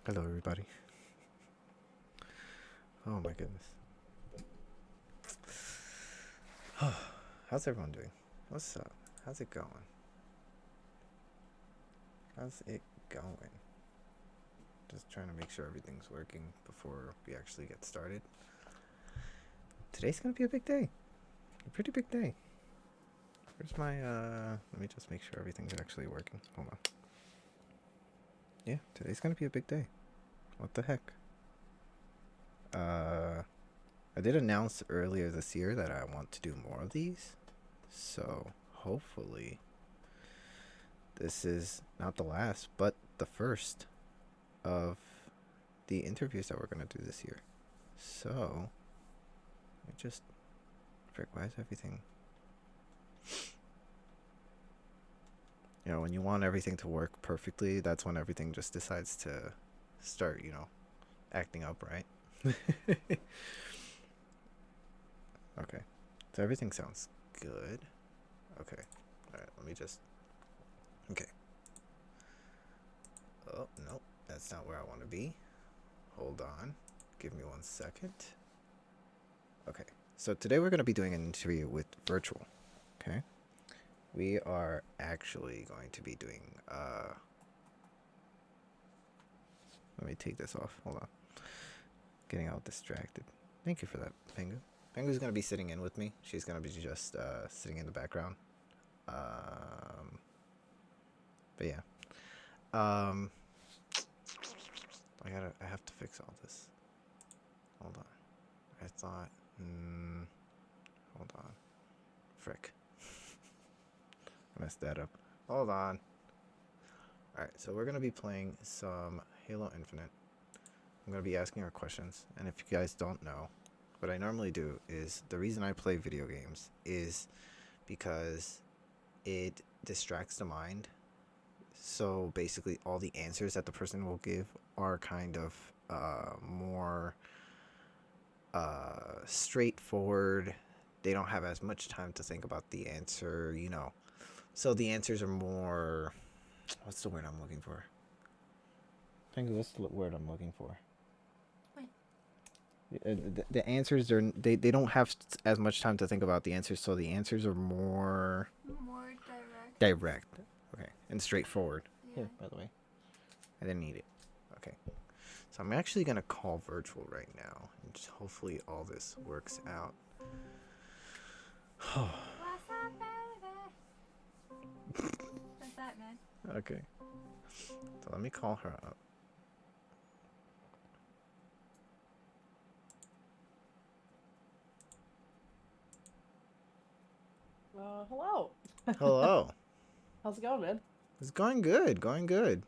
Hello, everybody. Oh my goodness. How's everyone doing? What's up? How's it going? How's it going? Just trying to make sure everything's working before we actually get started. Today's gonna be a big day. A pretty big day. Where's my, let me just make sure everything's actually working. Hold on. Yeah, today's gonna be a big day. What the heck? I did announce earlier this year that I want to do more of these. So, hopefully, this is not the last, but the first of the interviews that we're going to do this year. So, I just, frick, why is everything, when you want everything to work perfectly, that's when everything just decides to start, acting up, right? Okay, so everything sounds good. Okay, alright, let me just, okay. Oh, no, that's not where I want to be. Hold on, give me 1 second. Okay, so today we're going to be doing an interview with Virtual, okay? We are actually going to be doing, let me take this off, hold on. Getting all distracted. Thank you for that, Pengu. Pengu's going to be sitting in with me. She's going to be just sitting in the background. But yeah. I have to fix all this. Hold on. I thought, hold on. Frick. I messed that up. Hold on. Alright, so we're going to be playing some Halo Infinite. I'm going to be asking her questions. And if you guys don't know, what I normally do is the reason I play video games is because it distracts the mind. So basically, all the answers that the person will give are kind of more straightforward. They don't have as much time to think about the answer, So the answers are more. What's the word I'm looking for? Pengu, what's the word I'm looking for? The answers are they don't have as much time to think about the answers, so the answers are more direct. Direct. Okay, and straightforward. Yeah. Here, by the way, I didn't need it. Okay, so I'm actually gonna call Virtual right now, and just hopefully all this works out. What's up, baby? What's that, man? Okay, so let me call her up. Hello. Hello. How's it going, man? It's going good. Going good.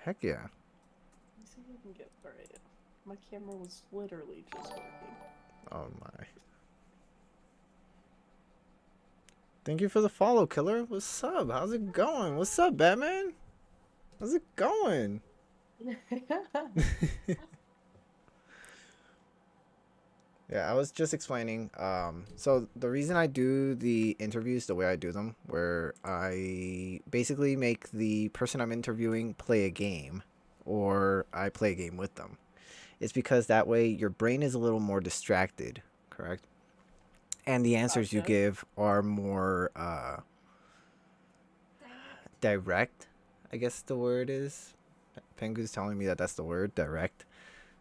Heck yeah. Let me see if I can get. Alright. My camera was literally just working. Oh my. Thank you for the follow, killer. What's up? How's it going? What's up, Batman? How's it going? Yeah, I was just explaining. So the reason I do the interviews the way I do them, where I basically make the person I'm interviewing play a game, or I play a game with them, is because that way your brain is a little more distracted, correct? And the answers you Gotcha. give are more direct, I guess the word is. Pengu's telling me that that's the word, direct.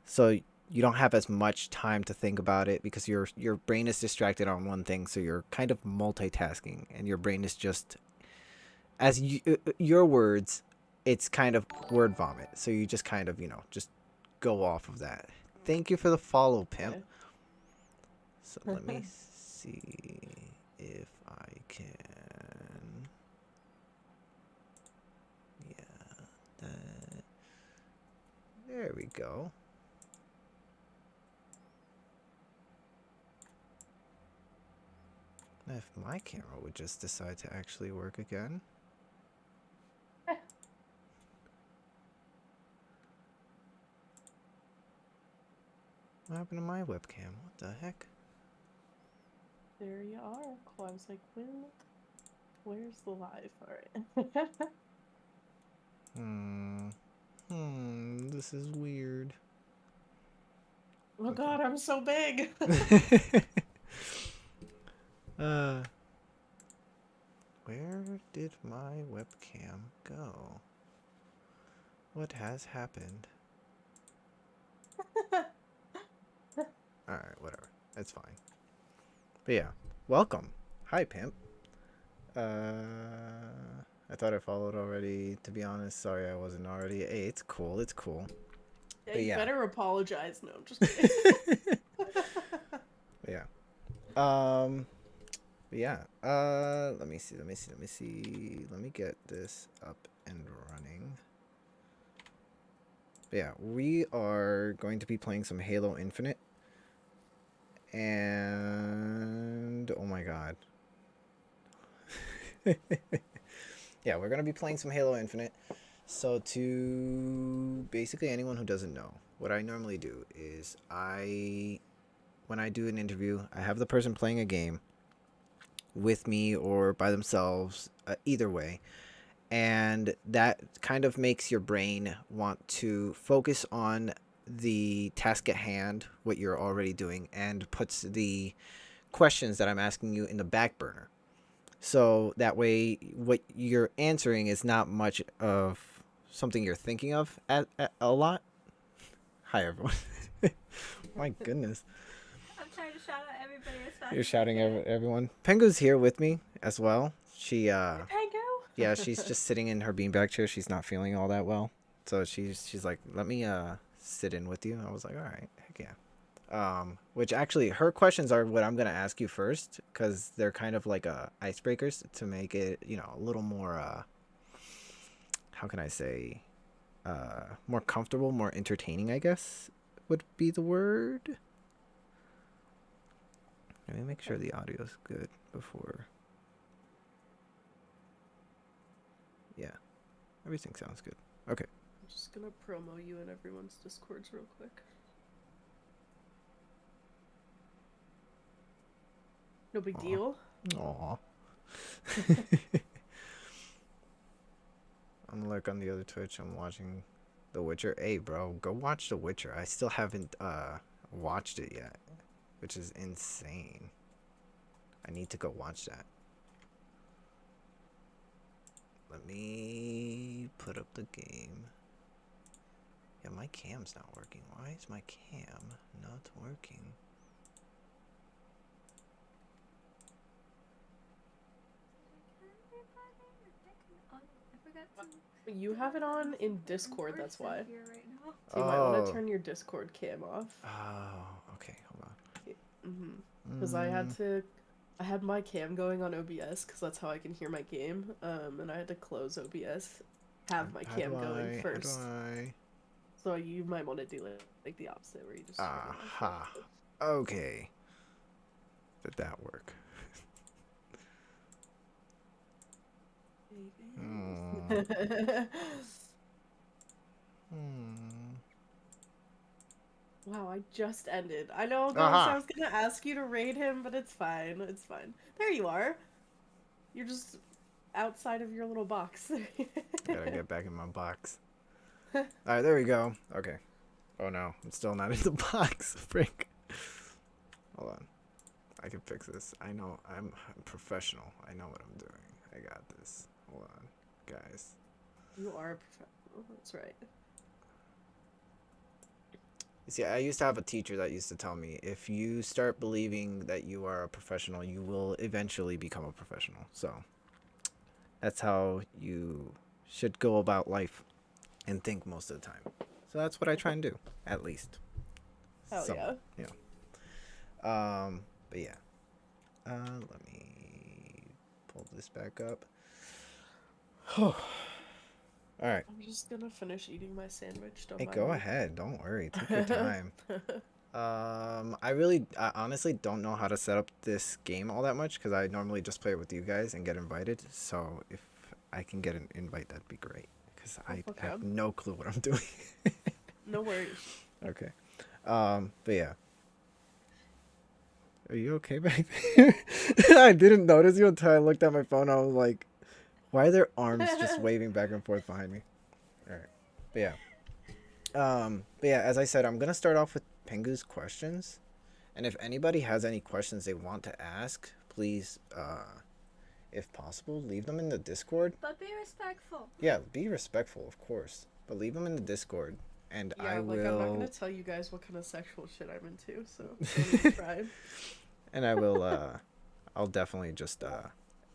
So you don't have as much time to think about it because your brain is distracted on one thing, so you're kind of multitasking, and your brain is just, as your words, it's kind of word vomit. So you just kind of just go off of that. Thank you for the follow, pimp. Okay. So let me see if I can. Yeah, that. There we go. If my camera would just decide to actually work again. What happened to my webcam? What the heck? There you are. Cool. I was like, where's the live? Alright. This is weird. Oh god, I'm so big. Where did my webcam go? What has happened? Alright, whatever. It's fine. But yeah, welcome. Hi, Pimp. I thought I followed already. To be honest, sorry I wasn't already. Hey, it's cool. It's cool. Yeah, But you yeah. better apologize. No, I'm just kidding. But yeah. But yeah. Let me see. Let me get this up and running. But yeah, we are going to be playing some Halo Infinite. And oh my god. Yeah, we're going to be playing some Halo Infinite. So to basically anyone who doesn't know, what I normally do is when I do an interview, I have the person playing a game with me or by themselves, either way. And that kind of makes your brain want to focus on the task at hand, what you're already doing, and puts the questions that I'm asking you in the back burner. So that way, what you're answering is not much of something you're thinking of a lot. Hi, everyone. My goodness. I'm trying to shout out everybody as fast You're as I shouting can. everyone. Pengu's here with me as well. She, Pango? yeah, she's just sitting in her beanbag chair. She's not feeling all that well. So she's like, let me sit in with you. I was like, all right, heck yeah. Which actually, her questions are what I'm gonna ask you first, because they're kind of like icebreakers to make it, a little more. How can I say, more comfortable, more entertaining, I guess would be the word. Let me make sure the audio's good before. Yeah, everything sounds good. Okay. I'm just gonna promo you in everyone's Discords real quick. No big deal. Aw. I'm like on the other Twitch. I'm watching The Witcher. Hey, bro, go watch The Witcher. I still haven't watched it yet, which is insane. I need to go watch that. Let me put up the game. Yeah, my cam's not working. Why is my cam not working? I forgot to. You have it on in Discord, that's why. Here right now. So you might want to turn your Discord cam off. Oh, okay, hold on. Because I had my cam going on OBS because that's how I can hear my game. And I had to close OBS, have my cam going first. So you might want to do it like the opposite, where you just. Aha. Okay. Did that work? Wow, I just ended. I know, Ghost, I was gonna ask you to raid him, but it's fine. It's fine. There you are. You're just outside of your little box. Gotta get back in my box. Alright, there we go. Okay. Oh no, I'm still not in the box. Frick. Hold on. I can fix this. I know. I'm professional. I know what I'm doing. I got this. Hold on, guys. You are a professional. That's right. You see, I used to have a teacher that used to tell me, if you start believing that you are a professional, you will eventually become a professional. So that's how you should go about life and think most of the time. So that's what I try and do, at least. Hell yeah. But yeah. Let me pull this back up. All right. I'm just gonna finish eating my sandwich. Don't Hey, mind go me. ahead. Don't worry. Take your time. I honestly don't know how to set up this game all that much because I normally just play it with you guys and get invited. So if I can get an invite, that'd be great because I have no clue what I'm doing. No worries. Okay. But yeah. Are you okay back there? I didn't notice you until I looked at my phone. I was like, why are their arms just waving back and forth behind me? All right. But yeah. But yeah, as I said, I'm gonna start off with Pengu's questions, and if anybody has any questions they want to ask, please, if possible, leave them in the Discord. But be respectful. Yeah, be respectful, of course, but leave them in the Discord, and Yeah, I like I'm not gonna will. tell you guys what kind of sexual shit I'm into, so don't even try. And I will. I'll definitely just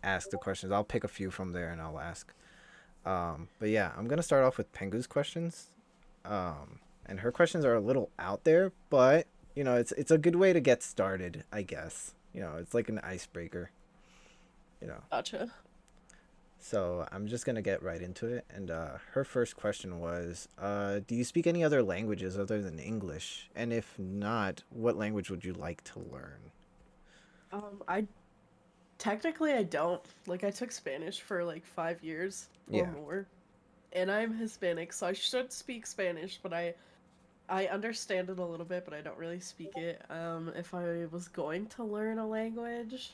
ask the questions. I'll pick a few from there and I'll ask. But yeah, I'm gonna start off with Pengu's questions. And her questions are a little out there, but you know, it's a good way to get started, I guess. You know, it's like an icebreaker. You know. Gotcha. So I'm just gonna get right into it. And her first question was, do you speak any other languages other than English? And if not, what language would you like to learn? I technically I don't. Like I took Spanish for like 5 years or Yeah. more. And I'm Hispanic, so I should speak Spanish, but I understand it a little bit, but I don't really speak it. If I was going to learn a language,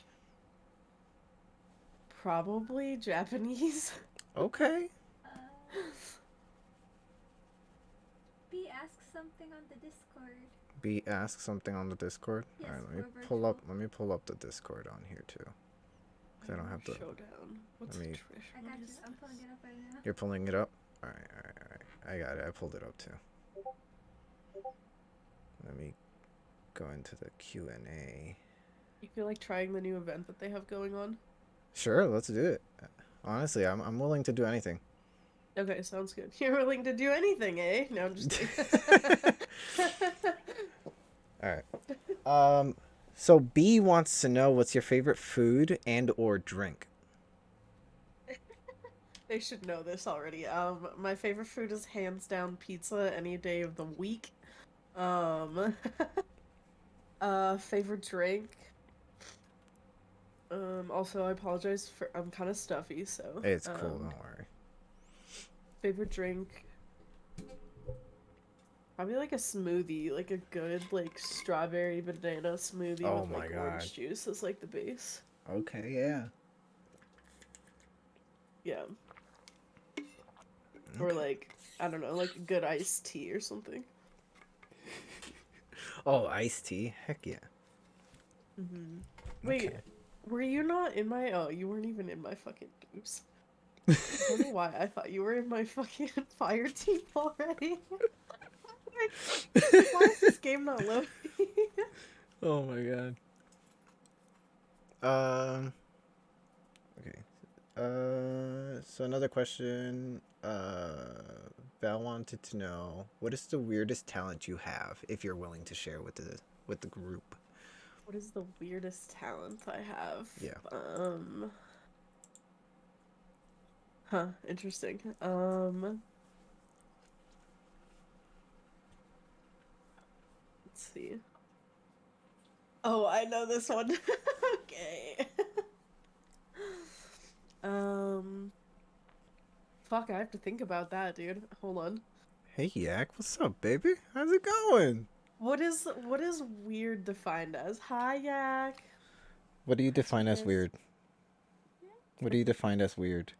probably Japanese. Okay. B ask something on the Discord. B ask something on the Discord. Yes, All right, we're let me pull up the Discord on here too. Cause I don't have to. Showdown. What's Let me- Trish? I got you. I'm pulling it up right now. You're pulling it up. All right. I got it. I pulled it up too. Let me go into the Q&A. You feel like trying the new event that they have going on? Sure, let's do it. Honestly, I'm willing to do anything. Okay, sounds good. You're willing to do anything, eh? No, I'm just kidding. All right. So B wants to know what's your favorite food and or drink. They should know this already. My favorite food is hands down pizza any day of the week. Favorite drink. Also I apologize for I'm kind of stuffy, so. It's cool, don't worry. Favorite drink. Probably like a smoothie, like a good like strawberry banana smoothie Oh with my like God. orange juice as like the base. Okay, yeah. Yeah. Or like I don't know, like a good iced tea or something. Oh, iced tea. Heck yeah. Wait, Okay. were you not in my? Oh, you weren't even in my fucking. Oops. I don't know why I thought you were in my fucking fire team already. Why is this game not loading? Oh my god. Okay. So another question. Val wanted to know, what is the weirdest talent you have, if you're willing to share with the group? What is the weirdest talent I have? Yeah. Huh, interesting. Let's see. Oh, I know this one. Okay. Fuck, I have to think about that, dude. Hold on. Hey Yak, what's up, baby? How's it going? What is weird defined as? Hi, Yak. What do you define as Yes. weird? What do you define as weird?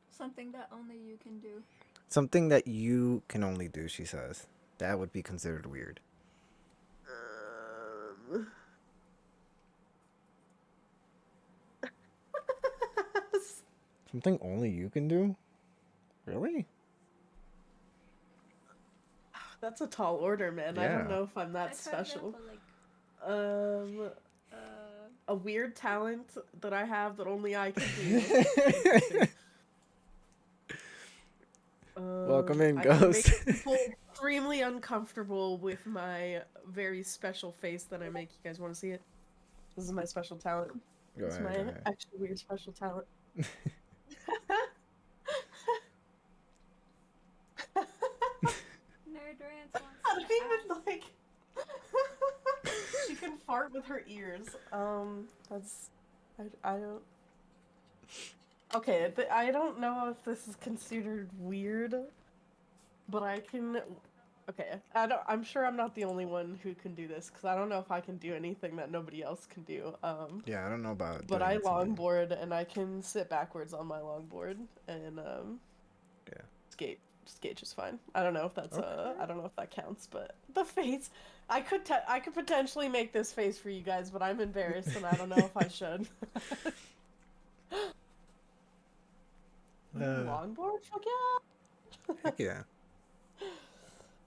Something that only you can do. Something that you can only do, she says. That would be considered weird. Something only you can do? Really? That's a tall order, man. I Yeah. don't know if I'm that Like, for special. example, like, A weird talent that I have that only I can do. Welcome in, I can Ghost. make people extremely uncomfortable with my very special face that I make. You guys want to see it? This is my special talent. Go This is ahead, my go ahead. actually weird special talent. Nerd Rants wants I to don't even ask. like. She can fart with her ears. That's. I don't. Okay, I don't know if this is considered weird, but I can. Okay, I'm sure I'm not the only one who can do this because I don't know if I can do anything that nobody else can do. Yeah, I don't know about But doing I it to me. longboard and I can sit backwards on my longboard and Yeah. skate Gage is fine. I don't know if that's I don't know if that counts, but the face. I could potentially make this face for you guys, but I'm embarrassed and I don't know if I should. Longboard? Fuck yeah! Heck yeah.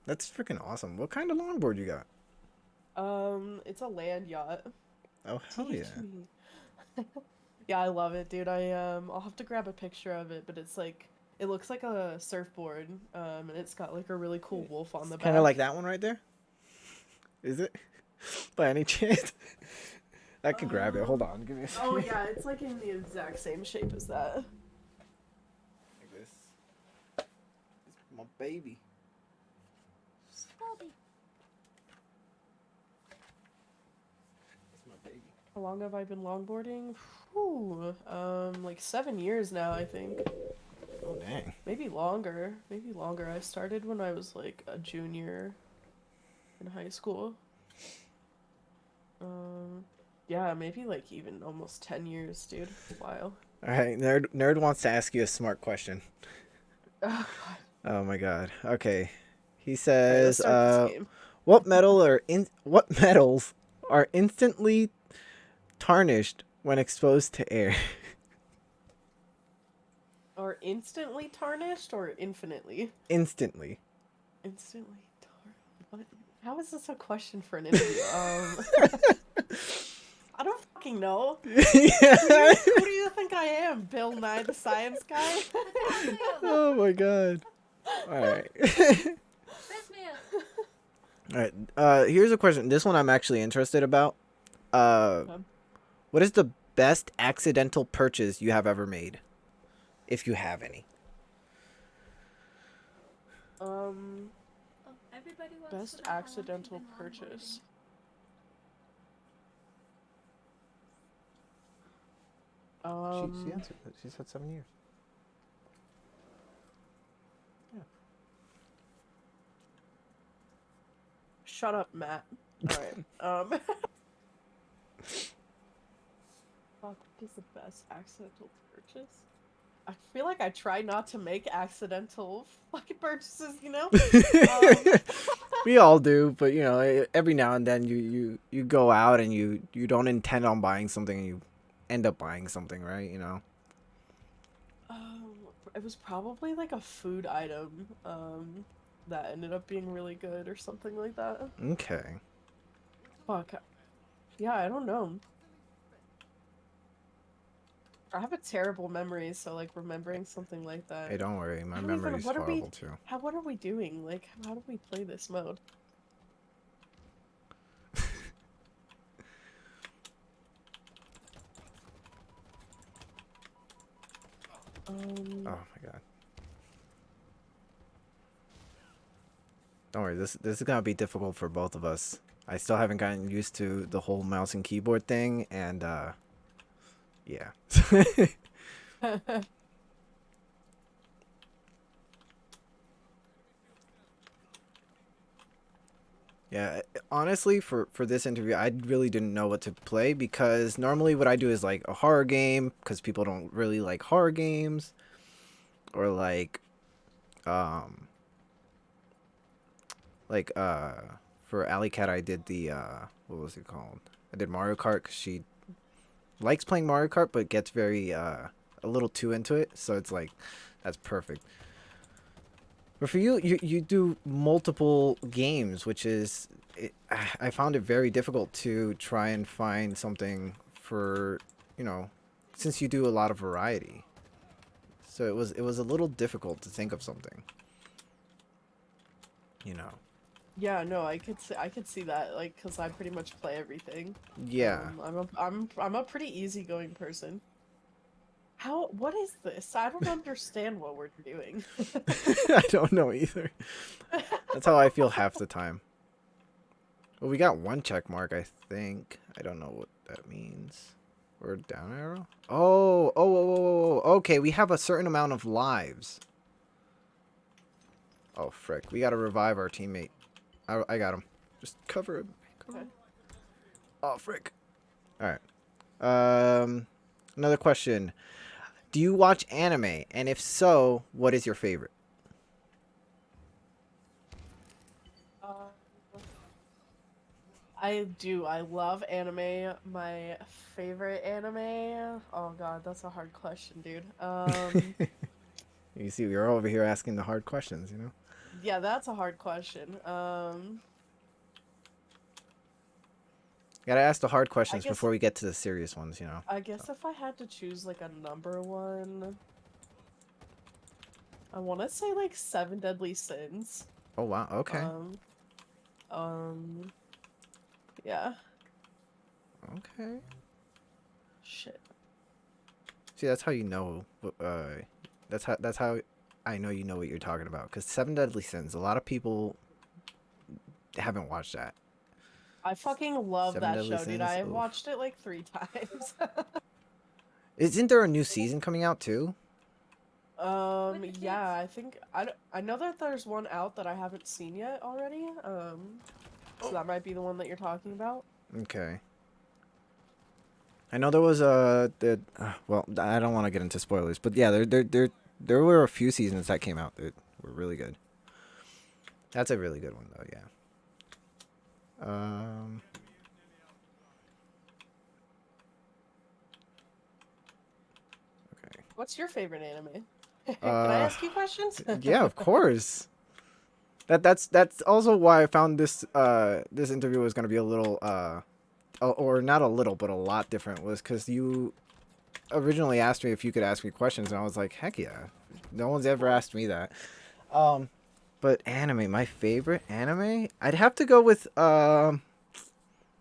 That's freaking awesome. What kind of longboard you got? It's a land yacht. Oh hell yeah. Yeah, I love it, dude. I'll have to grab a picture of it, but it's like it looks like a surfboard, and it's got like a really cool wolf on the back. Kind of like that one right there. Is it? By any chance? I could grab it. Hold on, give me a second. Oh yeah, it's like in the exact same shape as that. Like this. It's my baby. Scotty. It's my baby. How long have I been longboarding? Whew, like 7 years now, I think. Oh dang. Maybe longer. Maybe longer. I started when I was like a junior in high school. Yeah, maybe like even almost 10 years, dude. A while. All right, nerd wants to ask you a smart question. Oh, Oh my god. Okay. He right, let's says, start this game. what metals are instantly tarnished when exposed to air? Or instantly tarnished or infinitely? Instantly. Instantly tarnished. How is this a question for an interview? I don't fucking know. Who do you think I am? Bill Nye the Science Guy? Oh my god. Alright. Piss me up. Alright. Here's a question. This one I'm actually interested about. What is the best accidental purchase you have ever made? If you have any. Oh, everybody wants Best to know how long accidental you've been purchase. She answered it. She said 7 years. Shut up, Matt. Alright. Fuck, what is the best accidental purchase? I feel like I try not to make accidental fucking purchases, you know? We all do, but you know, every now and then you go out and you don't intend on buying something and you end up buying something, right? You know. It was probably like a food item that ended up being really good or something like that. Okay. Fuck. Yeah, I don't know. I have a terrible memory, so like remembering something like that. Hey, don't worry, my I don't even- memory's what are we- horrible too. What are we doing? Like, how do we play this mode? Oh my god. Don't worry, this is gonna be difficult for both of us. I still haven't gotten used to the whole mouse and keyboard thing, and yeah. Yeah, honestly, for this interview, I really didn't know what to play because normally what I do is like a horror game because people don't really like horror games, or like for Alley Cat I did the what was it called? I did Mario Kart because she likes playing Mario Kart but gets very a little too into it, so it's like that's perfect. But for you do multiple games, which is, I found it very difficult to try and find something for, you know, since you do a lot of variety. So it was a little difficult to think of something. You know. Yeah, no, I could see that, like, cause I pretty much play everything. Yeah. I'm a pretty easygoing person. What is this? I don't understand what we're doing. I don't know either. That's how I feel half the time. Well, we got one check mark, I think. I don't know what that means. Or down arrow? Oh. Okay, we have a certain amount of lives. Oh, frick. We gotta revive our teammate. I got him. Just cover him. Okay. Oh, frick. Alright. Another question. Do you watch anime? And if so, what is your favorite? I do. I love anime. My favorite anime. Oh god, that's a hard question, dude. You see, we're over here asking the hard questions, you know? Yeah, that's a hard question. Gotta ask the hard I questions guess before we get to the serious ones, you know? I guess if I had to choose like a number one, I want to say like Seven Deadly Sins. Oh, wow. Okay. Um, um, yeah. Okay. Shit. See, that's how you know. That's how I know you know what you're talking about. Because Seven Deadly Sins, a lot of people haven't watched that. I fucking love Seven that Deadly show, dude. Sins. I've Oof. watched it like 3 times. Isn't there a new season coming out too? With the Yeah, kids. I think I know that there's one out that I haven't seen yet already. So that might be the one that you're talking about. Okay. I know there was well, I don't want to get into spoilers, but yeah, there were a few seasons that came out that were really good. That's a really good one though, yeah. Okay. What's your favorite anime? Can I Uh, ask you questions? yeah, of course. That's also why I found this interview was gonna be a little or not a little but a lot different, was because you originally asked me if you could ask me questions, and I was like, heck yeah, no one's ever asked me that. But anime, my favorite anime, I'd have to go with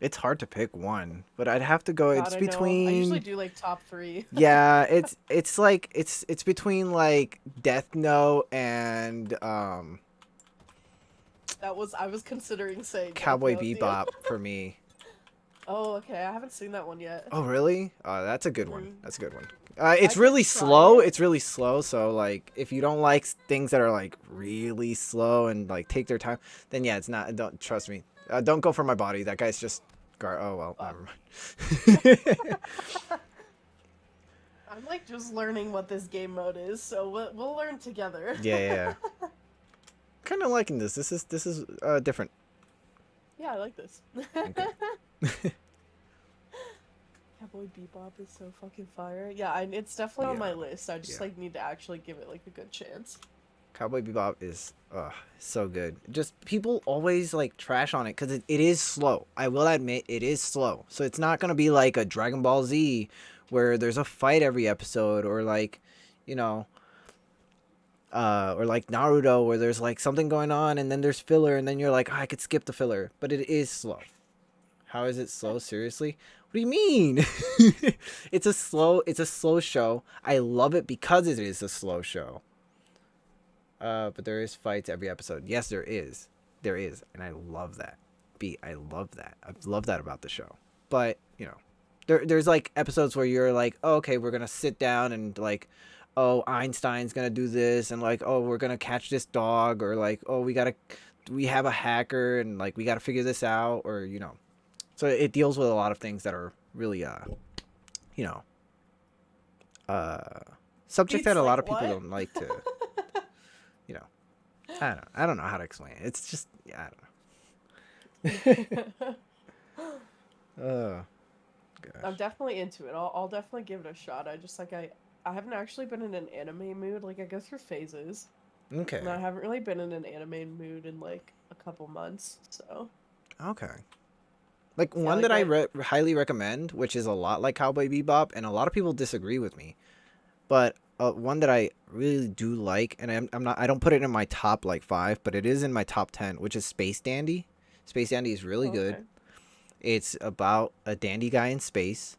it's hard to pick one, but I'd have to go. God, It's I know. I usually between do like top three. yeah, it's like it's between like Death Note and I was considering saying Death Cowboy Note, dude. Bebop for me. Oh, okay. I haven't seen that one yet. Oh, really? That's a good one. Mm. That's a good one. I It's could really try slow. it. It's really slow. So, like, if you don't like things that are, like, really slow and, like, take their time, then, yeah, it's not. Don't trust me. Don't go for my body. That guy's just. Oh, well, Fuck. never mind. I'm like just learning what this game mode is, so we'll learn together. Yeah. Kind of liking this. This is different. Yeah, I like this. Okay. Cowboy Bebop is so fucking fire. Yeah, it's definitely on my Yeah. list. I just Yeah. like need to actually give it like a good chance. Cowboy Bebop is so good. Just people always like trash on it because it is slow. I will admit it is slow. So it's not gonna be like a Dragon Ball Z where there's a fight every episode, or like, you know, or like Naruto where there's like something going on and then there's filler and then you're like, oh, I could skip the filler. But it is slow. How is it slow? Seriously? What do you mean? It's a slow show. I love it because it is a slow show. But there is fights every episode. Yes, there is. There is. And I love that. I love that. I love that about the show. But, you know, there's like episodes where you're like, oh, okay, we're going to sit down and like, oh, Einstein's going to do this. And like, oh, we're going to catch this dog. Or like, oh, we have a hacker and like, we got to figure this out. Or, you know, so it deals with a lot of things that are really, you know, subject It's that a lot like, of people what? don't like to, you know, I don't know how to explain it. It's just, yeah, I don't know. I'm Gosh. definitely into it. I'll definitely give it a shot. I just like I haven't actually been in an anime mood. Like I go through phases. Okay. And I haven't really been in an anime mood in like a couple months, so. Okay. Like Yeah, one like that I highly recommend, which is a lot like Cowboy Bebop, and a lot of people disagree with me, but one that I really do like, and I don't put it in my top like 5, but it is in my top 10, which is Space Dandy. Space Dandy is really Oh, good. okay. It's about a dandy guy in space,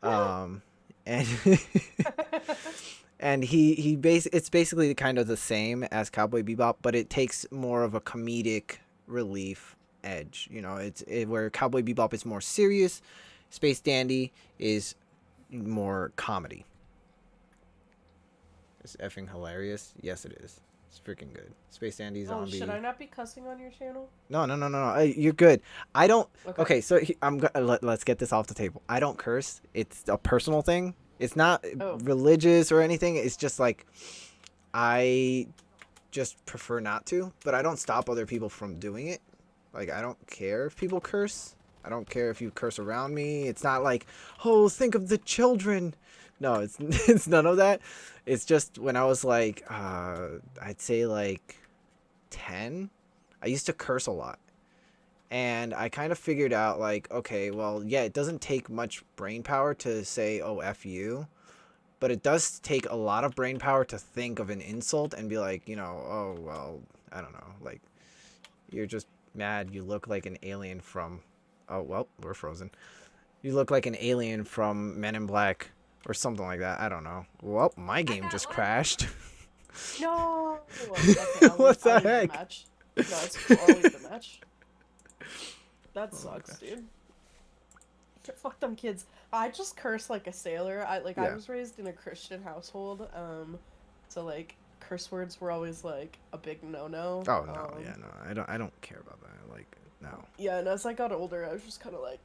and and it's basically kind of the same as Cowboy Bebop, but it takes more of a comedic relief edge. You know, where Cowboy Bebop is more serious, Space Dandy is more comedy. It's effing hilarious. Yes, it is. It's freaking good. Space Dandy Oh, zombie. should I not be cussing on your channel? No. You're good. I don't. Okay. Okay, so let's get this off the table. I don't curse. It's a personal thing. It's not Oh. religious or anything. It's just like I just prefer not to, but I don't stop other people from doing it. Like I don't care if people curse. I don't care if you curse around me. It's not like, oh, think of the children. No, it's it's none of that. It's just when I was like, I'd say like 10, I used to curse a lot. And I kind of figured out like, okay, well, yeah, it doesn't take much brain power to say, oh, F you. But it does take a lot of brain power to think of an insult and be like, oh, well, I don't know. Like, you're just mad. You look like an alien from... Oh, well, we're frozen. You look like an alien from Men in Black or something like that. I don't know. Well, my game just crashed. No! Okay, What the I'll leave heck? the match. No, it's cool. I'll leave the match. That sucks, dude. Fuck them kids. I just curse like a sailor. I was raised in a Christian household, so like curse words were always like a big no-no. Oh no, yeah, no, I don't care about that. Like, no. Yeah, and as I got older, I was just kind of like,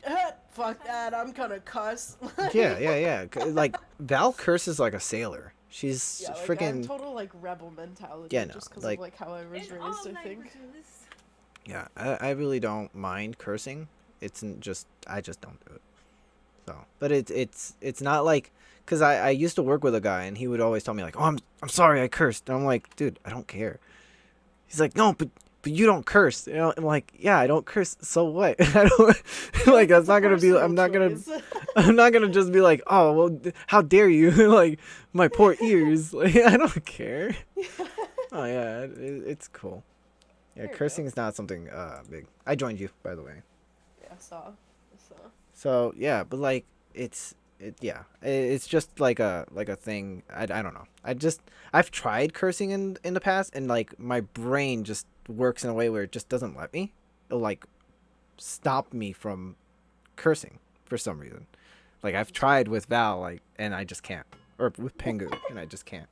fuck that, I'm gonna cuss. Yeah. Like Val curses like a sailor. She's freaking total like rebel mentality. Yeah, no, just because like, of like how I was raised, I think. Yeah, I really don't mind cursing. It's just I just don't do it. So, but it's not like, cause I used to work with a guy and he would always tell me like, oh, I'm sorry I cursed. And I'm like, dude, I don't care. He's like, no, but you don't curse. You know, I'm like, yeah, I don't curse. So what? I don't like. That's not gonna be. I'm not gonna just be like, oh well, how dare you? Like my poor ears. Like I don't care. Oh yeah, it's cool. Yeah, cursing is not something big. I joined you, by the way. Yeah, I saw. So yeah, but like it's just like a thing. I don't know. I've tried cursing in the past, and like my brain just works in a way where it just doesn't let me. It'll like stop me from cursing for some reason. Like I've tried with Val, like, and I just can't, or with Pengu, and I just can't.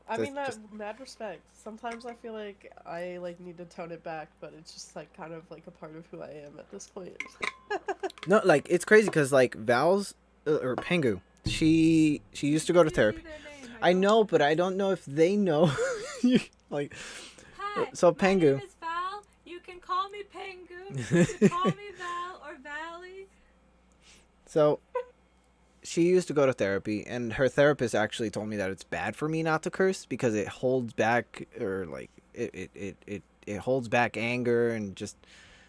I mean, mad respect. Sometimes I feel like I like need to tone it back, but it's just like kind of like a part of who I am at this point. No, like it's crazy because like Val's or Pengu, she used to go to therapy. I know, but I don't know if they know. Like, hi, so my Pengu. name is Val. You can call me Pengu. You can call me Val or Valley. So she used to go to therapy, and her therapist actually told me that it's bad for me not to curse because it holds back, or like it holds back anger, and just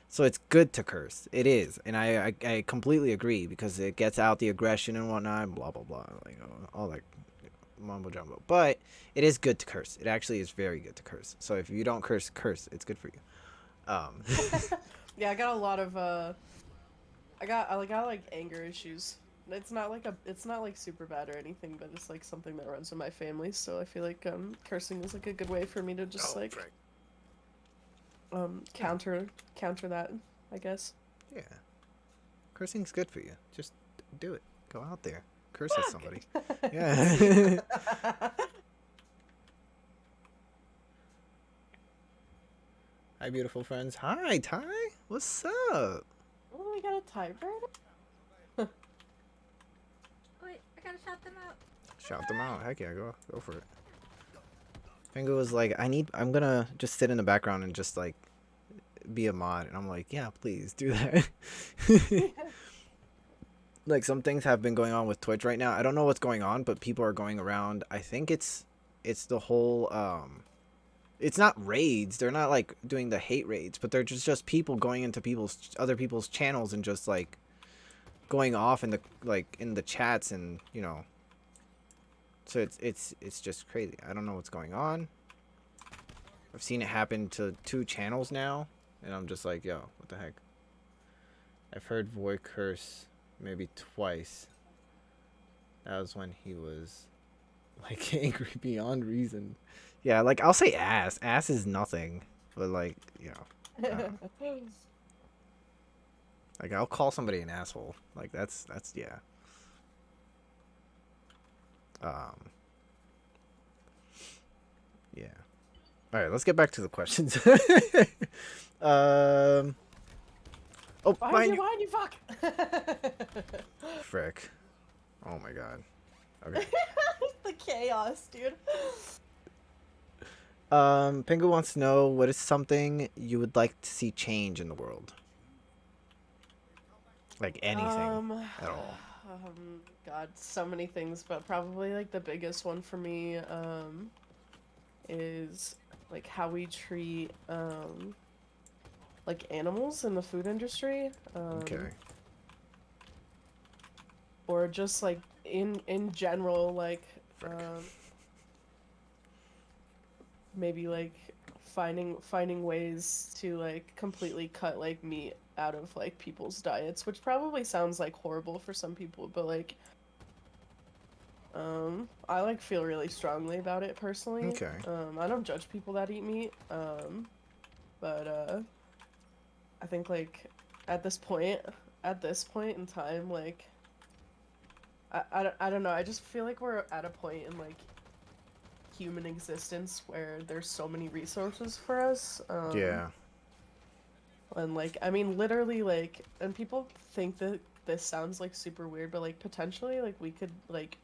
so it's good to curse. It is, and I completely agree because it gets out the aggression and whatnot, and blah blah blah, like all that mumbo jumbo. But it is good to curse. It actually is very good to curse. So if you don't curse, it's good for you. Yeah, I got a lot of I got like anger issues. It's not like super bad or anything, but it's like something that runs in my family. So I feel like cursing is like a good way for me to just counter that, I guess. Yeah, cursing's good for you. Just do it. Go out there, curse at somebody. Yeah. Hi, beautiful friends. Hi, Ty. What's up? Oh, we got a typewriter. Wait, I gotta shout them out. Shout them out. Heck yeah, go for it. Pengu was like, I'm gonna just sit in the background and just like be a mod, and I'm like, yeah, please do that. Like some things have been going on with Twitch right now. I don't know what's going on, but people are going around. I think it's the whole it's not raids. They're not like doing the hate raids, but they're just people going into other people's channels and just like going off in the chats, and you know. So it's just crazy. I don't know what's going on. I've seen it happen to 2 channels now, and I'm just like, yo, what the heck? I've heard Voiide curse maybe twice. That was when he was like angry beyond reason. Yeah, like I'll say ass. Ass is nothing, but like, you know. Like I'll call somebody an asshole. Like that's yeah. Yeah. All right, let's get back to the questions. Oh, Behind you, fuck! Frick. Oh my god. Okay. The chaos, dude. Pengu wants to know, what is something you would like to see change in the world? Like anything at all. God, so many things, but probably like the biggest one for me is like how we treat like animals in the food industry, Okay. or just like in general, like Frick. maybe like finding ways to like completely cut like meat out of like people's diets, which probably sounds like horrible for some people, but like I like feel really strongly about it personally. Okay. I don't judge people that eat meat. But I think like at this point at this point in time, like I don't know, I just feel like we're at a point in like human existence where there's so many resources for us. Yeah. And like I mean literally like, and people think that this sounds like super weird, but like potentially like we could like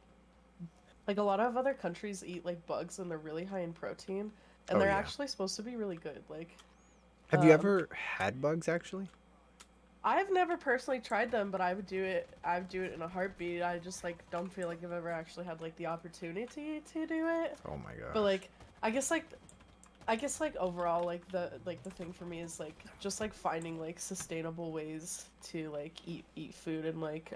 a lot of other countries eat like bugs and they're really high in protein and Oh they're yeah. actually supposed to be really good. Like Have you ever had bugs actually? I've never personally tried them, but I would do it. I would do it in a heartbeat. I just like don't feel like I've ever actually had like the opportunity to do it. Oh my But gosh. like, I guess like, I guess like overall like the thing for me is like just like finding like sustainable ways to like eat food and like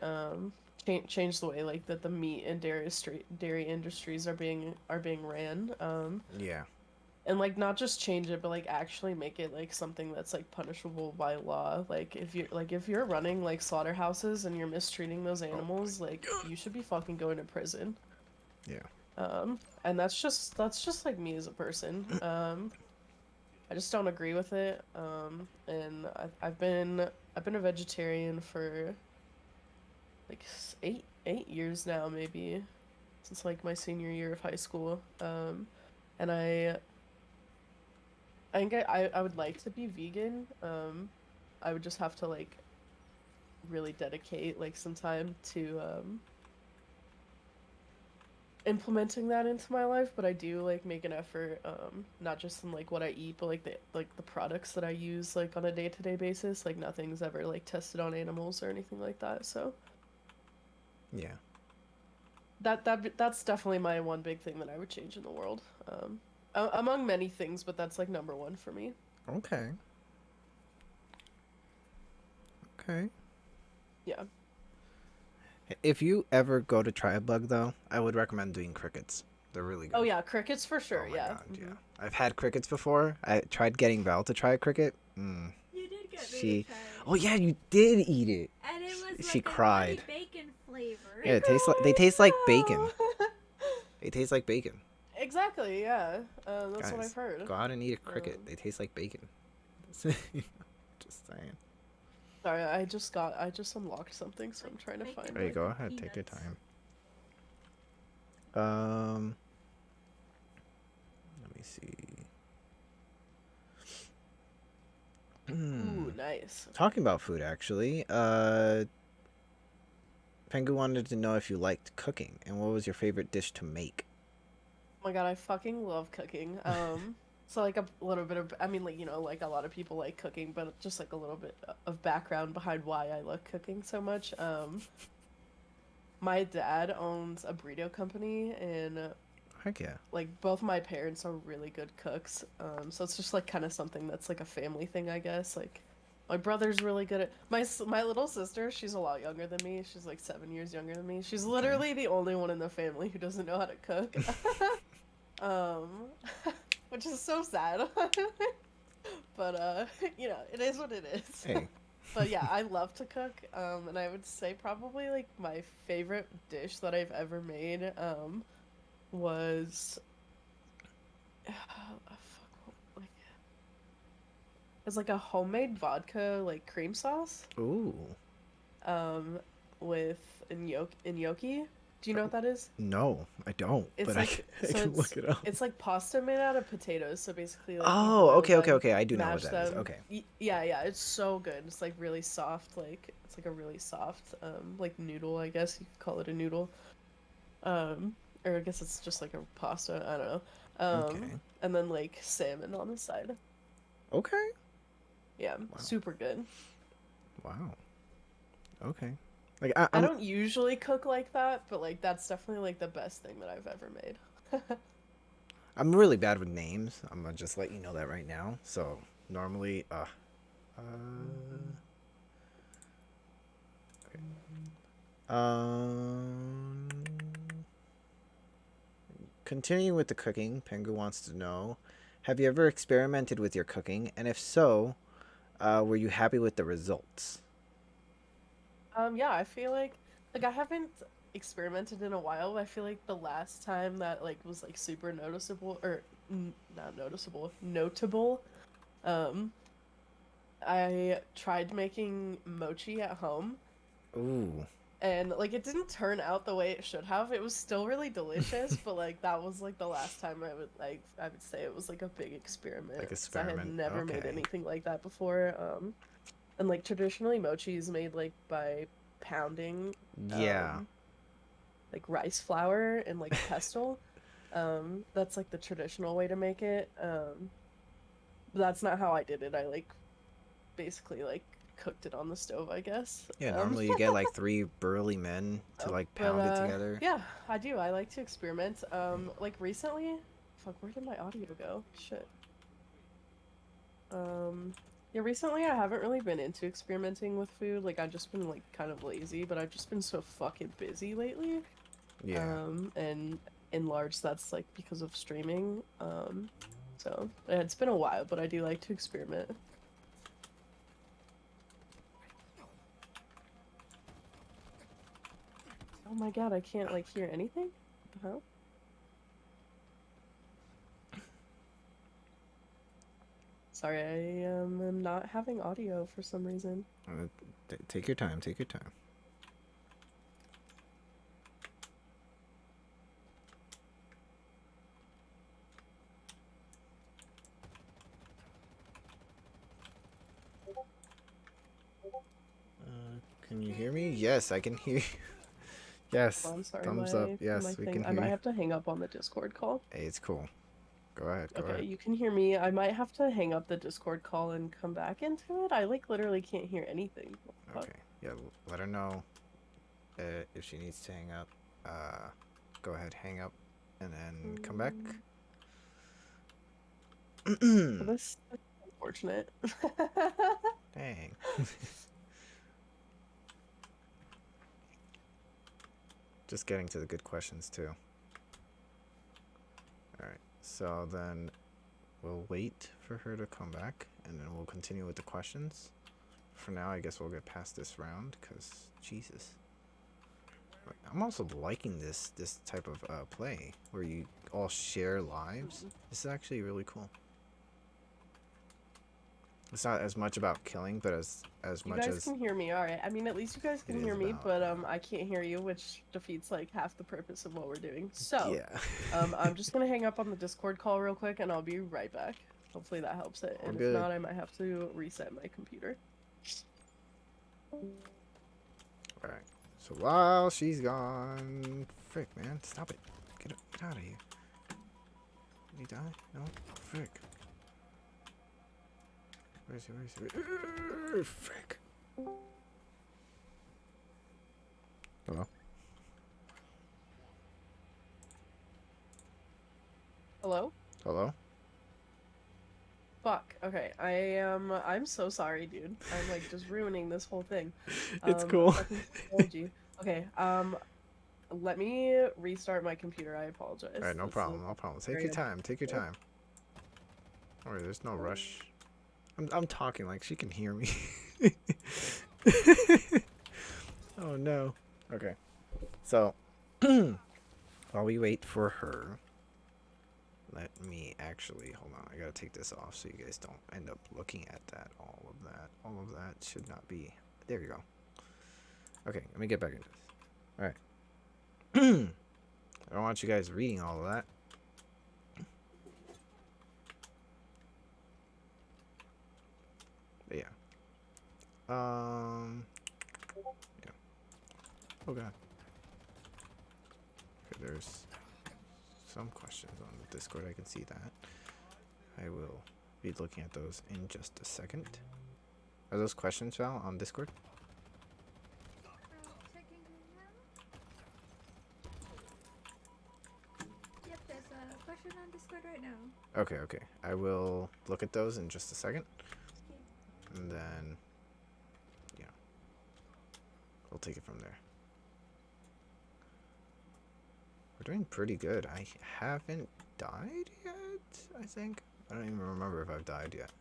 change the way like that the meat and dairy industries are being ran. Yeah. And like not just change it but like actually make it like something that's like punishable by law. Like if you're running like slaughterhouses and you're mistreating those Oh animals, my like god. you should be fucking going to prison. Yeah. And that's just like me as a person. I just don't agree with it. And I've been a vegetarian for like 8 years now, maybe since like my senior year of high school. And I think I would like to be vegan. I would just have to like really dedicate like some time to implementing that into my life, but I do like make an effort, not just in like what I eat, but like the products that I use like on a day-to-day basis. Like nothing's ever like tested on animals or anything like that. So Yeah. that's definitely my one big thing that I would change in the world. Among many things, but that's like number one for me. Okay. Okay. Yeah. If you ever go to try a bug though, I would recommend doing crickets. They're really Oh good. yeah, crickets for Oh sure. my Yeah. god, yeah. I've had crickets before. I tried getting Val to try a cricket. You did get me to She. try it. Oh yeah, you did eat it. And it was She like a cried. nutty bacon flavor. Yeah, they taste like bacon. They taste like bacon. Exactly. Yeah. That's what I've Guys, heard. go out and eat a cricket. Um, They taste like bacon. Just saying. Sorry, I just unlocked something, so I'm trying to Bacon. find There you it. go ahead, take your Peanuts. time. Um, let me see. Ooh, nice. Talking about food, actually. Pengu wanted to know if you liked cooking and what was your favorite dish to make. Oh my god, I fucking love cooking. So like a little bit of, I mean, like like a lot of people like cooking, but just like a little bit of background behind why I love cooking so much. My dad owns a burrito company, and Heck yeah. like both my parents are really good cooks. So it's just like kind of something that's like a family thing, I guess. Like my brother's really good at my little sister. She's a lot younger than me. She's like 7 years younger than me. She's Okay. literally the only one in the family who doesn't know how to cook. um, which is so sad. But it is what it is. Hey. But yeah, I love to cook. And I would say probably like my favorite dish that I've ever made was like it's like a homemade vodka like cream sauce Ooh. um with gnocchi. Do you know what that is? No, I don't. It's But like I so can look it up. it's like pasta made out of potatoes. So basically like you Oh, boil okay, okay, them, okay. I do know what mash that is. them. Okay. Yeah, it's so good. It's like really soft, like it's like a really soft like noodle, I guess you could call it a noodle. Or I guess it's just like a pasta, I don't know. Okay. And then like salmon on the side. Okay. Yeah, Wow. super good. Wow. Okay. Like I don't usually cook like that, but like that's definitely like the best thing that I've ever made. I'm really bad with names. I'm gonna just let you know that right now. So normally, uh, okay. Um, Continuing with the cooking, Pengu wants to know, have you ever experimented with your cooking, and if so, were you happy with the results? Yeah, I feel like I haven't experimented in a while, but I feel like the last time that like was like super noticeable or not noticeable, notable, um, I tried making mochi at home Ooh, and like it didn't turn out the way it should have. It was still really delicious, but like that was like the last time I would say it was like a big experiment like because I had experiment. never made Okay. anything like that before. And like traditionally mochi is made like by pounding Yeah. um like rice flour and like a pestle. That's like the traditional way to make it. But that's not how I did it. I like basically like cooked it on the stove, I guess. Yeah, normally you get like three burly men to like But pound it together. yeah, I do. I like to experiment. Like recently, fuck, where did my audio go? Shit. Um, yeah, recently I haven't really been into experimenting with food. Like I've just been like kind of lazy, but I've just been so fucking busy lately. Yeah. And in large that's like because of streaming. So yeah, it's been a while, but I do like to experiment. Oh my god, I can't like hear anything? What the hell? Sorry, I am not having audio for some reason. Take your time. Take your time. Can you hear me? Yes, I can hear you. Yes. Oh, I'm sorry, Thumbs up. my Yes, we thing. can I hear might you. have to hang up on the Discord call. Hey, it's cool. Go ahead. Go Okay, ahead. you can hear me. I might have to hang up the Discord call and come back into it. I like literally can't hear anything. What the fuck? Okay. Yeah, let her know if she needs to hang up. Go ahead, hang up, and then come back. Well, this is unfortunate. Dang. Just getting to the good questions too. All right. So then we'll wait for her to come back, and then we'll continue with the questions. For now, I guess we'll get past this round, because Jesus. I'm also liking this type of play, where you all share lives. This is actually really cool. It's not as much about killing, but as You much guys as can hear me, alright. I mean, at least you guys it can is hear me, about. but I can't hear you, which defeats like half the purpose of what we're doing. So, Yeah. I'm just gonna hang up on the Discord call real quick, and I'll be right back. Hopefully that helps it, All and if good. not, I might have to reset my computer. All right. So while she's gone, frick, man, stop it. Get out of here. Did he die? No. Frick. Where is he? Where is he? Frick. Hello. Hello? Hello. Fuck. Okay, I'm so sorry, dude. I'm like just ruining this whole thing. It's cool. Fucking technology. Okay, let me restart my computer. I apologize. All right, no This problem. is No problem. Take very your time. Take your time. Alright, there's no rush. I'm talking like she can hear me. Oh no. Okay. So while we wait for her, let me actually hold on. I gotta take this off so you guys don't end up looking at that. All of that should not be. There we go. Okay, let me get back into this. All right. I don't want you guys reading all of that. But yeah. Yeah. Oh god. Okay, there's some questions on the Discord. I can see that. I will be looking at those in just a second. Are those questions, Val, on Discord? question on Discord right now. Okay, okay. I will look at those in just a second. And then, yeah, we'll take it from there. We're doing pretty good. I haven't died yet, I think. I don't even remember if I've died yet.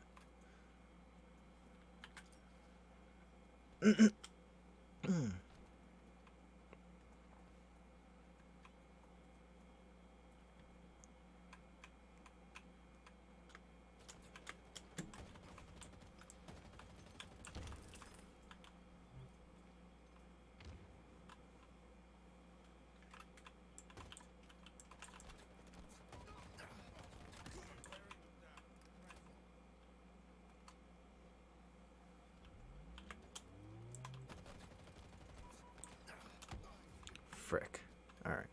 Frick. Alright.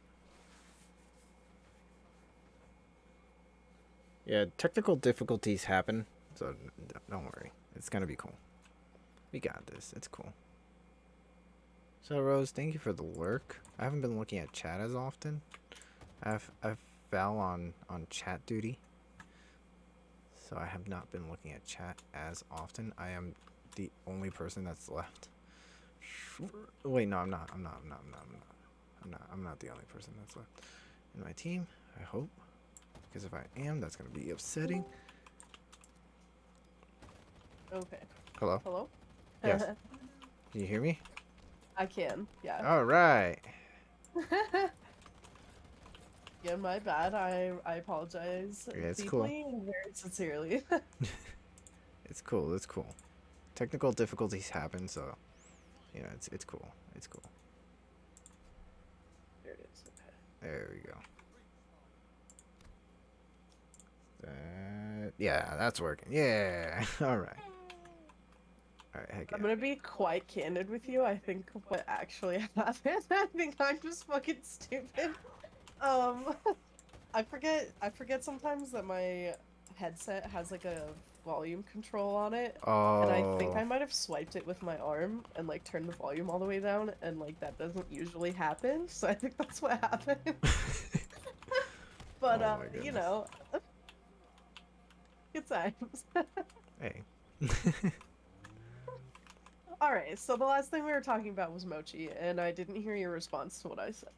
Yeah, technical difficulties happen, so don't worry. It's gonna be cool. We got this. It's cool. So, Rose, thank you for the lurk. I haven't been looking at chat as often. I've fell on chat duty. So I have not been looking at chat as often. I am the only person that's left. Wait, no, I'm not the only person that's left in my team, I hope. Because if I am, that's going to be upsetting. Okay. Hello? Hello? Yes. Can you hear me? I can, yeah. All right. Yeah, my bad. I apologize Yeah, it's cool. deeply and very sincerely. It's cool. It's cool. Technical difficulties happen, so you know, it's cool. It's cool. There it is. Okay. There we go. Yeah, that's working. Yeah. All right. All right. Heck yeah. I'm gonna be quite candid with you. I think what actually happened. I think I'm just fucking stupid. I forget sometimes that my headset has like a volume control on it. Oh. And I think I might have swiped it with my arm and like turned the volume all the way down, and like that doesn't usually happen, so I think that's what happened. But Oh my you goodness. know, good times. Hey. Alright, so the last thing we were talking about was mochi, and I didn't hear your response to what I said.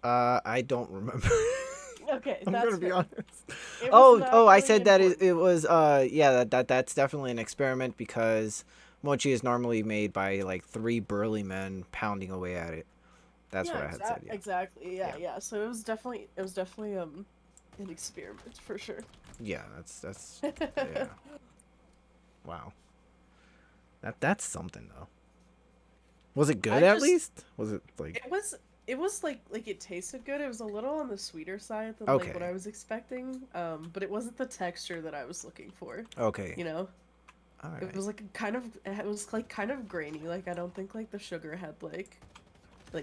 I don't remember. Okay, I'm that's gonna be fair. honest. It was Oh, not I really said that important. it was yeah, that's definitely an experiment because mochi is normally made by like 3 burly men pounding away at it. That's Yeah, what I had said, yeah. exactly. Yeah, Yeah. yeah. So it was definitely an experiment for sure. Yeah, that's yeah. Wow. That's something though. Was it good at least? Was it like it was like it tasted good. It was a little on the sweeter side than like what okay. I was expecting. But it wasn't the texture that I was looking for. Okay. You know? All right. It was like kind of grainy. Like I don't think like the sugar had like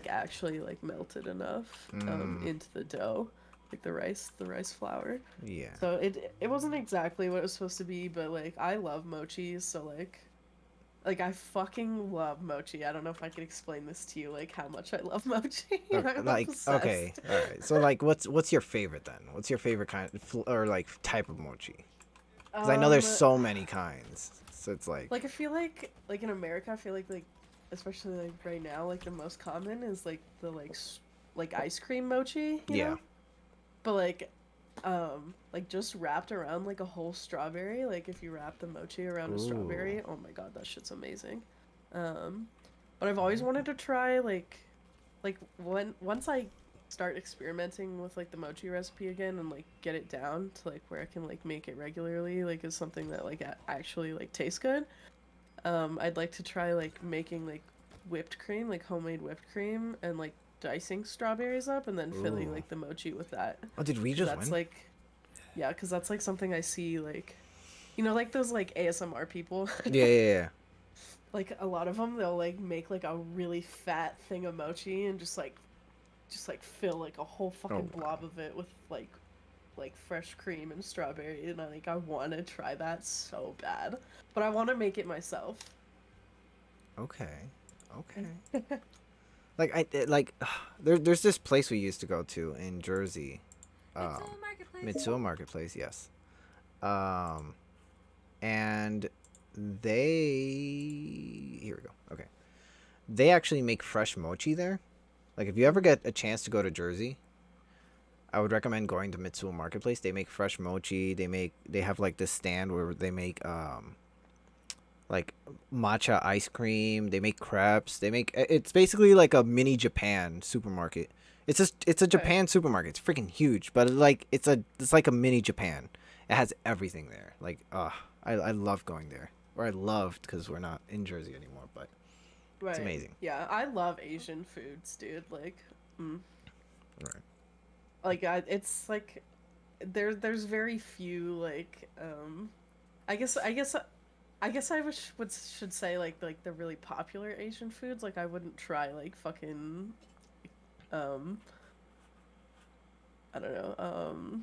actually like melted enough into the dough, like the rice flour. Yeah. So it wasn't exactly what it was supposed to be, but like I love mochi, so like I fucking love mochi. I don't know if I can explain this to you, like how much I love mochi. I'm Like obsessed. okay, all right. So like, what's your favorite then? What's your favorite kind or like type of mochi? Because I know there's so many kinds. So it's like I feel like in America, I feel like especially like right now, like the most common is like the like ice cream mochi, you know? But like just wrapped around like a whole strawberry, like if you wrap the mochi around a strawberry, oh my god, that shit's amazing. But I've always wanted to try like once I start experimenting with like the mochi recipe again and like get it down to like where I can like make it regularly, like is something that like actually like tastes good. I'd like to try like making like whipped cream, like homemade whipped cream, and like dicing strawberries up and then filling like the mochi with that. Oh, did we just That's win? like, yeah, because that's like something I see like, you know, like those like ASMR people. Yeah. Like a lot of them, they'll like make like a really fat thing of mochi and just like fill like a whole fucking blob of it with like fresh cream and strawberry, and I want to try that so bad, but I want to make it myself. Okay. Like there's this place we used to go to in Jersey. It's a marketplace. Mitsuo Marketplace, yes. And they here we go. Okay. They actually make fresh mochi there. Like if you ever get a chance to go to Jersey, I would recommend going to Mitsuo Marketplace. They make fresh mochi. They have like this stand where they make like matcha ice cream. They make crepes. It's basically like a mini Japan supermarket. It's a Japan supermarket. It's freaking huge, but it's like a mini Japan. It has everything there. Like I love going there. Or I loved because we're not in Jersey anymore, but it's amazing. Yeah, I love Asian foods, dude. Like, Right. like it's like there's very few like I guess should say like the really popular Asian foods. Like I wouldn't try like fucking I don't know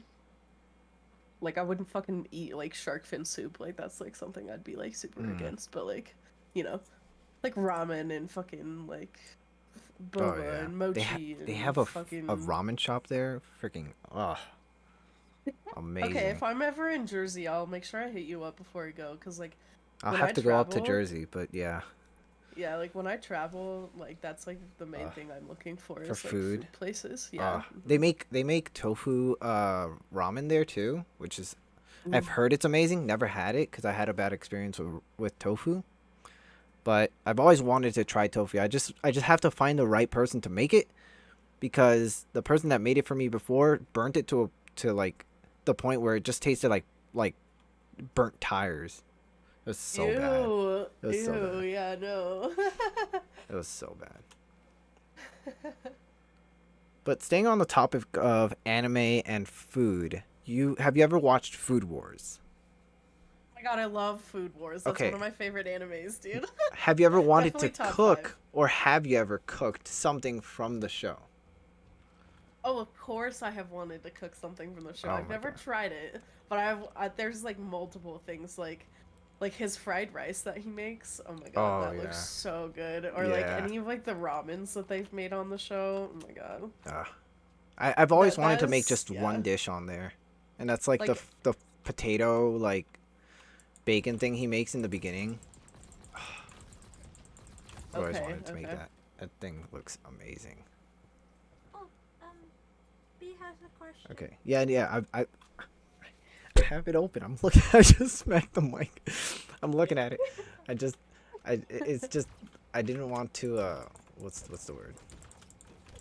like I wouldn't fucking eat like shark fin soup. Like that's like something I'd be like super against. But like you know like ramen and fucking like boba and mochi. They have a fucking ramen shop there. Freaking amazing. Okay, if I'm ever in Jersey, I'll make sure I hit you up before I go, cause like I'll when have I to go up to Jersey, but yeah. Yeah, like when I travel, like that's like the main thing I'm looking for is like food places. Yeah. They make tofu ramen there too, which is I've heard it's amazing. Never had it because I had a bad experience with tofu. But I've always wanted to try tofu. I just have to find the right person to make it because the person that made it for me before burnt it to like the point where it just tasted like burnt tires. It was so bad. It was so bad. Yeah, no. It was so bad. But staying on the topic of anime and food, have you ever watched Food Wars? Oh my god, I love Food Wars. That's one of my favorite animes, dude. Have you ever wanted to Definitely top cook, 5. or have you ever cooked something from the show? Oh, of course I have wanted to cook something from the show. Oh I've my never God. tried it, but there's like multiple things like his fried rice that he makes. Oh my god, Oh, that yeah. looks so good. Or like Yeah. any of like the ramens that they've made on the show. Oh my god. I've always That wanted to make is- just yeah. one dish on there, and that's like, Like- the potato like bacon thing he makes in the beginning. I've always wanted to make that. That thing looks amazing. Oh, B has a question. Okay. Yeah. I have it open. I'm looking. I just smacked the mic. I'm looking at it. It's just. I didn't want to. What's the word?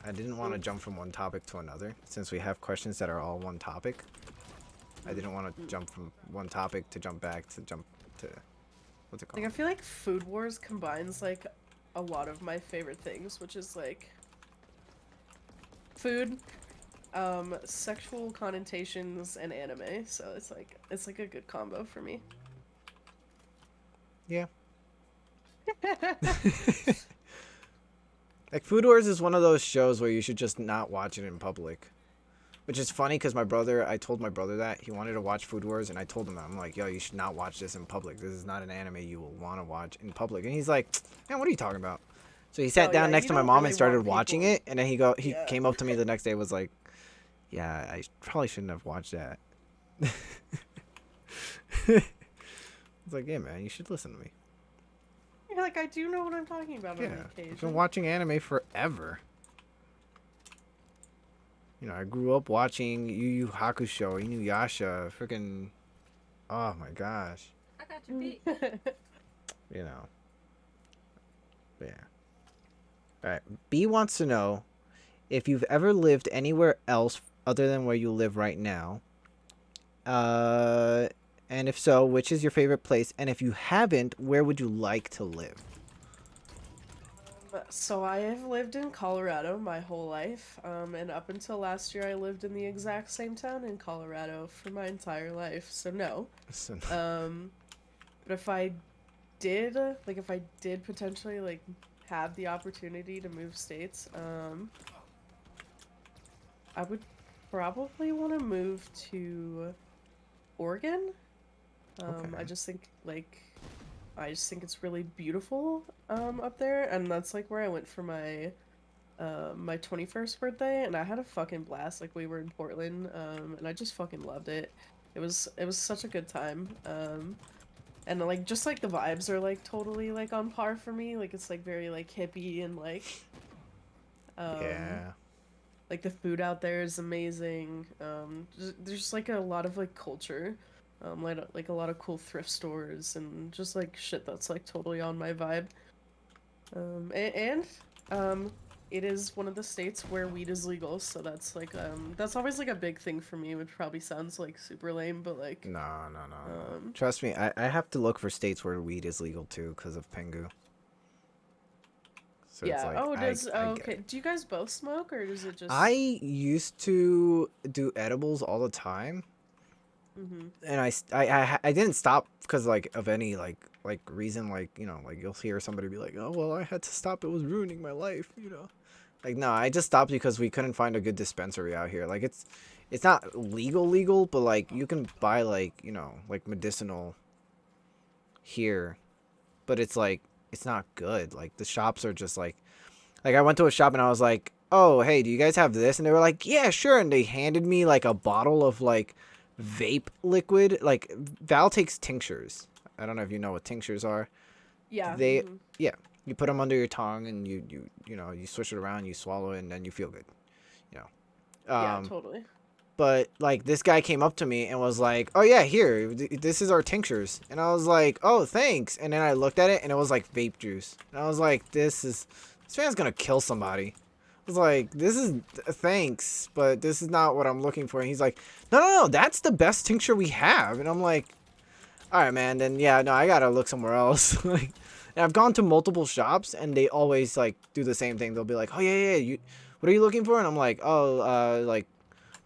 I didn't want to jump from one topic to another since we have questions that are all one topic. I didn't want to jump from one topic to jump back to what's it called? Like I feel like Food Wars combines like a lot of my favorite things, which is like food, sexual connotations, and anime. So it's like a good combo for me. Yeah. Like Food Wars is one of those shows where you should just not watch it in public. Which is funny because I told my brother that he wanted to watch Food Wars, and I told him that. I'm like, yo, you should not watch this in public. This is not an anime you will want to watch in public. And he's like, man, what are you talking about? So he sat down next to my mom and started watching it, and then he came up to me the next day and was like, yeah, I probably shouldn't have watched that. It's like, yeah, man, you should listen to me. You're like, I do know what I'm talking about on occasion. I've been watching anime forever. You know, I grew up watching Yu Yu Hakusho, Inuyasha, freaking. Oh my gosh. I got you beat. You know. Yeah. Alright. B wants to know if you've ever lived anywhere else other than where you live right now. And if so, which is your favorite place? And if you haven't, where would you like to live? So I have lived in Colorado my whole life, and up until last year I lived in the exact same town in Colorado for my entire life, so no. But if I did potentially, like, have the opportunity to move states, I would probably want to move to Oregon. Okay. I just think it's really beautiful up there, and that's like where I went for my my 21st birthday, and I had a fucking blast. Like we were in Portland, and I just fucking loved it. It was such a good time. And like just like the vibes are like totally like on par for me. Like it's like very like hippie and um Yeah. like the food out there is amazing. There's like a lot of like culture. Like a lot of cool thrift stores and just like shit that's like totally on my vibe. And um, it is one of the states where weed is legal, so that's always like a big thing for me, which probably sounds like super lame, but like No, no, no, no. um, Trust me, I have to look for states where weed is legal too because of Pengu. So it's yeah. like Oh, I get okay. it. Do you guys both smoke or does it I just used to do edibles all the time, mm-hmm. and I didn't stop because like of any like reason, like you know, like you'll hear somebody be like, oh well, I had to stop, it was ruining my life, you know. Like no, I just stopped because we couldn't find a good dispensary out here. Like it's not legal, but like you can buy like, you know, like medicinal here, but it's like it's not good. Like the shops are just like I went to a shop and I was like, "Oh, hey, do you guys have this?" And they were like, "Yeah, sure." And they handed me like a bottle of like vape liquid. Like Val takes tinctures. I don't know if you know what tinctures are. Yeah. They Mm-hmm. yeah, you put them under your tongue and you know, you swish it around, you swallow it and then you feel good, you know. Yeah, totally. But like this guy came up to me and was like, "Oh yeah, here, this is our tinctures." And I was like, "Oh, thanks." And then I looked at it and it was like vape juice. And I was like, this man's gonna kill somebody." I was like, "This is thanks, but this is not what I'm looking for." And he's like, "No, no, no, that's the best tincture we have." And I'm like, "All right, man. Then yeah, no, I gotta look somewhere else." Like, and I've gone to multiple shops and they always like do the same thing. They'll be like, "Oh yeah, yeah, you, what are you looking for?" And I'm like, "Oh, like."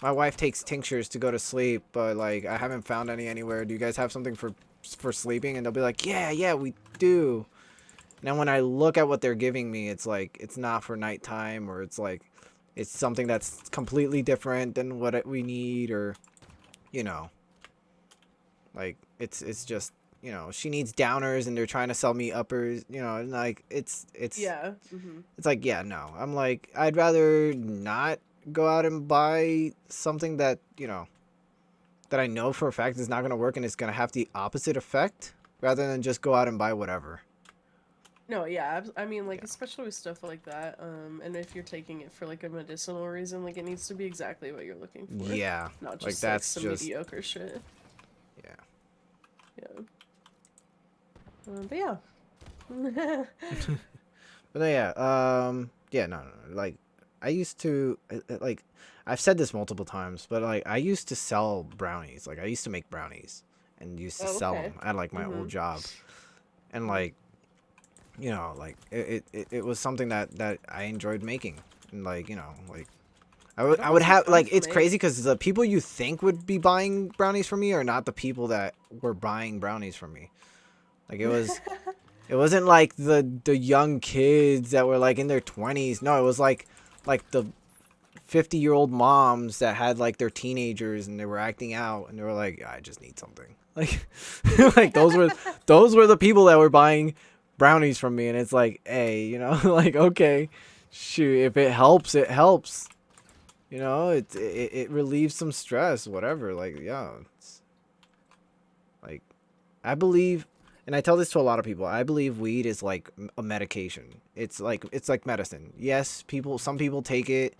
My wife takes tinctures to go to sleep, but like I haven't found any anywhere. Do you guys have something for sleeping? And they'll be like, "Yeah, yeah, we do." And then when I look at what they're giving me, it's like it's not for nighttime, or it's like it's something that's completely different than what we need, or you know, like it's just, you know, she needs downers and they're trying to sell me uppers, you know, and like Yeah. Mm-hmm. it's like, yeah, no. I'm like, I'd rather not go out and buy something that, you know, that I know for a fact is not going to work and it's going to have the opposite effect rather than just go out and buy whatever. No, yeah, I mean, like, Yeah. especially with stuff like that, and if you're taking it for, like, a medicinal reason, like, it needs to be exactly what you're looking for. Yeah. Not Like just, like, that's some just, mediocre shit. yeah. Yeah. But yeah. But yeah, yeah, no, no, no. Like I used to like I've said this multiple times, but like I used to sell brownies. Like I used to make brownies and used to Oh, sell okay. them at like my Mm-hmm. old job. And Mm-hmm. like, you know, like it was something that I enjoyed making. And like, you know, like It I would always was have fun like for it's me. crazy because the people you think would be buying brownies from me are not the people that were buying brownies from me. Like it wasn't like the young kids that were like in their 20s. No, it was like the 50-year-old moms that had like their teenagers and they were acting out and they were like, I just need something. Like like those were the people that were buying brownies from me, and it's like, hey, you know, like okay, shoot, if it helps, it helps. You know, it relieves some stress, whatever. Like, yeah, it's like I believe, and I tell this to a lot of people. I believe weed is like a medication. It's like medicine. Yes, some people take it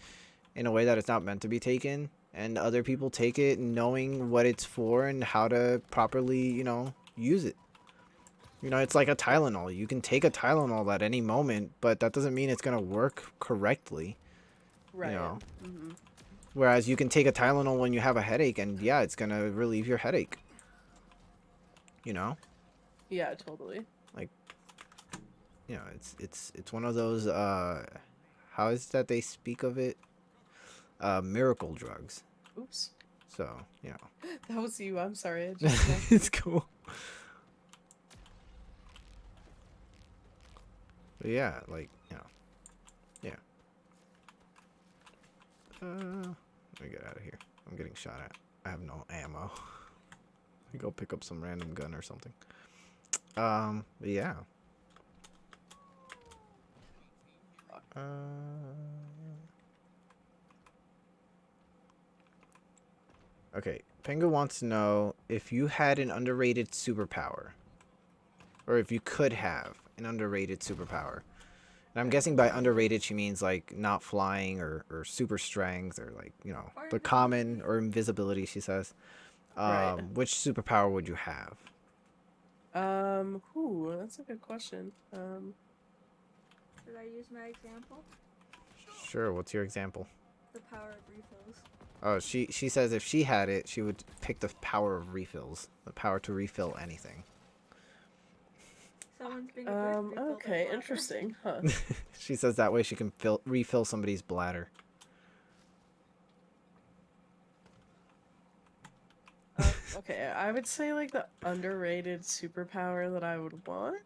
in a way that it's not meant to be taken, and other people take it knowing what it's for and how to properly, you know, use it. You know, it's like a Tylenol. You can take a Tylenol at any moment, but that doesn't mean it's gonna work correctly. You Right. know, Mm-hmm. whereas you can take a Tylenol when you have a headache, and yeah, it's gonna relieve your headache. You know, Yeah, totally. like, you know, it's one of those how is that they speak of it, miracle drugs. Oops. So you know, That was you. I'm sorry. I just smacked it's you. cool. But yeah, like, you know, yeah. Let me get out of here. I'm getting shot at. I have no ammo. Go pick up some random gun or something. But yeah. Fuck. Okay, Pengu wants to know if you had an underrated superpower. Or if you could have an underrated superpower. And I'm guessing by underrated she means like not flying or super strength or like, you know, Or the common or invisibility, she says. Right. Which superpower would you have? Ooh, that's a good question. Did I use my example? Sure, what's your example? The power of refills. Oh, she says if she had it, she would pick the power of refills. The power to refill anything. Someone's being a bitch, refill their Okay, bladder. interesting, huh? She says that way she can refill somebody's bladder. Okay, I would say like the underrated superpower that I would want.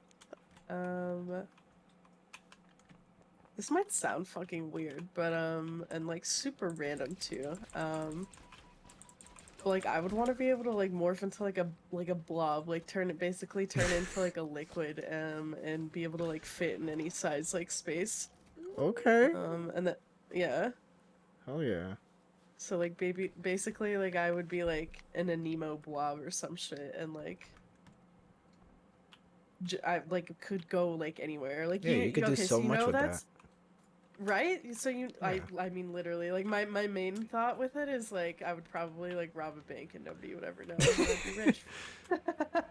This might sound fucking weird, but and like super random too. But like I would want to be able to like morph into like a blob, like basically turn into like a liquid, and be able to like fit in any size like space. Okay. And that, yeah. Hell yeah. So like basically like I would be like an Nemo blob or some shit, and like I like could go like anywhere. Like Yeah, you could do okay, so so you much know with that's that. right. So Yeah. I mean literally like my main thought with it is like I would probably like rob a bank and nobody would ever know, and I'd be rich. Like,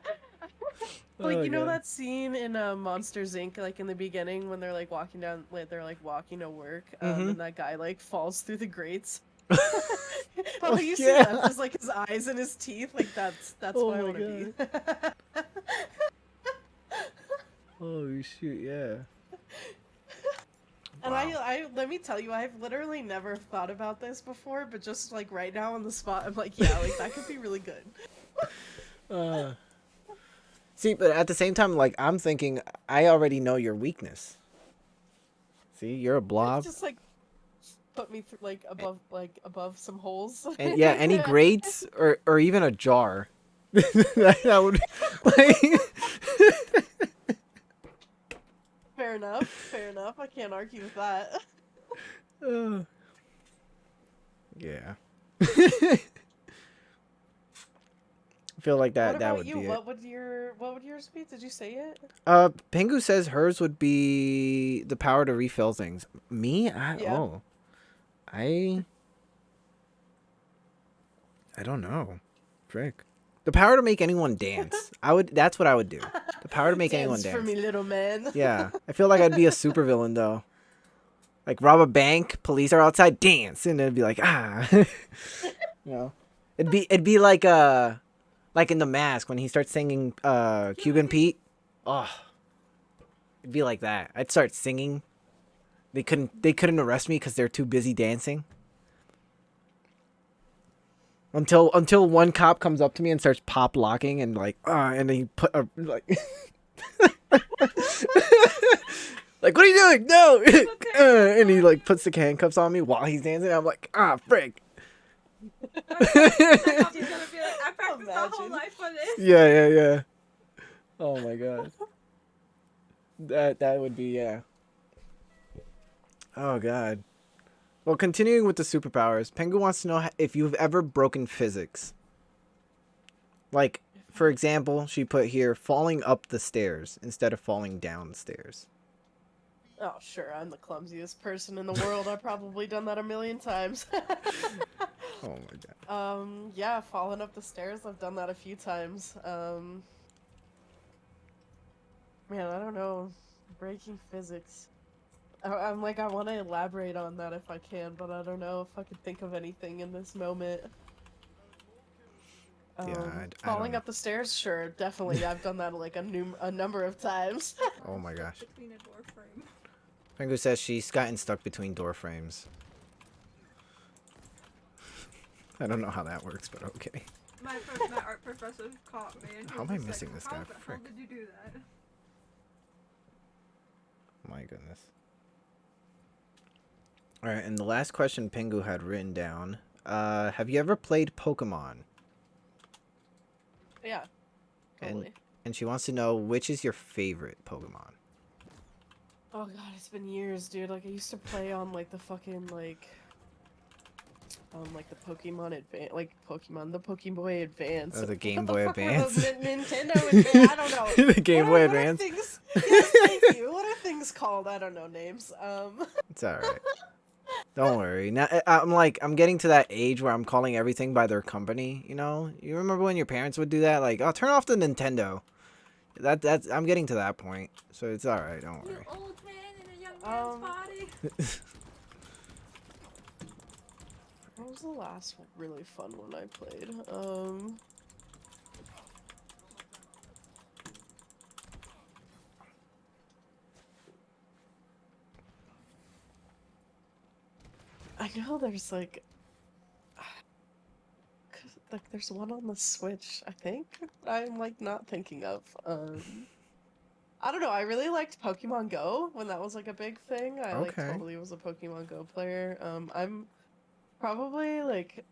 Oh, you know God. that scene in Monsters Inc. like in the beginning when they're like walking down, like they're like walking to work, Mm-hmm. and that guy like falls through the grates. Oh, All you see yeah. left is like his eyes and his teeth. Like that's Oh what I my want to be. Oh, shoot, yeah. And Wow. I let me tell you, I've literally never thought about this before, but just like right now on the spot, I'm like, yeah, like that could be really good. See, but at the same time, like, I'm thinking, I already know your weakness. See, you're a blob. Just like put me through like above some holes. And yeah, any grates or even a jar. that would, like... Fair enough. Fair enough. I can't argue with that. Yeah. I feel like What that about would you? be What would yours be? Did you say it? it. Pengu says hers would be the power to refill things. Me? Yeah. I don't know. Frick. The power to make anyone dance. That's what I would do. The power to make anyone Dance for dance. me, little man. Yeah. I feel like I'd be a supervillain though. Like rob a bank, police are outside, dance, and it'd be like, ah. You know. It'd be like in The Mask when he starts singing Cuban Pete. Oh. It'd be like that. I'd start singing. They couldn't arrest me cuz they're too busy dancing. Until one cop comes up to me and starts pop locking and like and he put a like like, what are you doing? No. And he like puts the handcuffs on me while he's dancing. I'm like, frick. I thought he was gonna be like, I practiced my whole Imagine. life for this. Yeah. Oh my god. That would be, yeah. Oh god. Well, continuing with the superpowers, Pengu wants to know if you've ever broken physics. Like, for example, she put here falling up the stairs instead of falling down the stairs. Oh, sure. I'm the clumsiest person in the world. I've probably done that a million times. Oh my god. Yeah, falling up the stairs. I've done that a few times. Man, I don't know. Breaking physics. I'm like, I want to elaborate on that if I can, but I don't know if I could think of anything in this moment. Yeah, I Falling don't up the stairs, sure, definitely. I've done that like a number of times. Oh my gosh. Between a door frame. Pengu says she's gotten stuck between door frames. I don't know how that works, but okay. My art professor caught me. And How am I was missing like, this guy? How the hell Frick. did you do that? My goodness. Alright, and the last question Pengu had written down. Have you ever played Pokemon? Yeah, totally. And she wants to know which is your favorite Pokemon. Oh god, it's been years, dude. Like, I used to play on, like, the fucking, like... like the Pokemon Advance, like the Pokeboy Advance. Oh, the Game What the Boy fuck were Advance. the Nintendo Advance? I don't know. The Game Boy What are Advance. things? Yes, thank you. What are things called? I don't know names. It's alright. Don't worry. Now I'm getting to that age where I'm calling everything by their company. You know, you remember when your parents would do that? Like, oh, turn off the Nintendo. That's I'm getting to that point, so it's alright. Don't You worry. old man in a young man's body. What was the last really fun one I played? I know there's like there's one on the Switch, I think. I'm like not thinking of. I don't know. I really liked Pokemon Go when that was like a big thing. I like Okay. totally was a Pokemon Go player. I'm probably like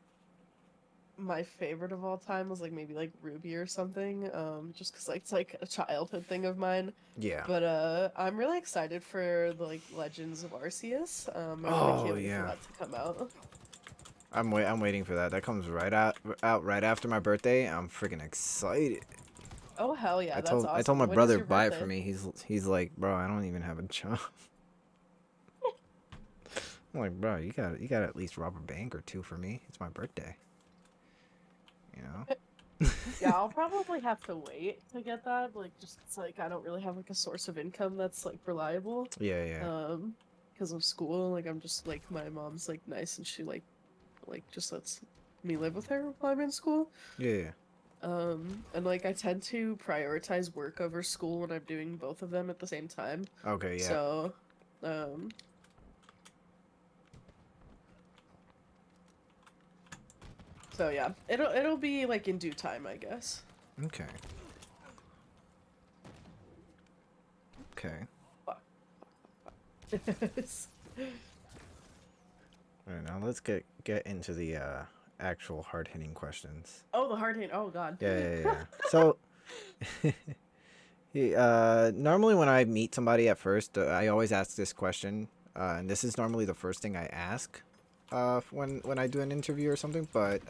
my favorite of all time was like maybe like Ruby or something. Just 'cause like it's like a childhood thing of mine. Yeah. But I'm really excited for the like Legends of Arceus. I really Oh can't wait for yeah. that to come out. I'm waiting for that. That comes out right after my birthday. I'm freaking excited. Oh hell yeah, I that's told my awesome. When is brother your buy it for birthday? me. He's like, bro, I don't even have a job. I'm like, bro, you got at least rob a bank or two for me. It's my birthday. You know. Yeah, I'll probably have to wait to get that. Like, just it's like I don't really have like a source of income that's like reliable. Yeah, yeah. Because of school. Like, I'm just like my mom's like nice and she like just lets me live with her while I'm in school. Yeah, yeah. And like I tend to prioritize work over school when I'm doing both of them at the same time. Okay, yeah. So, so yeah, it'll be like in due time, I guess. Okay. Okay. All right, now let's get into the actual hard-hitting questions. Oh, the hard hit. Oh God. Yeah. So, normally when I meet somebody at first, I always ask this question, and this is normally the first thing I ask, when I do an interview or something. But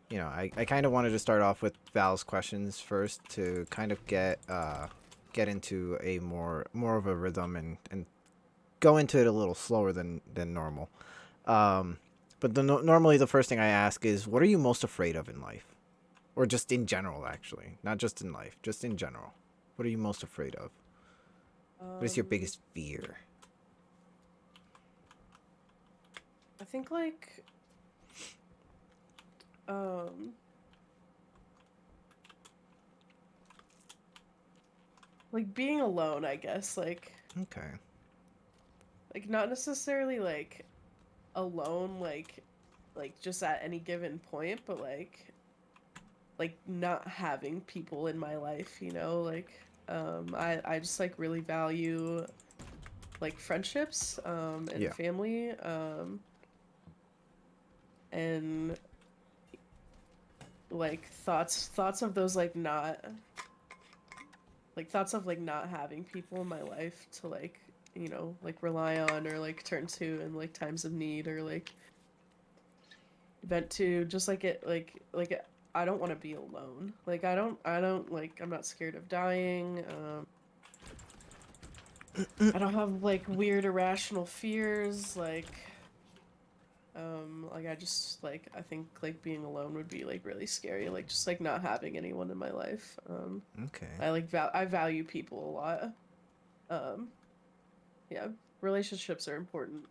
you know, I kind of wanted to start off with Val's questions first to kind of get into a more of a rhythm and go into it a little slower than normal. But normally the first thing I ask is, what are you most afraid of in life? Or just in general, actually. Not just in life, just in general. What are you most afraid of? What is your biggest fear? I think like like being alone, I guess. Okay. Like not necessarily like alone like just at any given point, but like not having people in my life, you know, like I just like really value like friendships and Yeah. family and like thoughts of those like not like thoughts of like not having people in my life to like, you know, like rely on or like turn to in like times of need or like vent to, just like it like I don't want to be alone. Like I don't like, I'm not scared of dying. I don't have like weird irrational fears like I just like I think like being alone would be like really scary, like just like not having anyone in my life. Okay. I value people a lot. Yeah, relationships are important,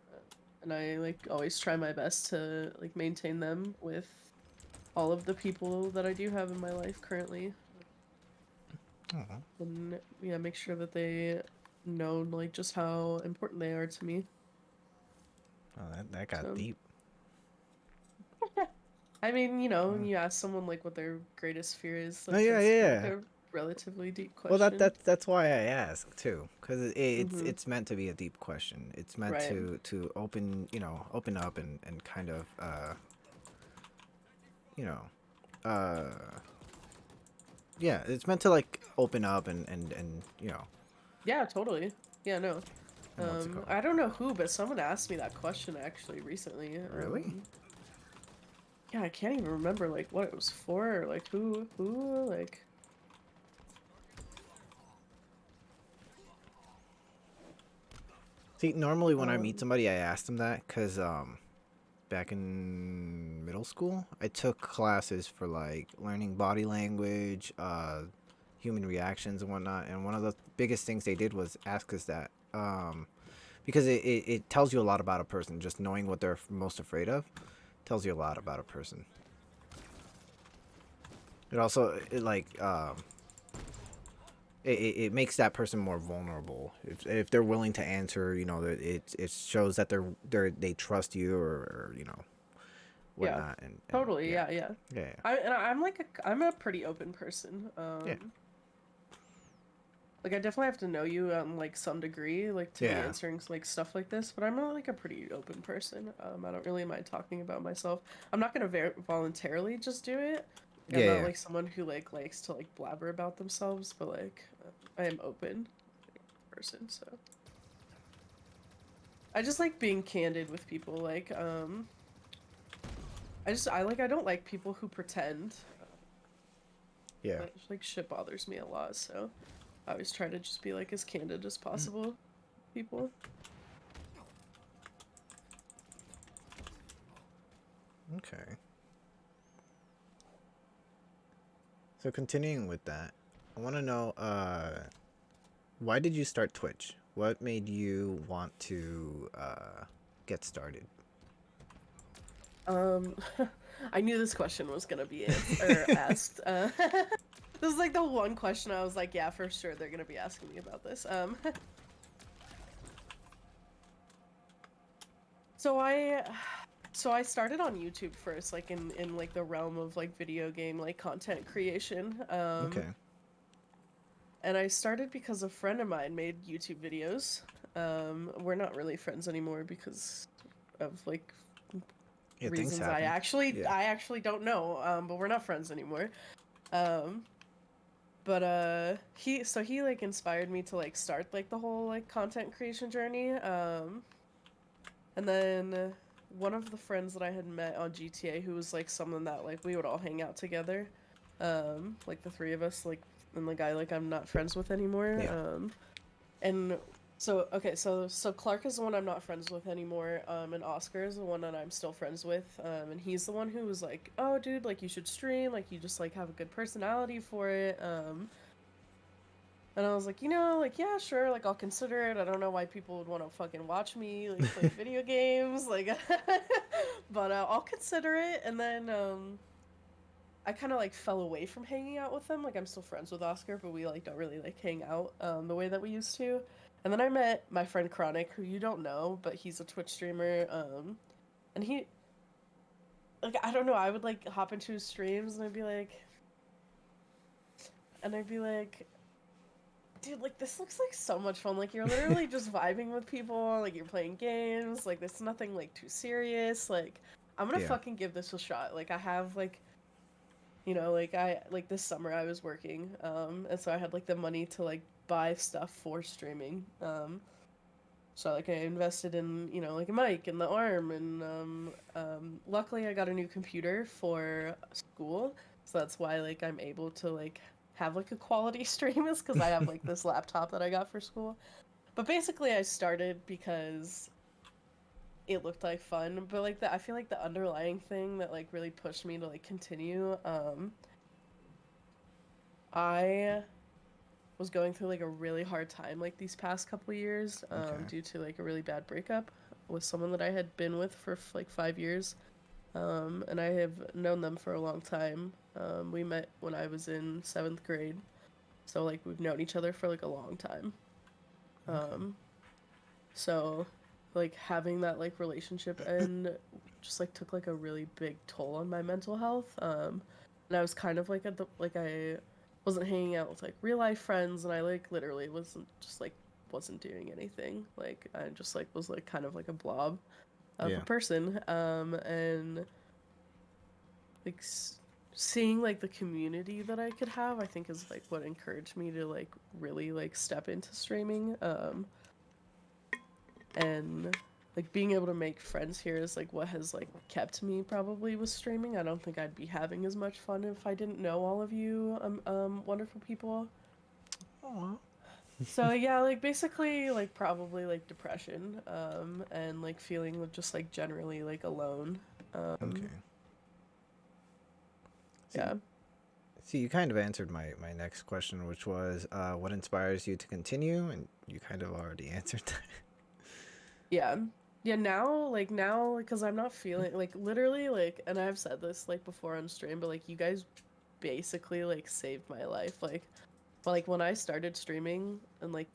and I like always try my best to like maintain them with all of the people that I do have in my life currently. Oh. And yeah, make sure that they know like just how important they are to me. Oh, that got So, deep. I mean, you know, you ask someone like what their greatest fear is, Oh like yeah, that's like yeah. a relatively deep Well, question. that's why I ask too, because Mm-hmm. it's meant to be a deep question. It's meant Right. to open, open up and kind of you know yeah, it's meant to like open up and Yeah, totally. Yeah, no. And what's it called? I don't know who, but someone asked me that question actually recently. Really? Yeah, I can't even remember like what it was for, or like who, like. See, normally when I meet somebody, I ask them that because back in middle school, I took classes for like learning body language, human reactions and whatnot. And one of the biggest things they did was ask us that, because it tells you a lot about a person. Just knowing what they're most afraid of tells you a lot about a person. It also it makes that person more vulnerable if they're willing to answer. You know, that it shows that they trust you, or you know, Yeah, whatnot. And totally. yeah. Yeah. Yeah. I'm a pretty open person. Yeah. Like I definitely have to know you like some degree, like to be Yeah. answering like stuff like this. But I'm like a pretty open person. I don't really mind talking about myself. I'm not gonna voluntarily just do it. Like, I'm not Yeah. like someone who like likes to like blabber about themselves, but like I am open person. So I just like being candid with people. Like I don't like people who pretend. Yeah. That like shit bothers me a lot. So I always try to just be like as candid as possible with people. Okay. So continuing with that, I want to know, why did you start Twitch? What made you want to get started? I knew this question was gonna be asked. This is like the one question I was like, yeah, for sure they're gonna be asking me about this. So I started on YouTube first, like in like the realm of like video game like content creation. Okay. And I started because a friend of mine made YouTube videos. We're not really friends anymore because of like Yeah, things reasons I happen. actually Yeah. I actually don't know. But we're not friends anymore. Um, but he like inspired me to like start like the whole like content creation journey. And then one of the friends that I had met on GTA, who was like someone that like we would all hang out together, like the three of us, like, and the guy like I'm not friends with anymore. Yeah. And so okay, so Clark is the one I'm not friends with anymore, and Oscar is the one that I'm still friends with, and he's the one who was like, oh dude, like you should stream, like you just like have a good personality for it. And I was like, you know, like, yeah, sure, like, I'll consider it. I don't know why people would want to fucking watch me, like, play video games, like, but I'll consider it. And then, I kind of, like, fell away from hanging out with them. Like, I'm still friends with Oscar, but we, like, don't really, like, hang out, the way that we used to. And then I met my friend Chronic, who you don't know, but he's a Twitch streamer, and he, like, I don't know, I would, like, hop into his streams, and I'd be like, dude, like, this looks like so much fun. Like, you're literally just vibing with people. Like, you're playing games. Like, there's nothing, like, too serious. Like, I'm gonna Yeah. fucking give this a shot. Like, I have, like, like, this summer I was working. And so I had, like, the money to, like, buy stuff for streaming. So, like, I invested in, like, a mic and the arm. And, luckily I got a new computer for school. So that's why, like, I'm able to, like, have like a quality stream is because I have like this laptop that I got for school. But basically I started because it looked like fun. But like I feel like the underlying thing that like really pushed me to like continue, I was going through like a really hard time like these past couple years, Okay. due to like a really bad breakup with someone that I had been with for like 5 years. And I have known them for a long time. We met when I was in 7th grade. So like we've known each other for like a long time. Okay. So like having that like relationship and just like took like a really big toll on my mental health. And I was kind of like at the like I wasn't hanging out with like real life friends, and I like literally wasn't doing anything. Like I just like was like kind of like a blob of a Yeah. person. And like seeing like the community that I could have, I think is like what encouraged me to like really like step into streaming. and like being able to make friends here is like what has like kept me probably with streaming. I don't think I'd be having as much fun if I didn't know all of you wonderful people. Aw. So yeah, like basically like probably like depression and like feeling just like generally like alone. Okay. See, Yeah. see, you kind of answered my next question, which was, what inspires you to continue? And you kind of already answered that. Yeah. Yeah, now because I'm not feeling like literally like, and I've said this like before on stream, but like you guys basically like saved my life. Like when I started streaming and like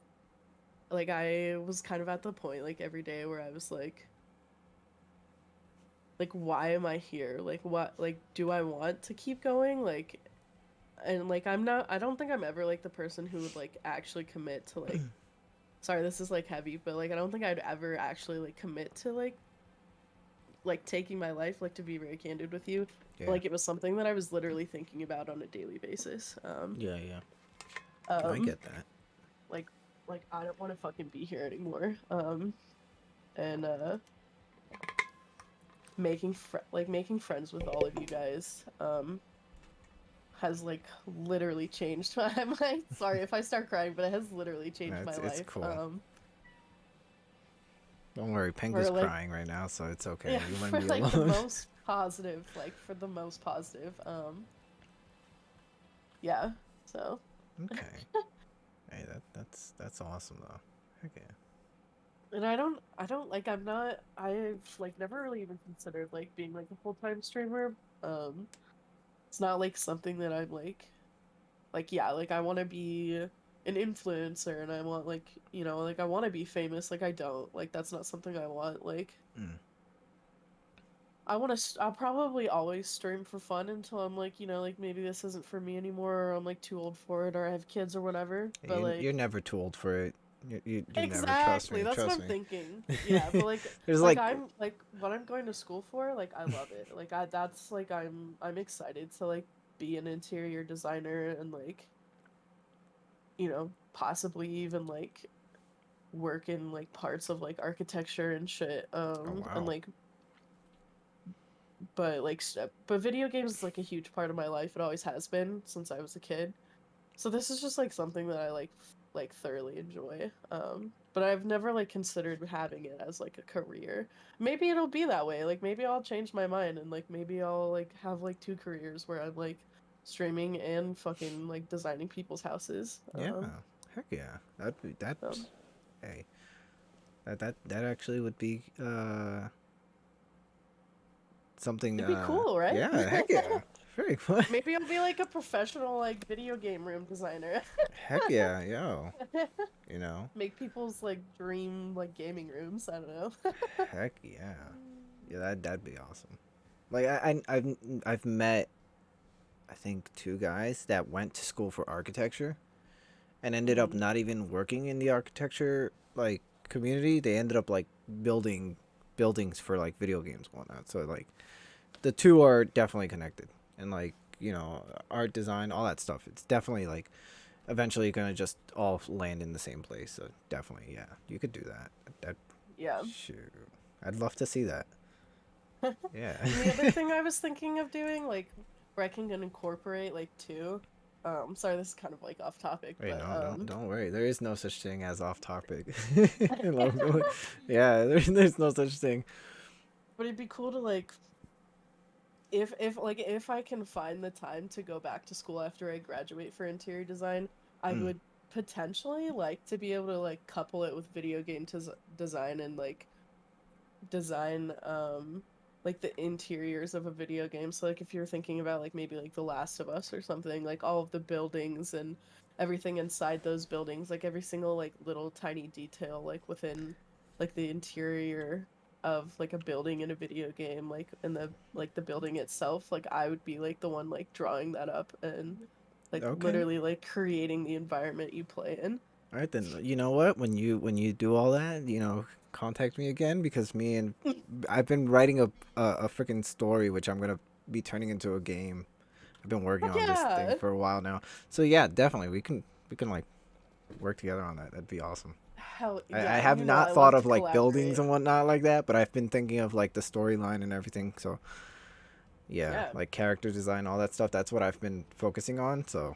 I was kind of at the point like every day where I was like why am I here? Like what like do I want to keep going? Like and like I don't think I'm ever like the person who would like actually commit to like sorry, this is like heavy, but like I don't think I'd ever actually like commit to like taking my life, like to be very candid with you. Yeah. Like it was something that I was literally thinking about on a daily basis. Yeah, yeah. I Um get that. like like I don't want to fucking be here anymore. And making friends with all of you guys has like literally changed my sorry if I start crying, but it has literally changed my It's life. cool. Don't worry, For Pengu's like crying right now, so it's okay. yeah, You wouldn't for be like the alone. most positive, like for the most positive. Yeah. So Okay. Hey, that's awesome though. Heck yeah. and I don't like I've like never really even considered like being like a full-time streamer. It's not like something that I'm like yeah, like I want to be an influencer and I want like, you know, like I want to be famous. Like I don't. Like that's not something I want. Like Mm. I'll probably always stream for fun until I'm like, you know, like maybe this isn't for me anymore or I'm like too old for it or I have kids or whatever. But You're like never too old for it. You never. Trust exactly, me. that's what Trust I'm me. thinking. Yeah, but There's like like, I'm like what I'm going to school for, like I love it. Like I that's like I'm excited to like be an interior designer and like, you know, possibly even like work in like parts of like architecture and shit. oh And wow. like but like but video games is like a huge part of my life. It always has been since I was a kid. So this is just like something that I like thoroughly enjoy. But I've never like considered having it as like a career. Maybe it'll be that way. Like maybe I'll change my mind and like maybe I'll like have like two careers where I'm like streaming and fucking like designing people's houses. Yeah. Heck yeah. That'd be that. Um Hey, that actually would be something. it'd be cool, right? Yeah. Heck yeah. Very fun. Maybe I'll be like a professional like video game room designer. Heck yeah, yo. You know. Make people's like dream like gaming rooms. I don't know. Heck yeah. Yeah, that'd be awesome. Like I've met, I think, two guys that went to school for architecture and ended up Mhm. not even working in the architecture like community. They ended up like building buildings for like video games and whatnot. So like the two are definitely connected. And like, you know, art design, all that stuff. It's definitely like eventually gonna just all land in the same place. So definitely, yeah, you could do that. That Yeah. shoot, I'd love to see that. Yeah. And the other thing I was thinking of doing, like, where I can incorporate, like, two. Sorry, this is kind of like off topic, Wait, but no, don't worry. There is no such thing as off topic. Yeah, there's no such thing. but it'd be cool to like, if I can find the time to go back to school after I graduate for interior design, I Mm. would potentially like to be able to like couple it with video game design and like design like the interiors of a video game. So like if you're thinking about like maybe like The Last of Us or something, like all of the buildings and everything inside those buildings, like every single like little tiny detail like within like the interior of like a building in a video game, like in the building itself, like I would be like the one like drawing that up and like Okay. literally like creating the environment you play in. All right then. You know what? When you do all that, you know, contact me again because me and I've been writing a freaking story which I'm gonna be turning into a game. I've been working Fuck on this thing yeah. for a while now. So yeah, definitely we can like work together on that. That'd be awesome. Hell I yeah, have you know I not thought love to of like buildings collaborate. and whatnot like that, but I've been thinking of like the storyline and everything. So yeah, Yeah. like character design, all that stuff. That's what I've been focusing on. So,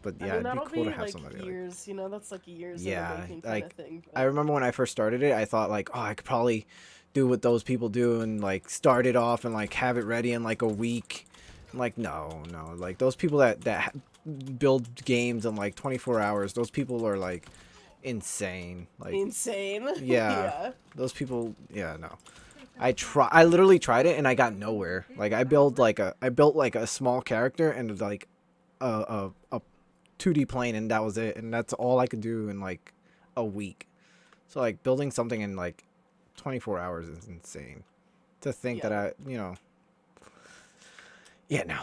but I yeah, mean, it'd be that'll cool to be have like somebody like. years, that's like years in the Yeah, making kind of like thing. I But remember when I first started it, I thought like, oh, I could probably do what those people do and like start it off and like have it ready in like a week. Like no, like those people that build games in like 24 hours, those people are like insane. Like insane. yeah, Yeah. those people, yeah, no. I literally tried it and I got nowhere. Like I built like a small character and like a 2D plane and that was it, and that's all I could do in like a week. So like building something in like 24 hours is insane. To think that Yeah. yeah, no.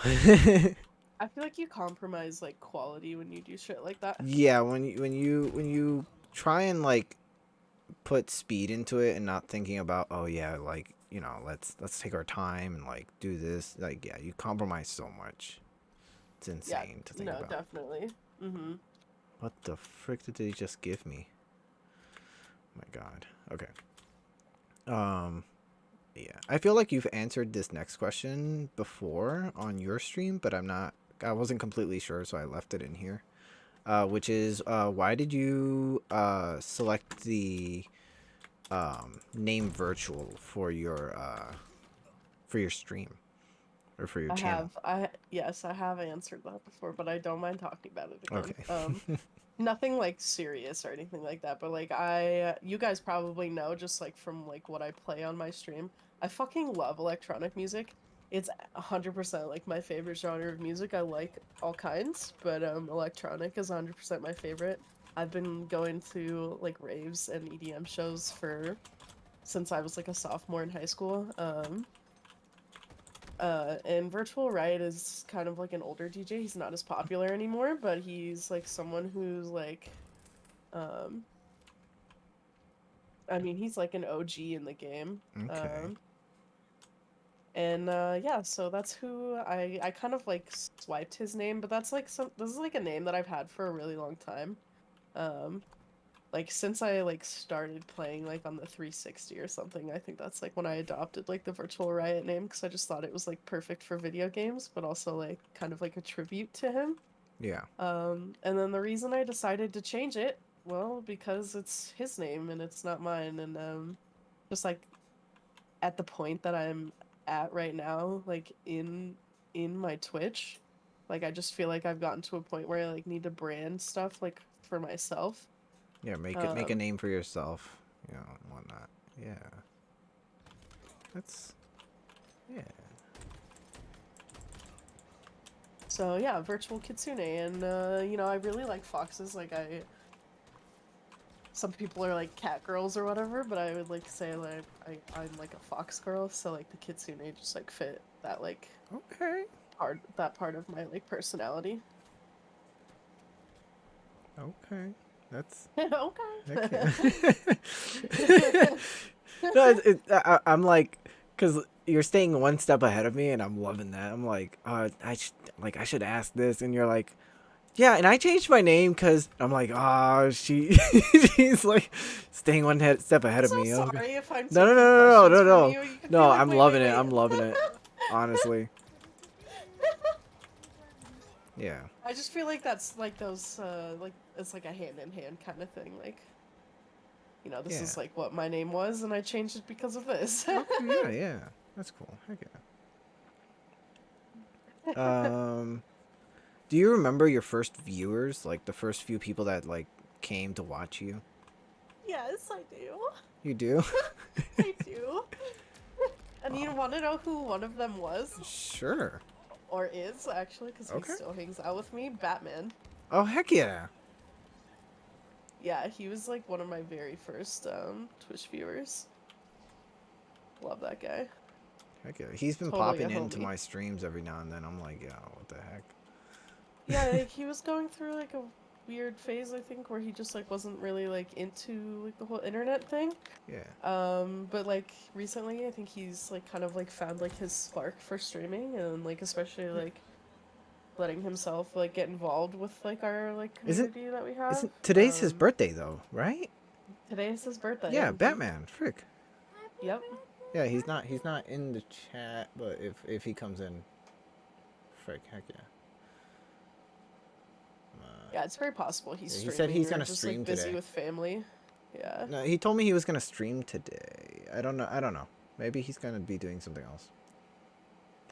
I feel like you compromise like quality when you do shit like that. Yeah, when you try and like put speed into it and not thinking about, oh yeah, like, let's take our time and like do this, like, yeah, you compromise so much. It's Yeah. insane to think No, about. definitely. What the frick did they just give me? Oh my god. Okay. Yeah, I feel like you've answered this next question before on your stream, but I wasn't completely sure, so I left it in here. Which is, why did you select the name virtual for your stream or for your channel? Yes, I have answered that before, but I don't mind talking about it again. Okay. Nothing like serious or anything like that, but like you guys probably know just like from like what I play on my stream. I fucking love electronic music. It's 100% like my favorite genre of music. I like all kinds, but electronic is 100% my favorite. I've been going to like raves and EDM shows for since I was like a sophomore in high school. And Virtual Riot is kind of like an older DJ. He's not as popular anymore, but he's like someone who's like, um, I mean, he's like an OG in the game. Okay. And yeah, so that's who I kind of like swiped his name, but that's like this is like a name that I've had for a really long time. Um, like since I like started playing like on the 360 or something. I think that's like when I adopted like the Virtual Riot name because I just thought it was like perfect for video games, but also like kind of like a tribute to him. Yeah. And then the reason I decided to change it, well, because it's his name and it's not mine, and just like at the point that I'm at right now, like in my Twitch, like I just feel like I've gotten to a point where I like need to brand stuff like for myself. Yeah, make a name for yourself, and whatnot. Yeah. That's yeah. So yeah, Virtual Kitsune, and I really like foxes. Like some people are like cat girls or whatever, but I would like say like I'm like a fox girl, so like the Kitsune just like fit that like Okay. part of my like personality. Okay. That's Okay. okay. No, I'm like, cause you're staying one step ahead of me, and I'm loving that. I'm like, I should ask this, and you're like, yeah, and I changed my name because I'm like, she's like staying step ahead I'm of so me. Okay. sorry if I'm No, no, taking no, no, questions no, from no, you. You could be no. like, I'm wait, wait, loving it. wait. I'm loving it. Honestly. Yeah. I just feel like that's like those like it's like a hand in hand kind of thing. Like, this Yeah. is like what my name was, and I changed it because of this. Okay. Yeah. Yeah. That's cool. Heck yeah. Do you remember your first viewers, like the first few people that like came to watch you? Yes, I do. You do? I do. And you want to know who one of them was? Sure. Or is, actually, because he Okay. still hangs out with me? Batman. Oh, heck yeah. Yeah, he was like one of my very first Twitch viewers. Love that guy. Heck yeah. He's been Totally popping a into homie. my streams every now and then. I'm like, yeah, what the heck? Yeah, like, he was going through like a weird phase, I think, where he just like wasn't really like into like the whole internet thing. Yeah. But like recently I think he's like kind of like found like his spark for streaming, and like especially like letting himself like get involved with like our like Isn't community that we have. isn't today's his birthday though, right? Today is his birthday. Yeah, Batman. Frick. Yep. Yeah, he's not in the chat, but if he comes in, frick, heck yeah. Yeah, it's very possible he's Yeah, streaming. he said he's or gonna just stream like busy today. with family. Yeah. No, he told me he was gonna stream today. I don't know. Maybe he's gonna be doing something else.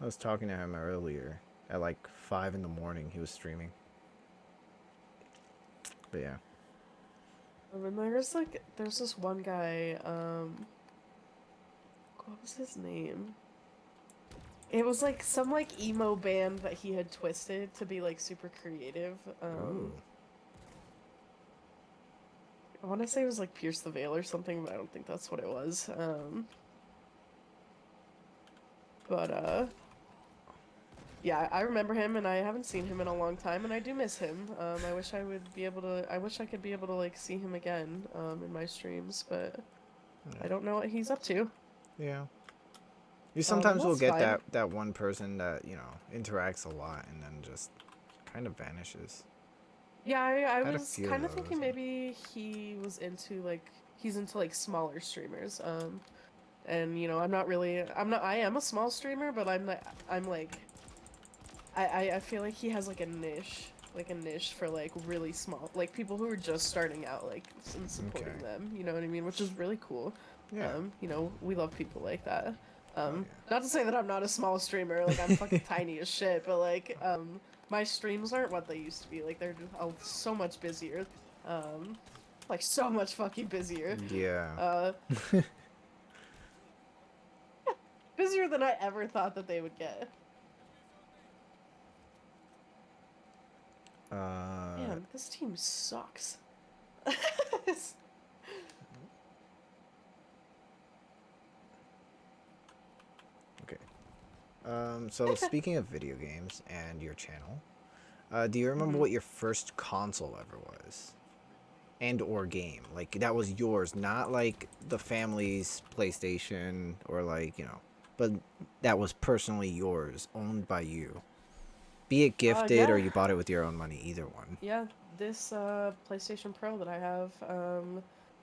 I was talking to him earlier at like 5 in the morning. He was streaming. But yeah. And there's this one guy, what was his name? It was like some like emo band that he had twisted to be like super creative. Ooh. I want to say it was like Pierce the Veil or something, but I don't think that's what it was. Yeah, I remember him, and I haven't seen him in a long time, and I do miss him. I wish I would be able to. I wish I could be able to like see him again, in my streams, but I don't know what he's up to. Yeah. You sometimes will get fine. that one person that, you know, interacts a lot and then just kind of vanishes. Yeah, I Had a was few of kind of those. thinking maybe he's into like smaller streamers. And you know, I am a small streamer, but I feel like he has like a niche for like really small, like people who are just starting out, like, and supporting them, you know what I mean, which is really cool. Yeah. You know, we love people like that. Yeah. Not to say that I'm not a small streamer, like I'm fucking tiny as shit, but like, my streams aren't what they used to be. Like they're just, so much busier. Like so much fucking busier. Yeah. Busier than I ever thought that they would get. Man, this team sucks. Okay. So speaking of video games and your channel, do you remember what your first console ever was? And or game? Like that was yours, not like the family's PlayStation or like, you know, but that was personally yours, owned by you. Be it gifted or you bought it with your own money, either one. Yeah, this PlayStation Pro that I have,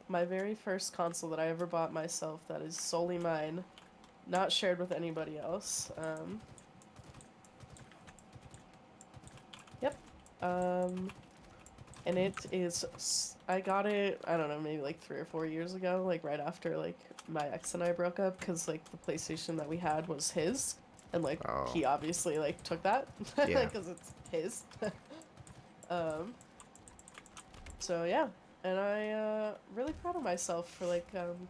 my very first console that I ever bought myself that is solely mine, not shared with anybody else. Yep. And it is, I got it, I don't know, maybe like 3 or 4 years ago, like right after like my ex and I broke up, because like the PlayStation that we had was his. And, like, he obviously, like, took that. Yeah. Because it's his. So, yeah. And I, really proud of myself for, like,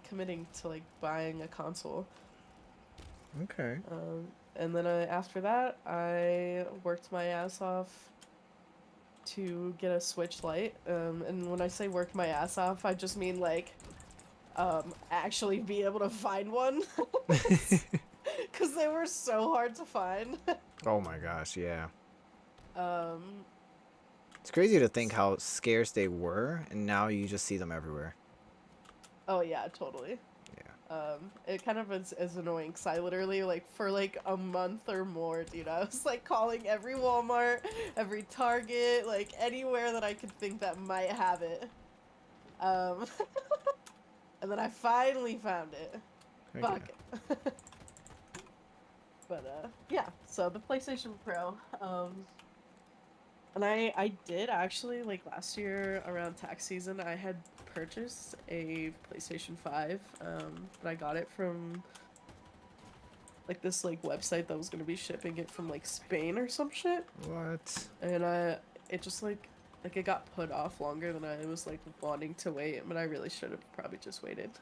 committing to, like, buying a console. Okay. And then after that, I worked my ass off to get a Switch Lite. And when I say work my ass off, I just mean, like, actually be able to find one. Because they were so hard to find. Oh my gosh, yeah. It's crazy to think how scarce they were, and now you just see them everywhere. Oh yeah, totally. Yeah. It kind of is annoying, because I literally, like, for like a month or more, dude, I was like calling every Walmart, every Target, like anywhere that I could think that might have it. And then I finally found it. Fuck. Yeah. But, yeah, so the PlayStation Pro, and I did actually, like, last year around tax season, I had purchased a PlayStation 5, but I got it from, like, this, like, website that was gonna be shipping it from, like, Spain or some shit. What? And, it just, like, it got put off longer than I was, like, wanting to wait, but I really should have probably just waited.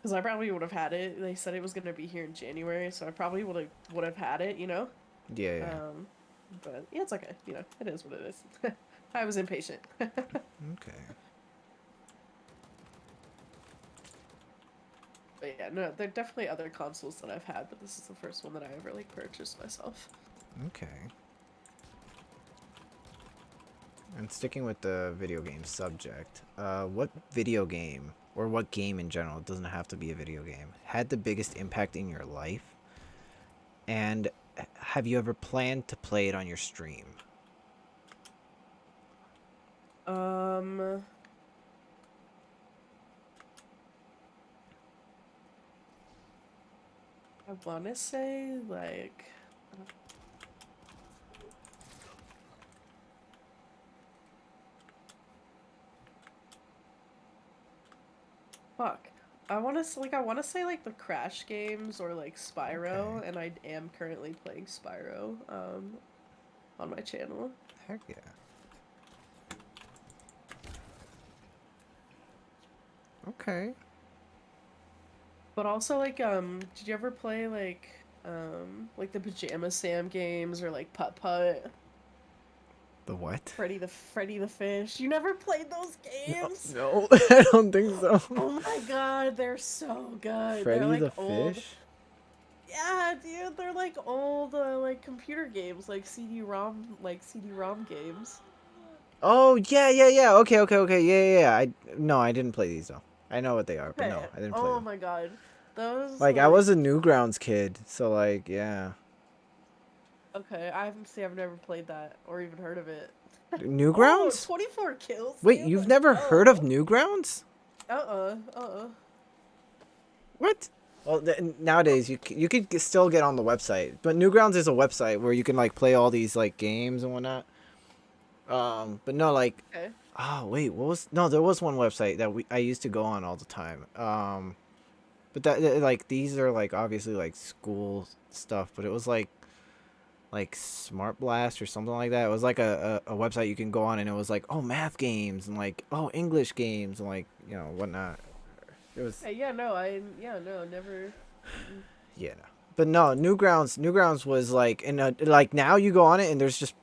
Because I probably would have had it. They said it was going to be here in January, so I probably would have had it, you know? Yeah, yeah. But, yeah, it's okay. You know, it is what it is. I was impatient. Okay. But, yeah, no, there are definitely other consoles that I've had, but this is the first one that I ever, like, purchased myself. Okay. And sticking with the video game subject, what video game, or what game in general, it doesn't have to be a video game, had the biggest impact in your life? And have you ever planned to play it on your stream? I want to say, like... Fuck. I want to say like the Crash games or like Spyro, Okay. and I am currently playing Spyro on my channel. Heck yeah. Okay. But also did you ever play like the Pajama Sam games or like Putt Putt? The what? Freddy the Fish. You never played those No, games? no, I don't think so. Oh my god, they're so good. They're Freddy like the old. Fish? Yeah, dude, they're like old like computer games, like CD-ROM games. Oh, yeah, yeah, yeah. Okay, okay, okay. Yeah, yeah, yeah. No, I didn't play these though. I know what they are, but Okay. no, I didn't play Oh them. my god. Those Like I was like a Newgrounds kid, so like, yeah. okay, I've never played that or even heard of it. Oh, Newgrounds? 24 kills, Wait, dude. you've Let's never heard of go. Newgrounds? Uh-uh. What? Well, nowadays you could still get on the website, but Newgrounds is a website where you can like play all these like games and whatnot. But no, like, Okay. oh wait, what was? No, there was one website that I used to go on all the time. But like these are like obviously like school stuff, but it was like Smart Blast or something like that. It was like a website you can go on and it was like, oh, math games and like, oh, English games and like, you know, whatnot. It was Hey, no, never. yeah, no. But no, Newgrounds was like, and like now you go on it and there's just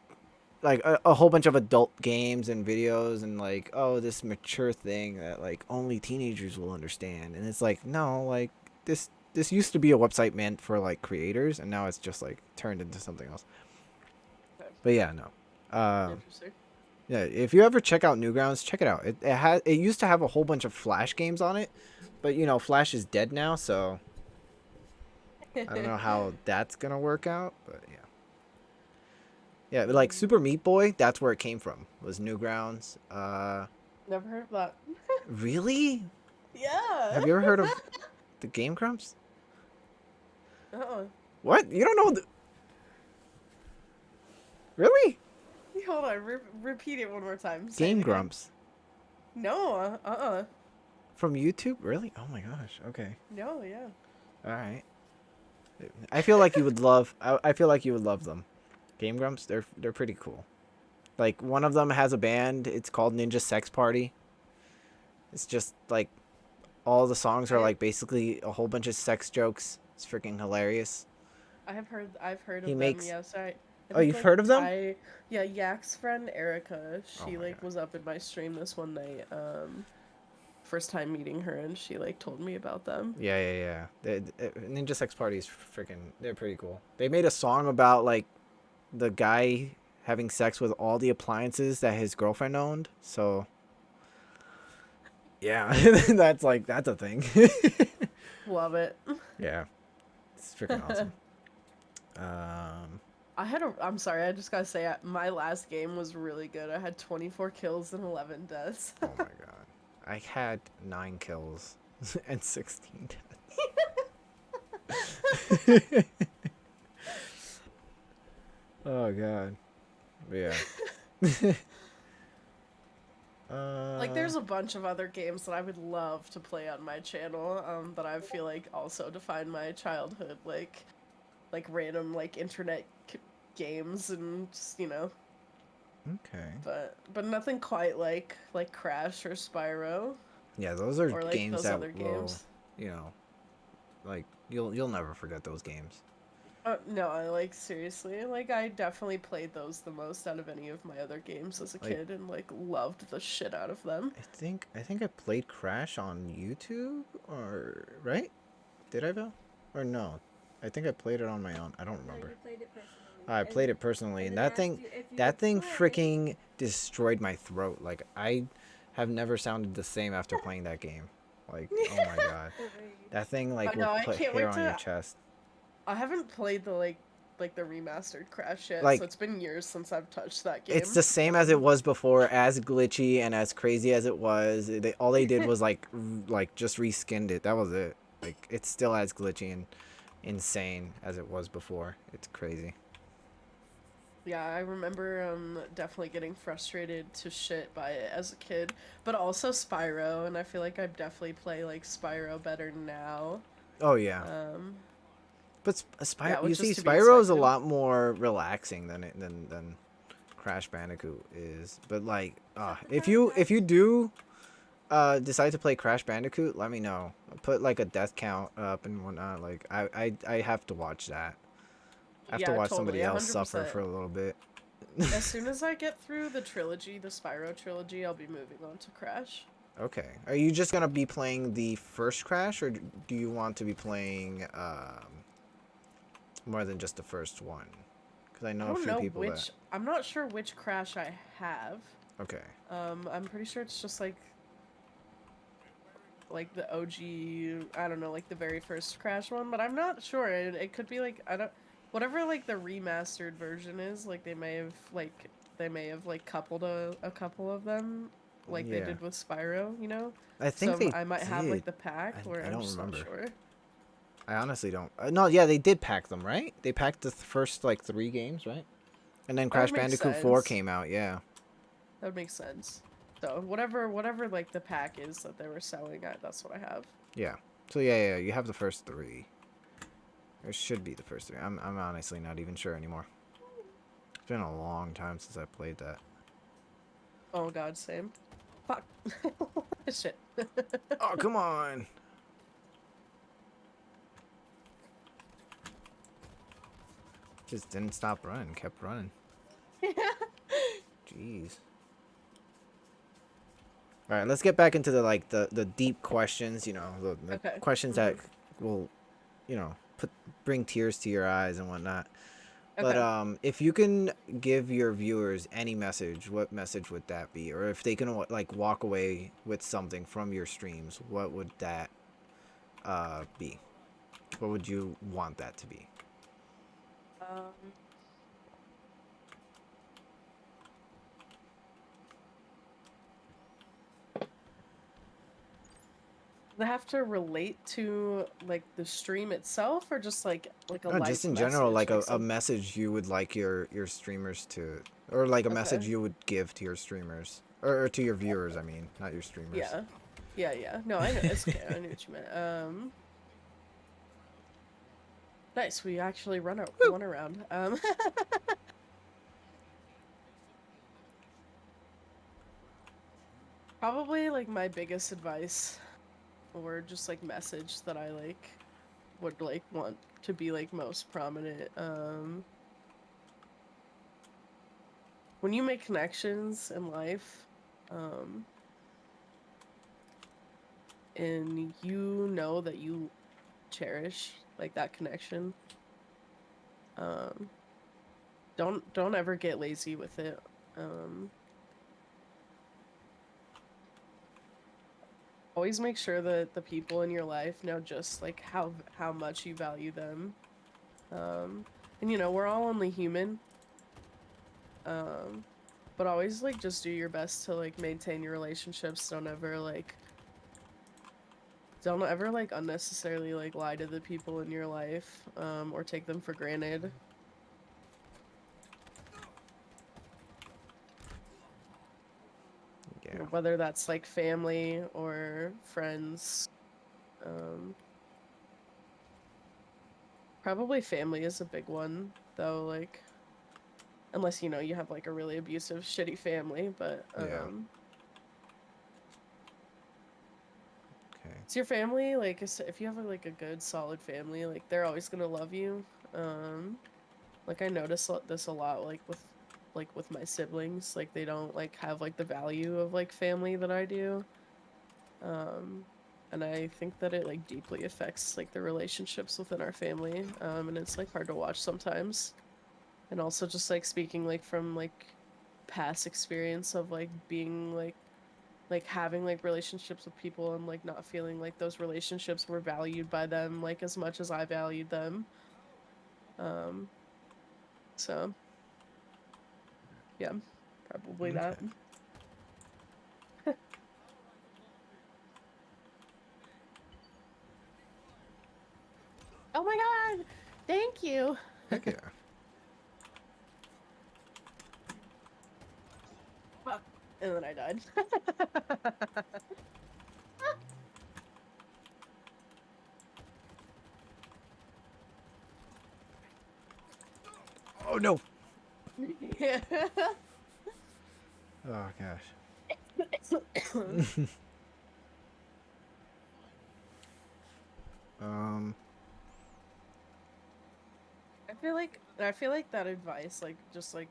like a whole bunch of adult games and videos and like, oh, this mature thing that like only teenagers will understand. And it's like, no, like this used to be a website meant for like creators and now it's just like turned into something else. Okay. But yeah, no. Interesting. Yeah, if you ever check out Newgrounds, check it out. It used to have a whole bunch of Flash games on it, but you know, Flash is dead now, so I don't know how that's gonna work out, but yeah. Yeah, but like Super Meat Boy, that's where it came from. Was Newgrounds. Never heard of that. Really? Yeah. Have you ever heard of the Game Grumps? Uh-uh. What? You don't know the... Really? Hold on, repeat it one more time. Say it Game again. Grumps. No, From YouTube? Really? Oh my gosh. Okay. No, yeah. All right. I feel like you would love I feel like you would love them. Game Grumps, they're pretty cool. Like one of them has a band, it's called Ninja Sex Party. It's just like all the songs are like basically a whole bunch of sex jokes. It's freaking hilarious. I've heard of He them, makes yes. I Oh, think, you've like, heard of them? yeah, Yak's friend Erica, Oh she my like God. was up in my stream this one night, first time meeting her, and she like told me about them. Yeah, yeah, yeah. Ninja Sex Party is freaking they're pretty cool. They made a song about like the guy having sex with all the appliances that his girlfriend owned. So yeah, that's a thing. Love it. Yeah, it's freaking awesome. Um, I'm sorry, I just gotta say, my last game was really good. I had 24 kills and 11 deaths. oh my god, I had 9 kills and 16 deaths. Oh god, yeah. Like, there's a bunch of other games that I would love to play on my channel, that I feel like also define my childhood, like random like internet games and just, you know. okay. But nothing quite like Crash or Spyro Yeah, those are or like games those that other will, games. you know, like you'll never forget those games. No, I like seriously, like I definitely played those the most out of any of my other games as a Like- kid and like loved the shit out of them. I think I played Crash on YouTube or right? Did I, Val? Or no? I think I played it on my own. I don't No, remember. you played it personally. I played it personally, and then that asked thing you if you that would thing play. freaking destroyed my throat. Like I have never sounded the same after playing that game. Like, oh my god. That thing like Oh, no, will I put can't hair wait on your to- chest. I haven't played the like the remastered Crash yet, Like- so it's been years since I've touched that game. It's the same as it was before, as glitchy and as crazy as it was. All they did was like just reskinned it. That was it. Like it's still as glitchy and insane as it was before. It's crazy. Yeah, I remember definitely getting frustrated to shit by it as a kid, but also Spyro, and I feel like I definitely play like Spyro better now. Oh yeah. Um, But yeah, you which see, is to be Spyro is a expected. lot more relaxing than Crash Bandicoot is. But like, if you do decide to play Crash Bandicoot, let me know. Put like a death count up and whatnot. Like I have to watch that. I have to Yeah, watch somebody totally, else suffer 100%. for a little bit. As soon as I get through the trilogy, the Spyro trilogy, I'll be moving on to Crash. Okay. Are you just gonna be playing the first Crash, or do you want to be playing more than just the first one? Because I I know a don't few know people that. which, I'm not sure which Crash I have. Okay. I'm pretty sure it's just like the OG, I don't know, like the very first Crash one, but I'm not sure. It could be like I don't whatever like the remastered version is, like they may have like coupled a couple of them like they Yeah. did with Spyro, you know? I think So they I might have did. like the pack or I I'm don't just not remember. sure. I honestly don't. No, yeah, they did pack them, right? They packed the first like 3 games, right? And then That would Crash make Bandicoot 4 sense. came out. Yeah. That would make sense. So whatever like the pack is that they were selling at, that's what I have. Yeah. So yeah, you have the first 3. It should be the first 3. I'm honestly not even sure anymore. It's been a long time since I played that. Oh god, same. Fuck. Shit. Oh, come on. Just didn't stop running, kept running. Jeez. All right, let's get back into the deep questions, the Okay. questions that Mhm. will, bring tears to your eyes and whatnot. But Okay. if you can give your viewers any message, what message would that be? Or if they can like walk away with something from your streams, what would that be? What would you want that to be? Um They have to relate to like the stream itself or just like a No, just life in general, message like like a some message you would like your streamers to, or like a okay. message you would give to your streamers, or to your viewers. I mean, not your streamers. Yeah. Yeah. No, I know. It's okay. I knew what you meant. Nice. We actually run a Woo! one around. Probably like my biggest advice or just like message that I like would like want to be like most prominent. When you make connections in life, um and you know that you cherish like that connection, um don't ever get lazy with it. um Always make sure that the people in your life know just like how much you value them. um and we're all only human. um but always like just do your best to like maintain your relationships. Don't ever like unnecessarily like lie to the people in your life, or take them for granted. Yeah. Whether that's like family or friends. Um, Probably family is a big one, though, like, unless you have like a really abusive, shitty family, but Yeah. Okay. it's your family, like, if you have like a good, solid family, like, they're always gonna love you. Like, I notice this a lot, like with my siblings, like, they don't like have like the value of like family that I do. Um, and I think that it like deeply affects like the relationships within our family. And it's like hard to watch sometimes. And also just like speaking like from like past experience of like being like having like relationships with people and like not feeling like those relationships were valued by them like as much as I valued them. Um, so yeah, probably that. Okay. Oh my god! Thank you! Heck yeah. Fuck. And then I died. Oh no. Yeah. Oh gosh. um. I feel like that advice, like just like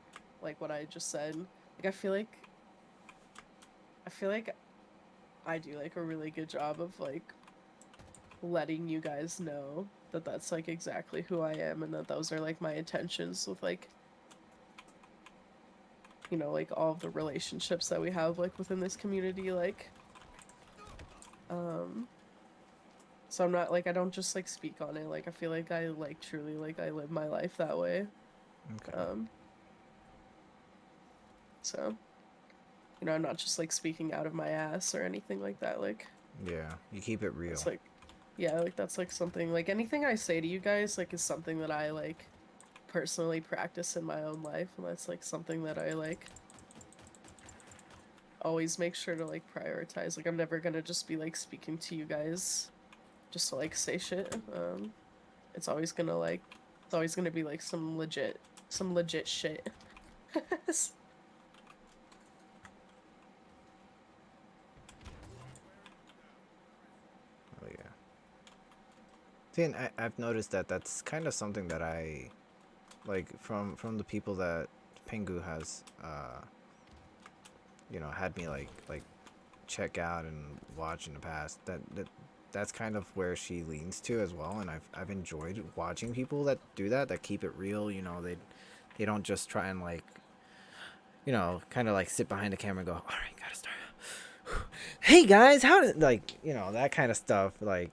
what I just said, like I feel like I do like a really good job of like letting you guys know that that's like exactly who I am and that those are like my intentions with like, you know, like all of the relationships that we have like within this community, like so I'm not like I don't just like speak on it, like I feel like I like truly like I live my life that way. Okay. So you know, I'm not just like speaking out of my ass or anything like that, like Yeah, you keep it real. it's like yeah, like that's like something like anything I say to you guys like is something that I like personally practice in my own life, and that's like something that I like always make sure to like prioritize. Like I'm never gonna just be like speaking to you guys just to like say shit. It's always gonna like it's always gonna be like some legit shit. Oh yeah. See, and I've noticed that that's kind of something that I like from the people that Pingu has, you know, had me like check out and watch in the past. That's kind of where she leans to as well, and I've enjoyed watching people that do that, that keep it real. You know, they don't just try and like, you know, kind of like sit behind the camera and go, all right, gotta start. Hey guys, how did, like, you know, that kind of stuff, like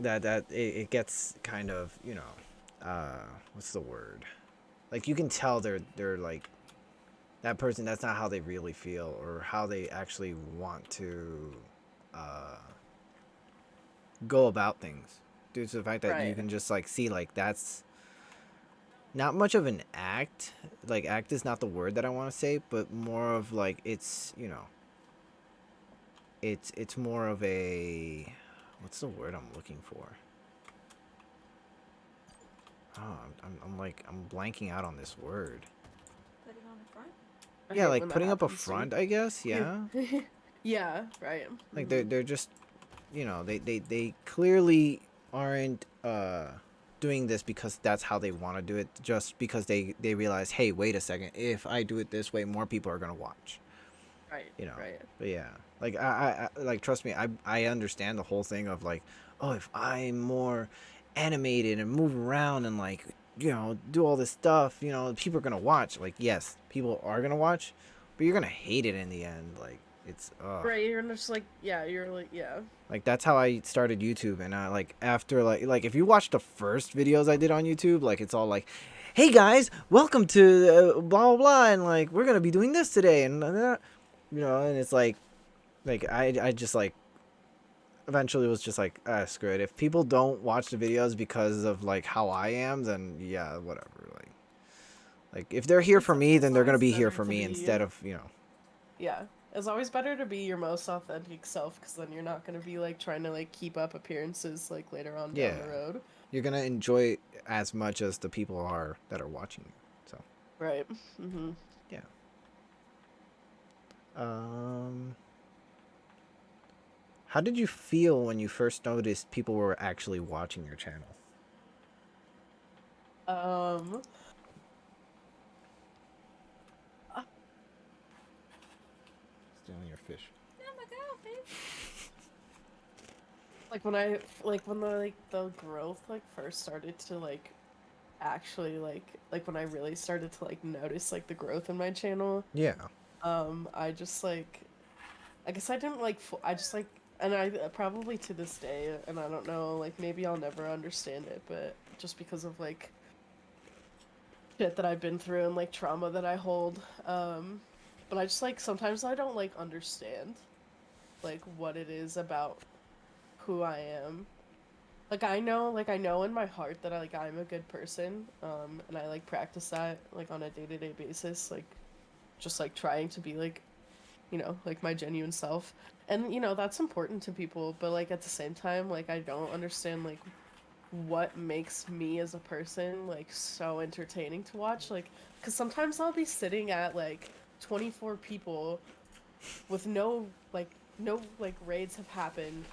that it gets kind of, you know, what's the word, like you can tell they're like that person, that's not how they really feel or how they actually want to uh go about things, due to the fact that you Right. can just like see like that's not much of an act. Like act is not the word that I want to say, but more of like it's, you know, it's more of a, what's the word I'm looking for? Oh, I'm like I'm blanking out on this word. Putting on the front. I Yeah, hate like when that putting up a happens to me. front, I guess. Yeah, Yeah, right. like they're just, you know, they clearly aren't doing this because that's how they want to do it. Just because they realize, hey, wait a second, if I do it this way, more people are gonna watch. Right, You know. right. But yeah, like I like, trust me, I understand the whole thing of like, oh, if I'm more animated and move around and like, you know, do all this stuff, you know, people are gonna watch. Like, yes, people are gonna watch, but you're gonna hate it in the end. Like, it's Right, you're just like, yeah, you're like, yeah. like that's how I started YouTube. And I like, after like if you watch the first videos I did on YouTube, like it's all like, hey guys, welcome to blah blah blah, and like we're gonna be doing this today, and you know, and it's like I just like eventually was just like, ah, screw it. If people don't watch the videos because of like how I am, then yeah, whatever. Like if they're here for me, It's then they're gonna always be here better for to me be, instead of, you know. yeah. It's always better to be your most authentic self, because then you're not gonna be like trying to like keep up appearances like later on down Yeah, the road. you're gonna enjoy as much as the people are that are watching you. So Right. Mm-hmm. yeah. Um, how did you feel when you first noticed people were actually watching your channel? Um, Stealing your fish. Oh my god, babe. like when the growth like first started to like actually like when I really started to like notice like the growth in my channel, Yeah. I just like I guess I didn't like I just like and I probably to this day, and I don't know, like maybe I'll never understand it, but just because of like shit that I've been through and like trauma that I hold, but I just like sometimes I don't like understand like what it is about who I am I know in my heart that I'm a good person, and I like practice that like on a day-to-day basis, like just like trying to be like, like my genuine self. And that's important to people, but like at the same time, like I don't understand like what makes me as a person like so entertaining to watch, like cuz sometimes I'll be sitting at like 24 people with no raids have happened,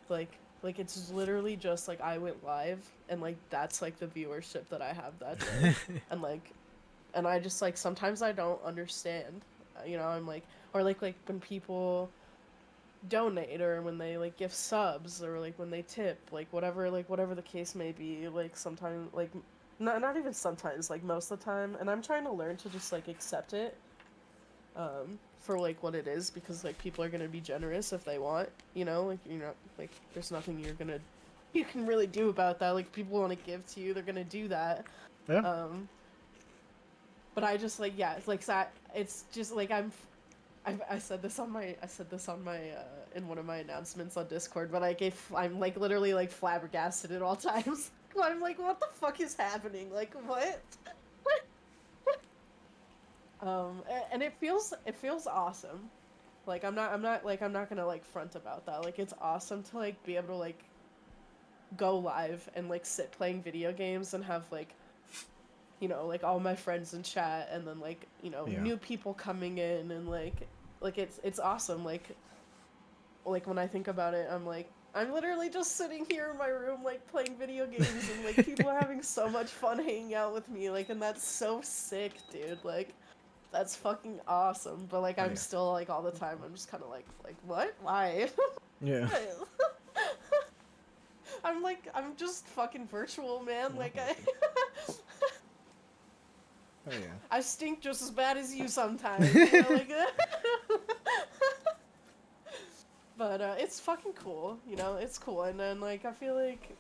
like it's literally just like I went live and like that's like the viewership that I have that day. And like and I just like sometimes I don't understand. I'm like, or like when people donate or when they like give subs or like when they tip, like whatever the case may be, like sometimes like not even sometimes, like most of the time, and I'm trying to learn to just like accept it for like what it is, because like people are going to be generous if they want, like like there's nothing you can really do about that. Like people want to give to you, they're going to do that. Yeah. um but I just like, yeah, it's like that. It's just like I said this on my in one of my announcements on Discord, but I'm like literally like flabbergasted at all times. I'm like, what the fuck is happening? Like what? And it feels awesome. Like I'm not gonna like front about that. Like it's awesome to like be able to like go live and like sit playing video games and have like like all my friends in chat, and then like Yeah. new people coming in, and like it's awesome. Like when I think about it, I'm like, I'm literally just sitting here in my room like playing video games, and like people are having so much fun hanging out with me, like, and that's so sick, dude. Like that's fucking awesome. But like Oh I'm yeah. still like all the time I'm just kind of like what? Why? Yeah. I'm just fucking virtual, man. Like Oh yeah. I stink just as bad as you sometimes, like but it's fucking cool, it's cool. And then like I feel like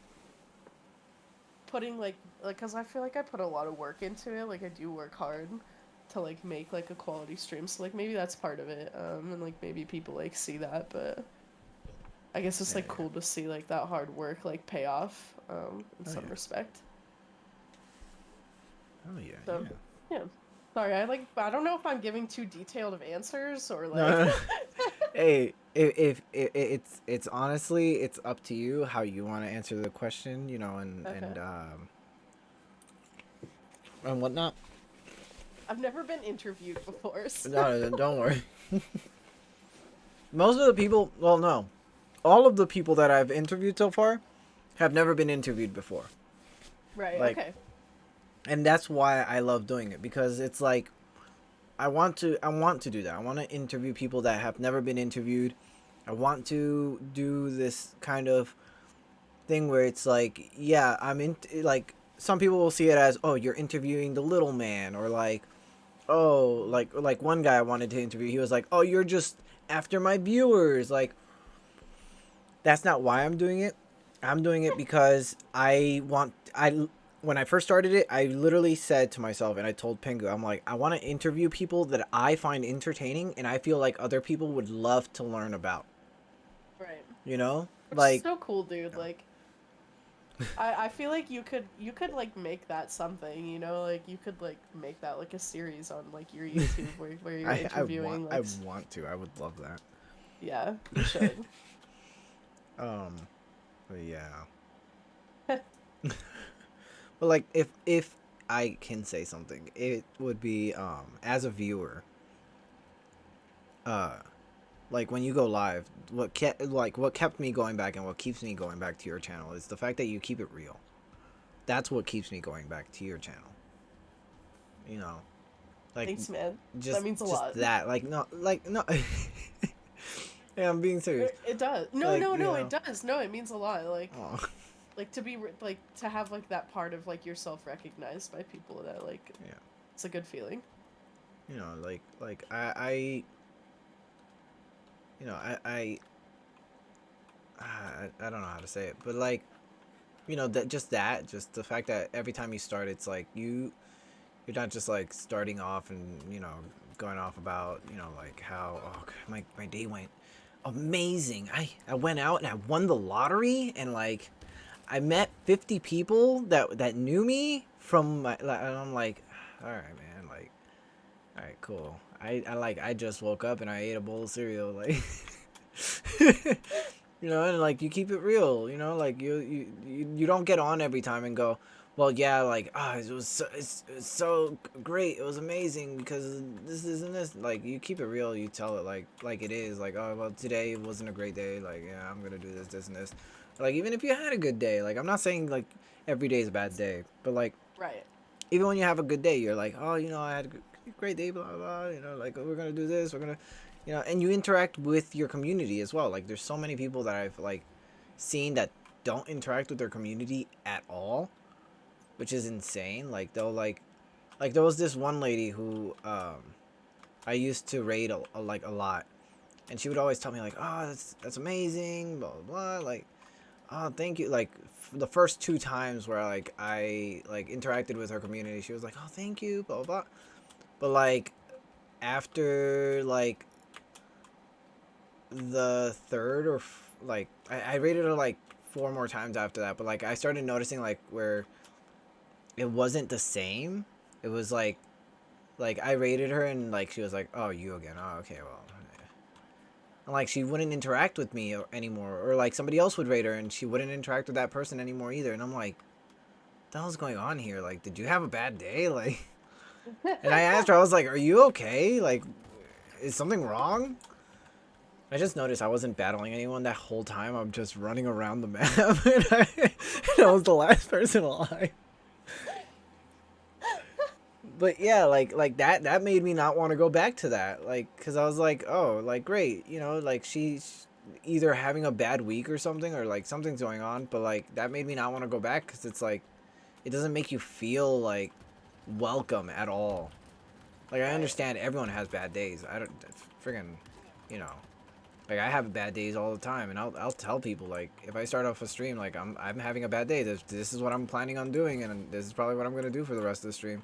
putting like cuz I feel like I put a lot of work into it. Like I do work hard to like make like a quality stream. So like maybe that's part of it. And like maybe people like see that, but I guess it's Yeah. like Yeah. cool to see like that hard work like pay off in Oh some yeah. respect. Oh yeah. So, Yeah. yeah. Sorry, I don't know if I'm giving too detailed of answers or No. like No. Hey, if it's honestly it's up to you how you want to answer the question, okay. and whatnot. I've never been interviewed before, so. No, don't worry. Most of the people, well, no, all of the people that I've interviewed so far have never been interviewed before. Right, Like, okay. and that's why I love doing it, because it's like I want to do that. I want to interview people that have never been interviewed. I want to do this kind of thing where it's like, yeah, I'm in, like some people will see it as, oh, you're interviewing the little man, or like, oh, like one guy I wanted to interview, he was like, oh, you're just after my viewers. Like, that's not why I'm doing it. I'm doing it because when I first started it, I literally said to myself, and I told Pengu, I'm like, I want to interview people that I find entertaining and I feel like other people would love to learn about. Right. You know? Which is Like, so cool, dude. Like I feel like you could like make that something, like you could like make that like a series on like your YouTube where you're interviewing I like want to. I would love that. yeah, you should. Um, but yeah. But like, if I can say something, it would be as a viewer, uh, like when you go live, what kept me going back and what keeps me going back to your channel is the fact that you keep it real. That's what keeps me going back to your channel. You know, like Thanks, man. just That means a lot. that, like no. Yeah, I'm being serious. It does. No, Like, no, no, it does. No, it means a lot. Aw. Like to be like to have like that part of like yourself recognized by people, that like Yeah. it's a good feeling. Like I I don't know how to say it, but like, just the fact that every time you start, it's like you're not just like starting off and going off about like how, oh, my day went amazing. I went out and I won the lottery, and like I met 50 people that knew me from my, and I'm like, all right, man, like, all right, cool. I just woke up and I ate a bowl of cereal, like, you know, and like you keep it real, you know, like you don't get on every time and go, well, yeah, like, it's so great, it was amazing because this and this. Like, you keep it real, you tell it like it is, like, oh, well, today wasn't a great day, like, yeah, I'm gonna do this and this. Like, even if you had a good day, like, I'm not saying like every day is a bad day, but like, Right. even when you have a good day, you're like, oh, you know, I had a great day, blah blah, you know, like, we're gonna do this, we're gonna, you know, and you interact with your community as well. Like, there's so many people that I've like seen that don't interact with their community at all, which is insane. Like, they'll like there was this one lady who I used to raid like a lot, and she would always tell me like, oh, that's amazing, blah blah blah, like, oh, thank you. Like, the first 2 times where like I like interacted with her community, she was like, oh, thank you, blah blah blah. But like, after like the third or like I rated her like 4 more times after that, but like I started noticing like where it wasn't the same. It was like I rated her and like she was like, oh, you again, oh, okay, well, and like she wouldn't interact with me anymore, or like somebody else would rate her and she wouldn't interact with that person anymore either. And I'm like, what the hell's going on here? Like, did you have a bad day? Like, and I asked her, I was like, are you okay? Like, is something wrong? I just noticed I wasn't battling anyone that whole time. I'm just running around the map, and I was the last person alive. But yeah, like that made me not want to go back to that. Like, cause I was like, oh, like, great, you know, like she's either having a bad week or something, or like something's going on. But like that made me not want to go back, cause it's like, it doesn't make you feel like welcome at all. Like, I understand everyone has bad days. I don't friggin', you know, like, I have bad days all the time, and I'll tell people, like, if I start off a stream, like, I'm having a bad day. This is what I'm planning on doing, and this is probably what I'm gonna do for the rest of the stream.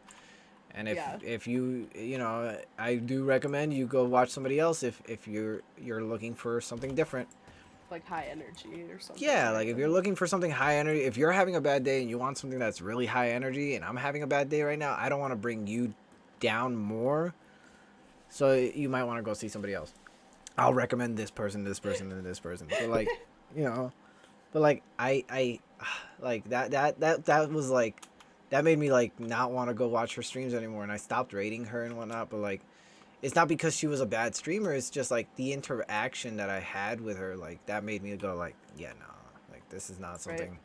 And if you know, I do recommend you go watch somebody else if you're looking for something different. Like high energy or something. Yeah, like if you're looking for something high energy, if you're having a bad day and you want something that's really high energy, and I'm having a bad day right now, I don't want to bring you down more. So you might want to go see somebody else. I'll recommend this person, and this person. But like, you know, but like I like that was like, that made me like not want to go watch her streams anymore, and I stopped rating her and whatnot. But like, it's not because she was a bad streamer. It's just like the interaction that I had with her, like that made me go like, yeah, no, like this is not something, right.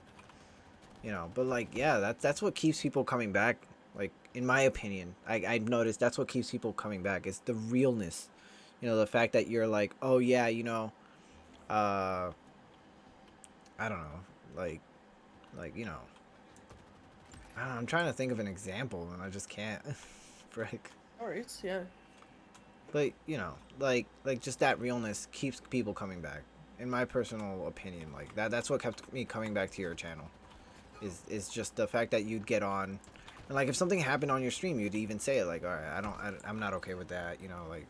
You know. But like, yeah, that's what keeps people coming back. Like, in my opinion, I've noticed that's what keeps people coming back. It's the realness. You know, the fact that you're like, oh yeah, you know, I don't know, like, you know, I don't know, I'm trying to think of an example and I just can't. Frick. Alright, yeah. But, you know, like just that realness keeps people coming back. In my personal opinion, like that's what kept me coming back to your channel. Is just the fact that you'd get on, and like if something happened on your stream, you'd even say it, like, all right, I'm not okay with that, you know, like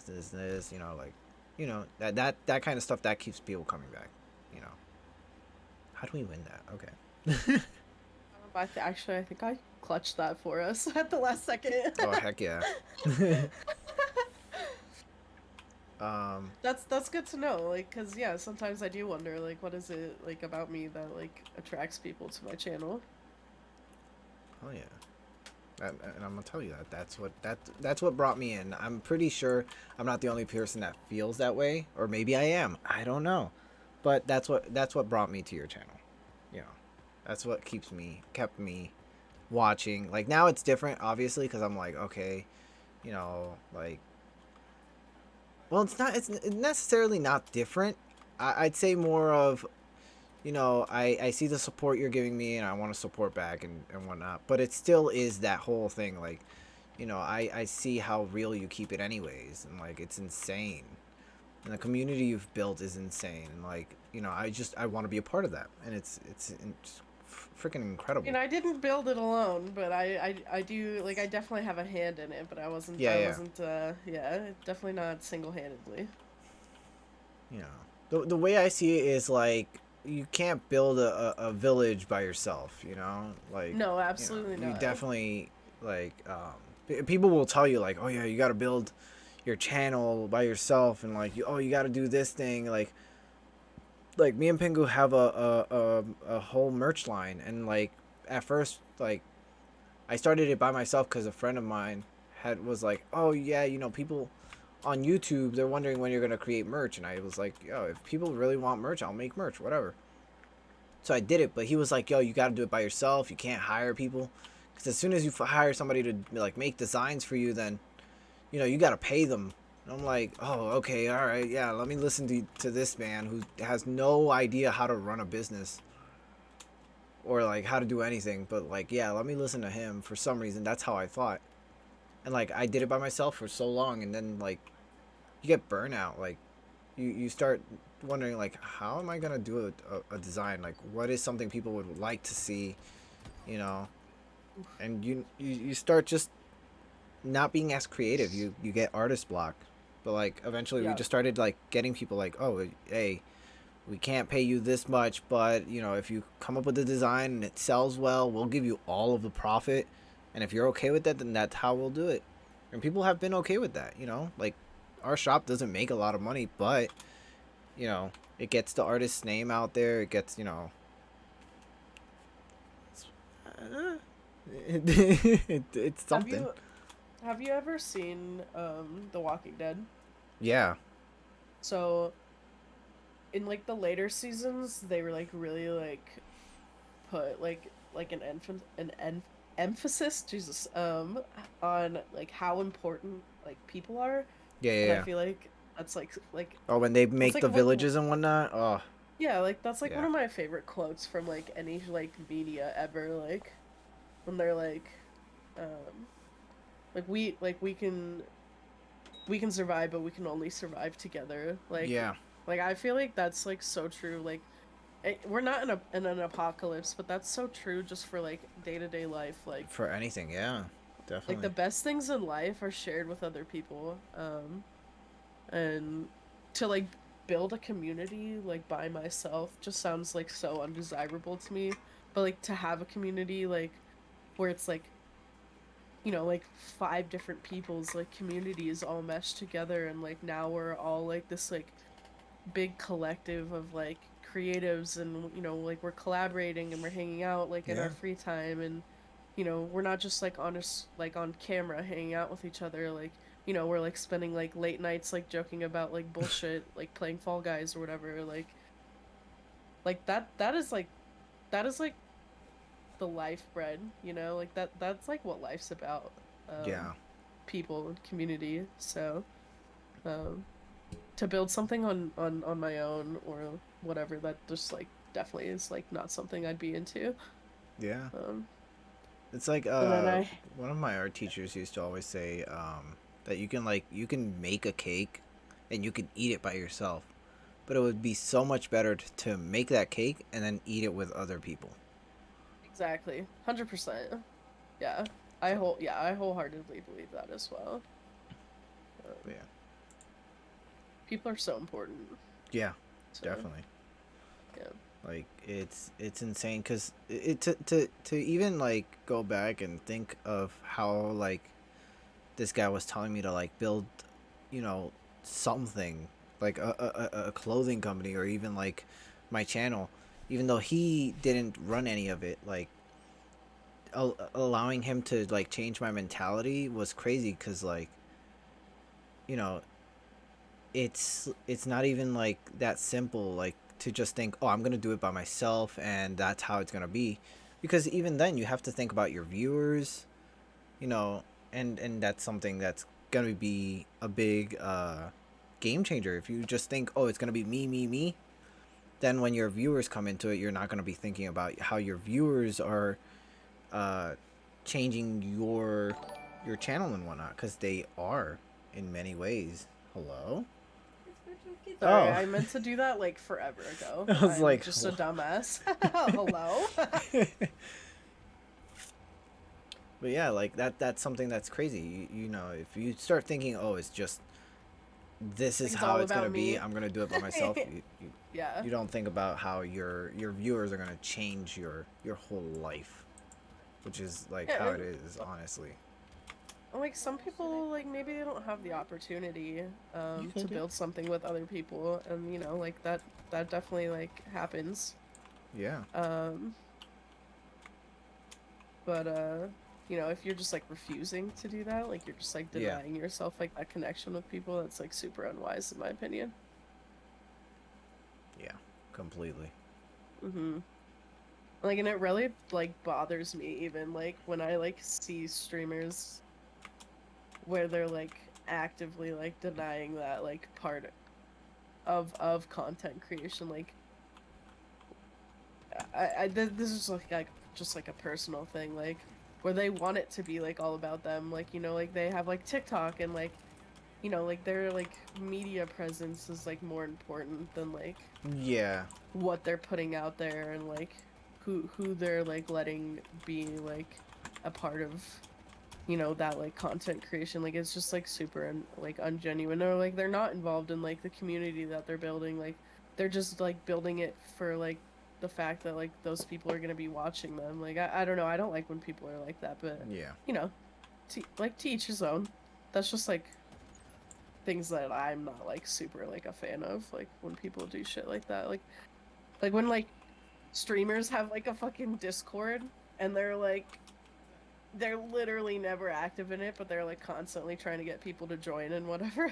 this, you know, like, you know, that kind of stuff that keeps people coming back, you know. How do we win that? Okay. Actually, I think I clutched that for us at the last second. Oh, heck yeah. That's good to know, like, cause yeah, sometimes I do wonder, like, what is it like about me that like attracts people to my channel? Oh yeah. And I'm gonna tell you that's what brought me in. I'm pretty sure I'm not the only person that feels that way, or maybe I am. I don't know, but that's what brought me to your channel. You know, that's what kept me watching. Like, now it's different, obviously, because I'm like, okay, you know, like, well, it's necessarily not different. I'd say more of, you know, I see the support you're giving me and I want to support back and whatnot. But it still is that whole thing, like, you know, I see how real you keep it anyways. And, like, it's insane. And the community you've built is insane. And, like, you know, I want to be a part of that. And it's freaking incredible. You know, I didn't build it alone, but I do, like, I definitely have a hand in it. But I wasn't, definitely not single-handedly. You know, the way I see it is, like, you can't build a village by yourself, you know? Like, No, you know, absolutely you not. definitely like people will tell you like, "Oh yeah, you got to build your channel by yourself," and like, "Oh, you got to do this thing." Like me and Pingu have a whole merch line, and like at first like I started it by myself cuz a friend of mine was like, "Oh yeah, you know, people on YouTube, they're wondering when you're going to create merch." And I was like, "Yo, if people really want merch, I'll make merch, whatever." So I did it, but he was like, "Yo, you got to do it by yourself. You can't hire people, because as soon as you hire somebody to like make designs for you, then you know you got to pay them." And I'm like, "Oh, okay, all right, yeah. Let me listen to this man who has no idea how to run a business or like how to do anything, but like, yeah, let me listen to him." For some reason, that's how I thought, and like I did it by myself for so long, and then like you get burnout, like you start wondering like, how am I gonna do a design, like what is something people would like to see, you know? And you start just not being as creative. You get artist block. But like eventually we Yeah. just started like getting people like, "Oh, hey, we can't pay you this much, but you know, if you come up with a design and it sells well, we'll give you all of the profit, and if you're okay with that, then that's how we'll do it." And people have been okay with that, you know? Like our shop doesn't make a lot of money, but you know, it gets the artist's name out there. It gets, you know, it's Have something. you ever seen The Walking Dead? Yeah. So in like the later seasons, they were like really like put like emphasis, Jesus, on like how important like people are, Yeah, yeah, and I yeah. feel like that's like Oh, when they that's make like the one villages and whatnot. Oh, yeah, like that's like one yeah. of my favorite quotes from like any like media ever, like when they're um like we can survive, but we can only survive together. Yeah. Like I feel like that's like so true. Like we're not in an apocalypse, but that's so true just for like day-to-day life. For anything, yeah. Like the Definitely. best things in life are shared with other people. And to like build a community like by myself just sounds like so undesirable to me. But like to have a community like where it's like, like five different people's like communities all meshed together, and like now we're all like this like big collective of like creatives, and like we're collaborating and we're hanging out like in Yeah. our free time, and we're not just like like on camera hanging out with each other, like we're like spending like late nights like joking about like bullshit, like playing Fall Guys or whatever, like that is like the life bread, like that's like what life's about. Yeah. People and community. So um to build something on my own or whatever, that just like definitely is like not something I'd be into. Yeah. um It's like and then I one of my art teachers used to always say that you can make a cake and you can eat it by yourself, but it would be so much better to make that cake and then eat it with other people. exactly 100%. Yeah, So, I wholeheartedly believe that as well. but um, yeah. People are so important. Yeah, So definitely. yeah. Like it's insane because to even like go back and think of how like this guy was telling me to like build, you know, something like a clothing company or even like my channel, even though he didn't run any of it. Like allowing him to like change my mentality was crazy because like, you know, it's not even like that simple, like to just think, oh, I'm gonna do it by myself and that's how it's gonna be, because even then you have to think about your viewers, you know, and that's something that's gonna be a big game changer. If you just think, oh, it's gonna be me, then when your viewers come into it, you're not gonna be thinking about how your viewers are uh changing your channel and whatnot, because they are in many ways. Hello. It's virtual kids. Sorry, Oh. I meant to do that like forever ago. I was I'm like, just a dumbass. Hello. but yeah, like that's something that's crazy. You know, if you start thinking, oh, it's just this is Like, it's how all it's gonna about be. me. I'm gonna do it by myself. Yeah. You don't think about how your viewers are gonna change your whole life, which is like Yeah, how and it is, honestly. like some people, like maybe they don't have the opportunity You to can do. build something with other people, and you know, like that definitely like happens. Yeah. Um, but you know, if you're just like refusing to do that, like you're just like Yeah. denying yourself like that connection with people, that's like super unwise in my opinion. Yeah. Completely. Mm-hmm. Like, and it really like bothers me even like when I like see streamers where they're like actively like denying that like part of content creation. Like, this is like just like a personal thing, like where they want it to be like all about them. Like, you know, like they have like TikTok and like, you know, like their like media presence is like more important than like Yeah. what they're putting out there and like who they're like letting be like a part of, you know, that like content creation. Like it's just like super like ungenuine, or like they're not involved in like the community that they're building. Like they're just like building it for like the fact that like those people are gonna be watching them. Like I don't know, I don't like when people are like that, but Yeah. you know, to each his own. That's just like things that I'm not like super like a fan of, like when people do shit like that. Like when like streamers have like a fucking Discord and they're literally never active in it, but they're like constantly trying to get people to join and whatever.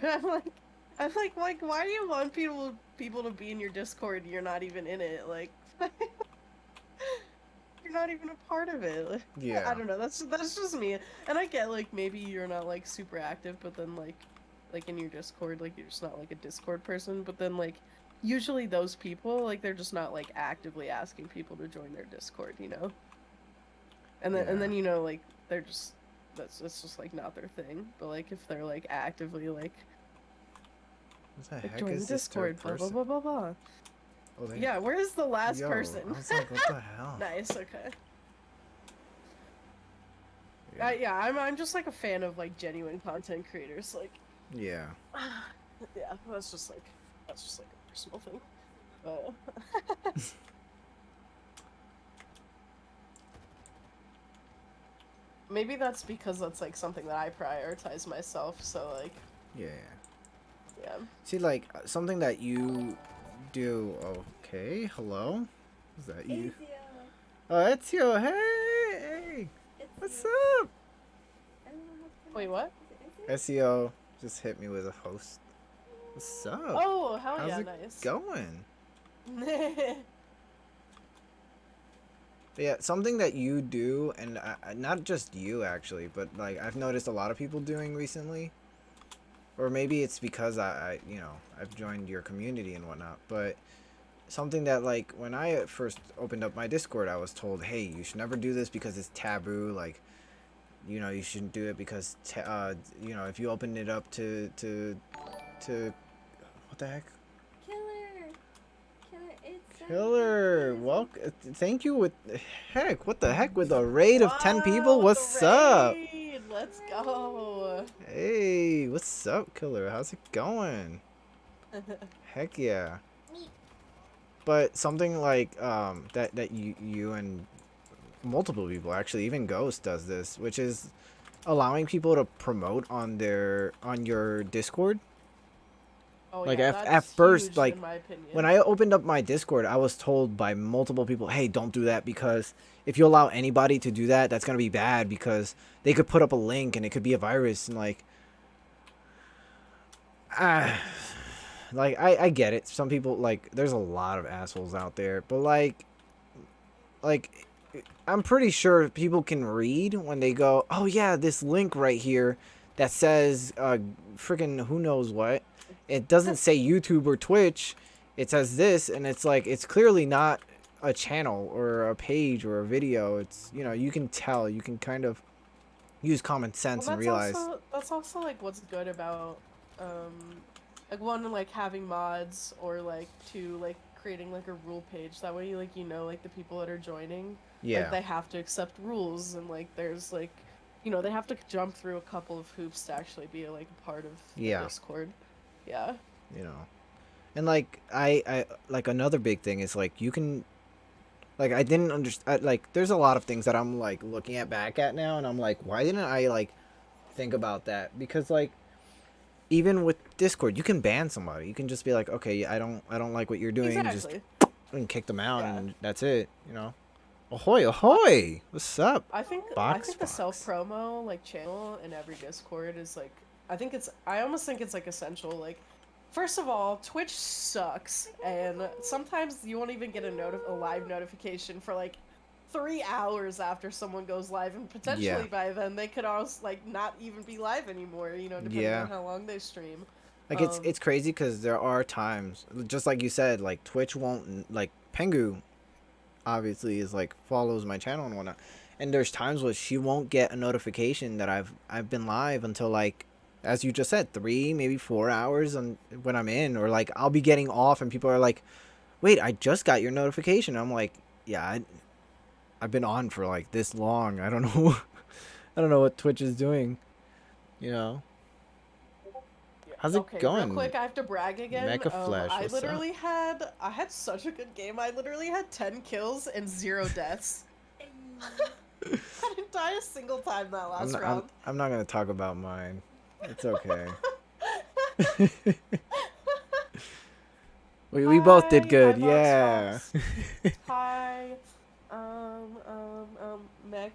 I'm like, why do you want people to be in your Discord and you're not even in it? Like, you're not even a part of it. Like, I Yeah. don't know. That's just me. And I get like maybe you're not like super active, but then like in your Discord, like you're just not like a Discord person. But then like usually those people like they're just not like actively asking people to join their Discord, you know. Yeah. And then you know like they're just that's just like not their thing. But like if they're like actively What the like heck join the is this third Discord, blah blah person? blah blah blah. Oh, they. Yeah, where is the last Yo, person? I was like, what the hell? Nice, okay. Yeah. Yeah, I'm just like a fan of like genuine content creators. Like, Yeah. yeah, that's just like a personal thing. Maybe that's because that's like something that I prioritize myself. So like, Yeah. yeah. See, like something that you do. Okay. Hello. Is that you? Ezio. Oh, it's you. Hey. It's What's you. up? I don't know how to Wait, pronounce what? it. Is it SEO just hit me with a host. What's up? Oh, hell How's yeah, it nice. going? Yeah, something that you do, and not just you actually, but like I've noticed a lot of people doing recently, or maybe it's because I've joined your community and whatnot. But something that like when I first opened up my Discord, I was told, hey, you should never do this because it's taboo. Like, you shouldn't do it because if you open it up to what the heck? Killer, it's Killer, welcome. Thank you with heck. What the heck with a raid of 10 Wow, people? with the What's up? raid! Let's go. Hey, what's up, Killer? How's it going? Heck yeah. But something like that you and multiple people actually, even Ghost does this, which is allowing people to promote on your Discord. Oh Like yeah, at that's first, huge like in my opinion. when I opened up my Discord, I was told by multiple people, "Hey, don't do that because if you allow anybody to do that, that's gonna be bad because they could put up a link and it could be a virus." And ah, I get it. Some people like there's a lot of assholes out there, but like I'm pretty sure people can read when they go, "Oh yeah, this link right here that says freaking who knows what." It doesn't say YouTube or Twitch. It says this, and it's like it's clearly not a channel or a page or a video. It's you can tell. You can kind of use common Well, sense and that's realize. also like what's good about like one like having mods or like two like creating like a rule page. That way like you know like the people that are joining like Yeah. they have to accept rules and like there's like you know they have to jump through a couple of hoops to actually be like a part of the Yeah. Discord. Yeah. You know, and like I like another big thing is like you can like I didn't understand like there's a lot of things that I'm like looking at back at now and I'm like why didn't I like think about that because like even with Discord you can ban somebody you can just be like okay I don't like what you're doing just Exactly. and kick them out Yeah. and that's it you know ahoy ahoy what's up I think box the self promo like channel in every Discord is like I almost think it's like essential. Like, first of all, Twitch sucks, and sometimes you won't even get a live notification for like 3 hours after someone goes live, and yeah potentially by then they could also like not even be live anymore. You know, depending yeah on how long they stream. like it's crazy because there are times just like you said like Twitch won't like Pengu obviously is like follows my channel and whatnot and there's times where she won't get a notification that I've been live until like as you just said 3 maybe 4 hours when I'm in or like I'll be getting off and people are like wait I just got your notification I'm like yeah I've been on for like this long I don't know I don't know what Twitch is doing you know how's it Okay, real going quick, I have to brag again. Mega Flash I what's up literally I had such a good game. I literally had 10 kills and 0 deaths. I didn't die a single time that last round. I'm not gonna talk about mine it's okay we both did good yeah Fox. Hi, Meg.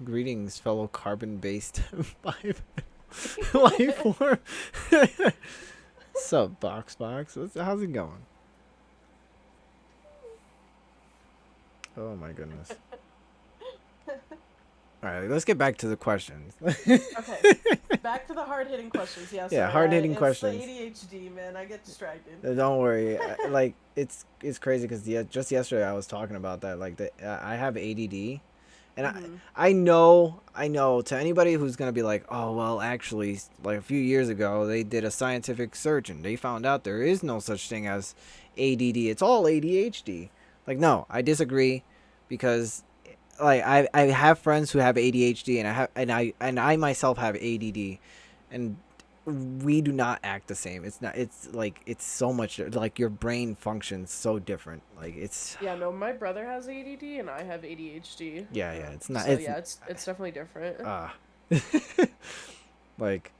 Greetings, fellow carbon-based life form. Sup, Box? How's it going? Oh my goodness. All right, let's get back to the questions. Okay, back to the hard-hitting questions. Yeah, sorry, hard-hitting questions. It's the ADHD, man. I get distracted. Don't worry. Like it's crazy because just yesterday I was talking about that. Like I have ADD. And I know to anybody who's going to be like, oh, well, actually, like a few years ago, they did a scientific search and they found out there is no such thing as ADD. It's all ADHD. Like, no, I disagree because like I have friends who have ADHD and I myself have ADD and we do not act the same. It's like it's so much like your brain functions so different. Like it's yeah, no, my brother has ADD and I have ADHD. yeah, it's not so it's definitely different. Like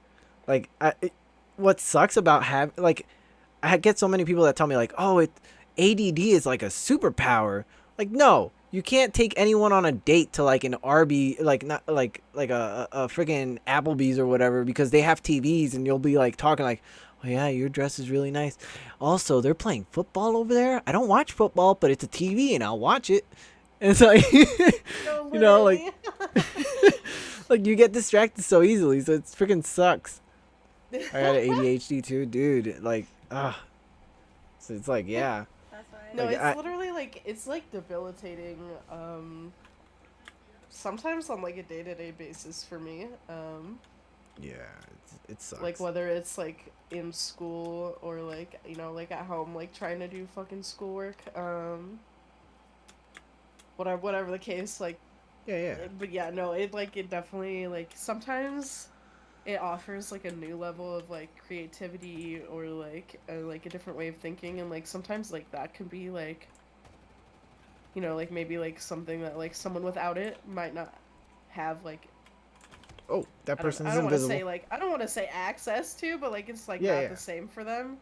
what sucks about I get so many people that tell me like, "Oh, ADD is like a superpower." Like, no, you can't take anyone on a date to like an Arby, like not like a freaking Applebee's or whatever because they have TVs and you'll be like talking like, "Oh yeah, your dress is really nice." Also, they're playing football over there. I don't watch football, but it's a TV and I'll watch it. And it's like, you know, like, like you get distracted so easily, so it freaking sucks. I got ADHD too, dude. Like, so it's like, yeah. That's right. No, Like, it's literally like it's like debilitating. Sometimes on like a day-to-day basis for me. Yeah, it sucks. Like whether it's like in school or like you know like at home like trying to do fucking schoolwork. Whatever the case like. Yeah. But yeah, no, it definitely like sometimes it offers like a new level of like creativity or like a different way of thinking and like sometimes like that can be like you know like maybe like something that like someone without it might not have like Oh, that person's I don't invisible. want to say like I don't want to say access to but like it's like not the same for them.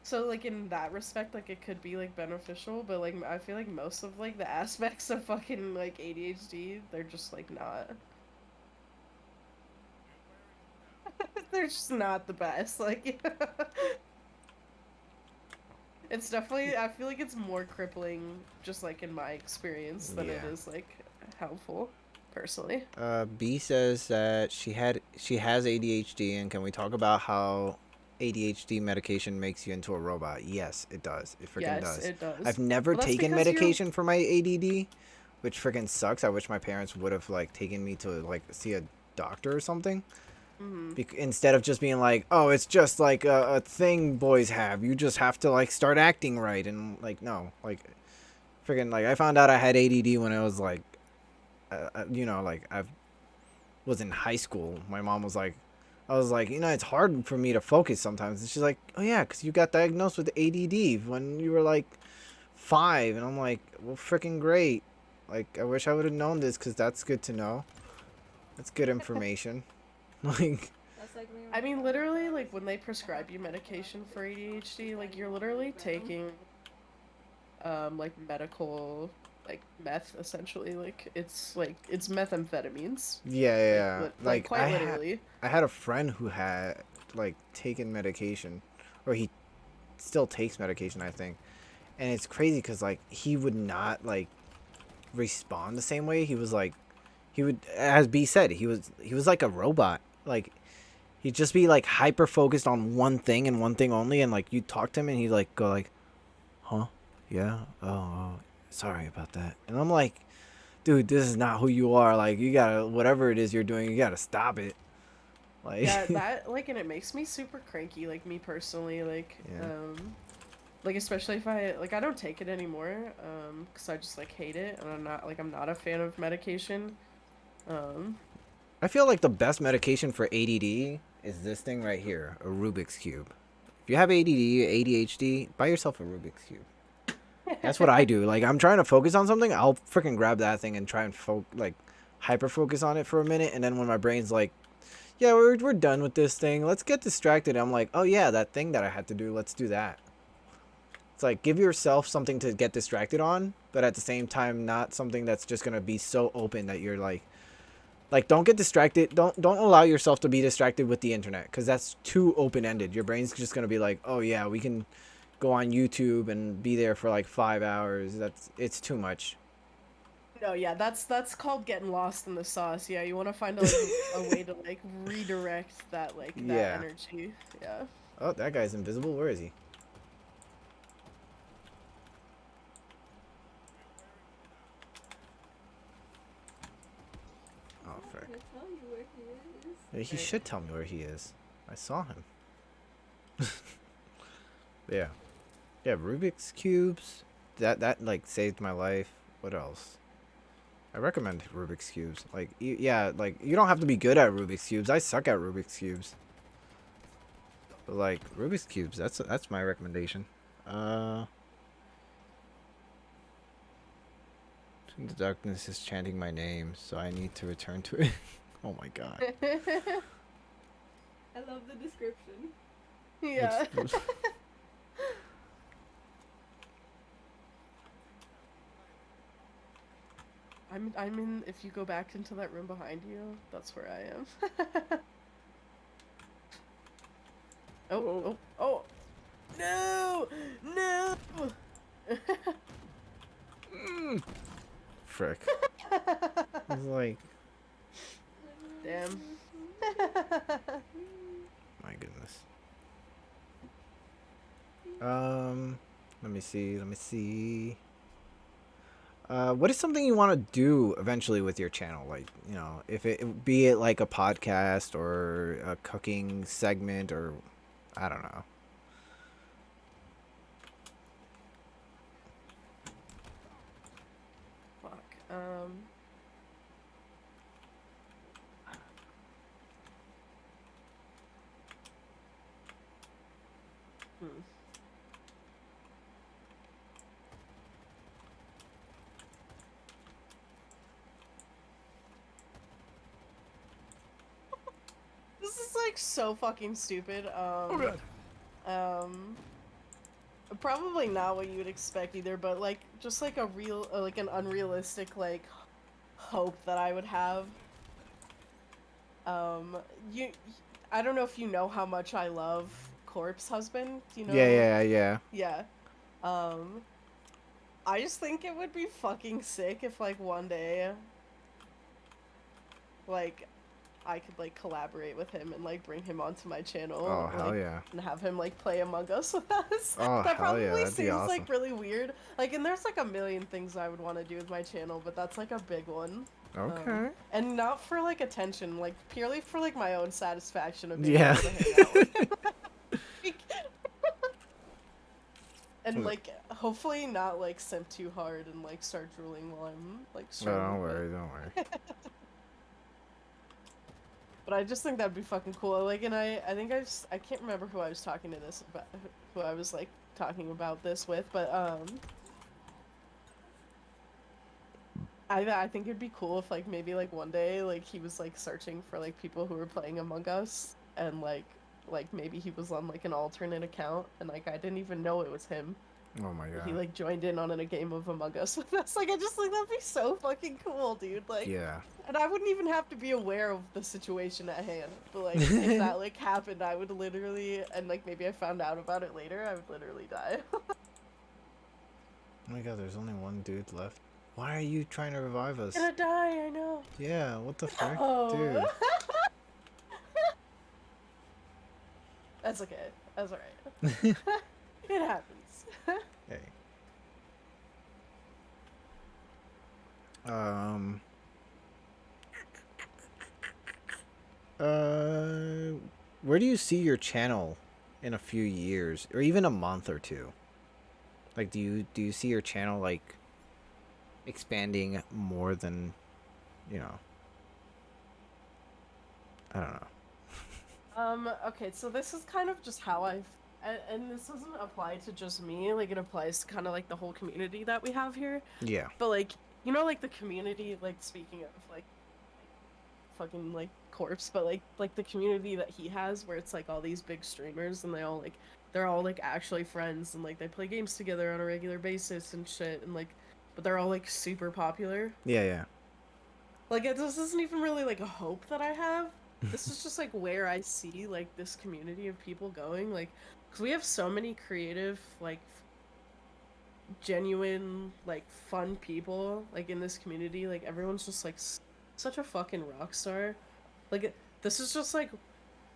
So like in that respect like it could be like beneficial but like I feel like most of like the aspects of fucking like ADHD they're just like not they're just not the best like it's definitely I feel like it's more crippling just like in my experience than it is like helpful personally. B says that she has ADHD and can we talk about how ADHD medication makes you into a robot? Yes, it does. It freaking does. It does. I've never taken medication for my ADD, which freaking sucks. I wish my parents would have like taken me to like see a doctor or something. Instead of just being like, oh, it's just like a thing boys have. You just have to like start acting right and like no, like freaking like I found out I had ADD when I was like, you know, like was in high school, my mom was like, I was like, it's hard for me to focus sometimes. And she's like, oh yeah, because you got diagnosed with ADD when you were like 5. And I'm like, well, freaking great. Like, I wish I would have known this, because that's good to know. That's good information. Like, That's like me. I mean, literally, like, when they prescribe you medication for ADHD, like, you're literally taking, like, medical, like, meth, essentially. Like, it's methamphetamines. yeah. Like, quite literally. I had a friend who had, like, taken medication, or he still takes medication, I think. And it's crazy because, like, he would not, like, respond the same way. He was like, he would, as B said, he was like a robot. Like, he'd just be like hyper focused on one thing and one thing only, and like you talk to him and he'd like go like, huh, yeah, oh, sorry about that. And I'm like, dude, this is not who you are. Like, you gotta, whatever it is you're doing, you gotta stop it. Like, Yeah, that, like, and it makes me super cranky, like, me personally, like, Yeah. like, especially if I don't take it anymore, because I just, like, hate it, and I'm not a fan of medication, I feel like the best medication for ADD is this thing right here, a Rubik's Cube. If you have ADD, ADHD, buy yourself a Rubik's Cube. That's what I do. Like, I'm trying to focus on something, I'll freaking grab that thing and try and like hyper focus on it for a minute, and then when my brain's like, yeah, we're done with this thing, let's get distracted, I'm like, oh yeah, that thing that I had to do, let's do that. It's like, give yourself something to get distracted on, but at the same time not something that's just gonna be so open that you're like, don't get distracted. Don't allow yourself to be distracted with the internet, because that's too open-ended. Your brain's just gonna be like, oh yeah, we can go on YouTube and be there for like 5 hours. It's too much. No, yeah, that's called getting lost in the sauce. Yeah, you want to find a way to, like, redirect that, like, that Yeah. energy. Yeah. Oh, that guy's invisible. Where is he? Oh, frick. I'll tell you where he is. He should tell me where he is. I saw him. Yeah. Yeah, Rubik's Cubes. That like saved my life. What else? I recommend Rubik's Cubes. Like, yeah, like, you don't have to be good at Rubik's Cubes. I suck at Rubik's Cubes. But, like, Rubik's Cubes, that's my recommendation. The darkness is chanting my name, so I need to return to it. Oh my god. I love the description. Yeah. I'm in, if you go back into that room behind you, that's where I am. Oh. No! No! Frick. It's like, Damn. my goodness. Let me see. What is something you want to do eventually with your channel? Like, if it be it like a podcast or a cooking segment, or I don't know. Fuck. This is, like, so fucking stupid. Probably not what you would expect either, but, like, just like like an unrealistic, like, hope that I would have. I don't know if you know how much I love Corpse Husband. Do you know? Yeah. Yeah. I just think it would be fucking sick if, like, one day, like, I could, like, collaborate with him and, like, bring him onto my channel. Oh, and, hell like, yeah. and have him, like, play Among Us with us. Oh, That hell yeah, probably that'd be seems, awesome. like, really weird. Like, and there's, like, a million things I would want to do with my channel, but that's, like, a big one. Okay. And not for, like, attention, like, purely for, like, my own satisfaction of being Yeah. able to hang out with him. And, like, hopefully not, like, simp too hard and, like, start drooling while I'm, like, No, streaming. don't worry. But I just think that'd be fucking cool. Like, and I think I can't remember who I was talking to this about, who I was like talking about this with, but I think it'd be cool if like maybe like one day like he was like searching for like people who were playing Among Us and like maybe he was on like an alternate account and like I didn't even know it was him. Oh my He god. like joined in on a game of Among Us with us. Like I just like that'd be so fucking cool, dude. Like, Yeah. and I wouldn't even have to be aware of the situation at hand. But like if that like happened, I would literally and like maybe I found out about it later, I would literally die. Oh my god, there's only one dude left. Why are you trying to revive us? Gonna die, I know. Yeah, what the frick? Oh. Dude. That's okay. That's alright. It happens. Hey. Uh, where do you see your channel in a few years, or even a month or two? Like, do you see your channel like expanding more than, you know? I don't know. Okay, so this is kind of just how and this doesn't apply to just me, like it applies to kind of like the whole community that we have here. Yeah. But like, you know, like the community, like speaking of like fucking like corpse, but like the community that he has where it's like all these big streamers and they're all like actually friends and like they play games together on a regular basis and shit and like but they're all like super popular. Yeah, yeah. Like this isn't even really like a hope that I have. This is just like where I see like this community of people going, like because we have so many creative, like genuine, like fun people like in this community. Like everyone's just like such a fucking rock star. Like this is just like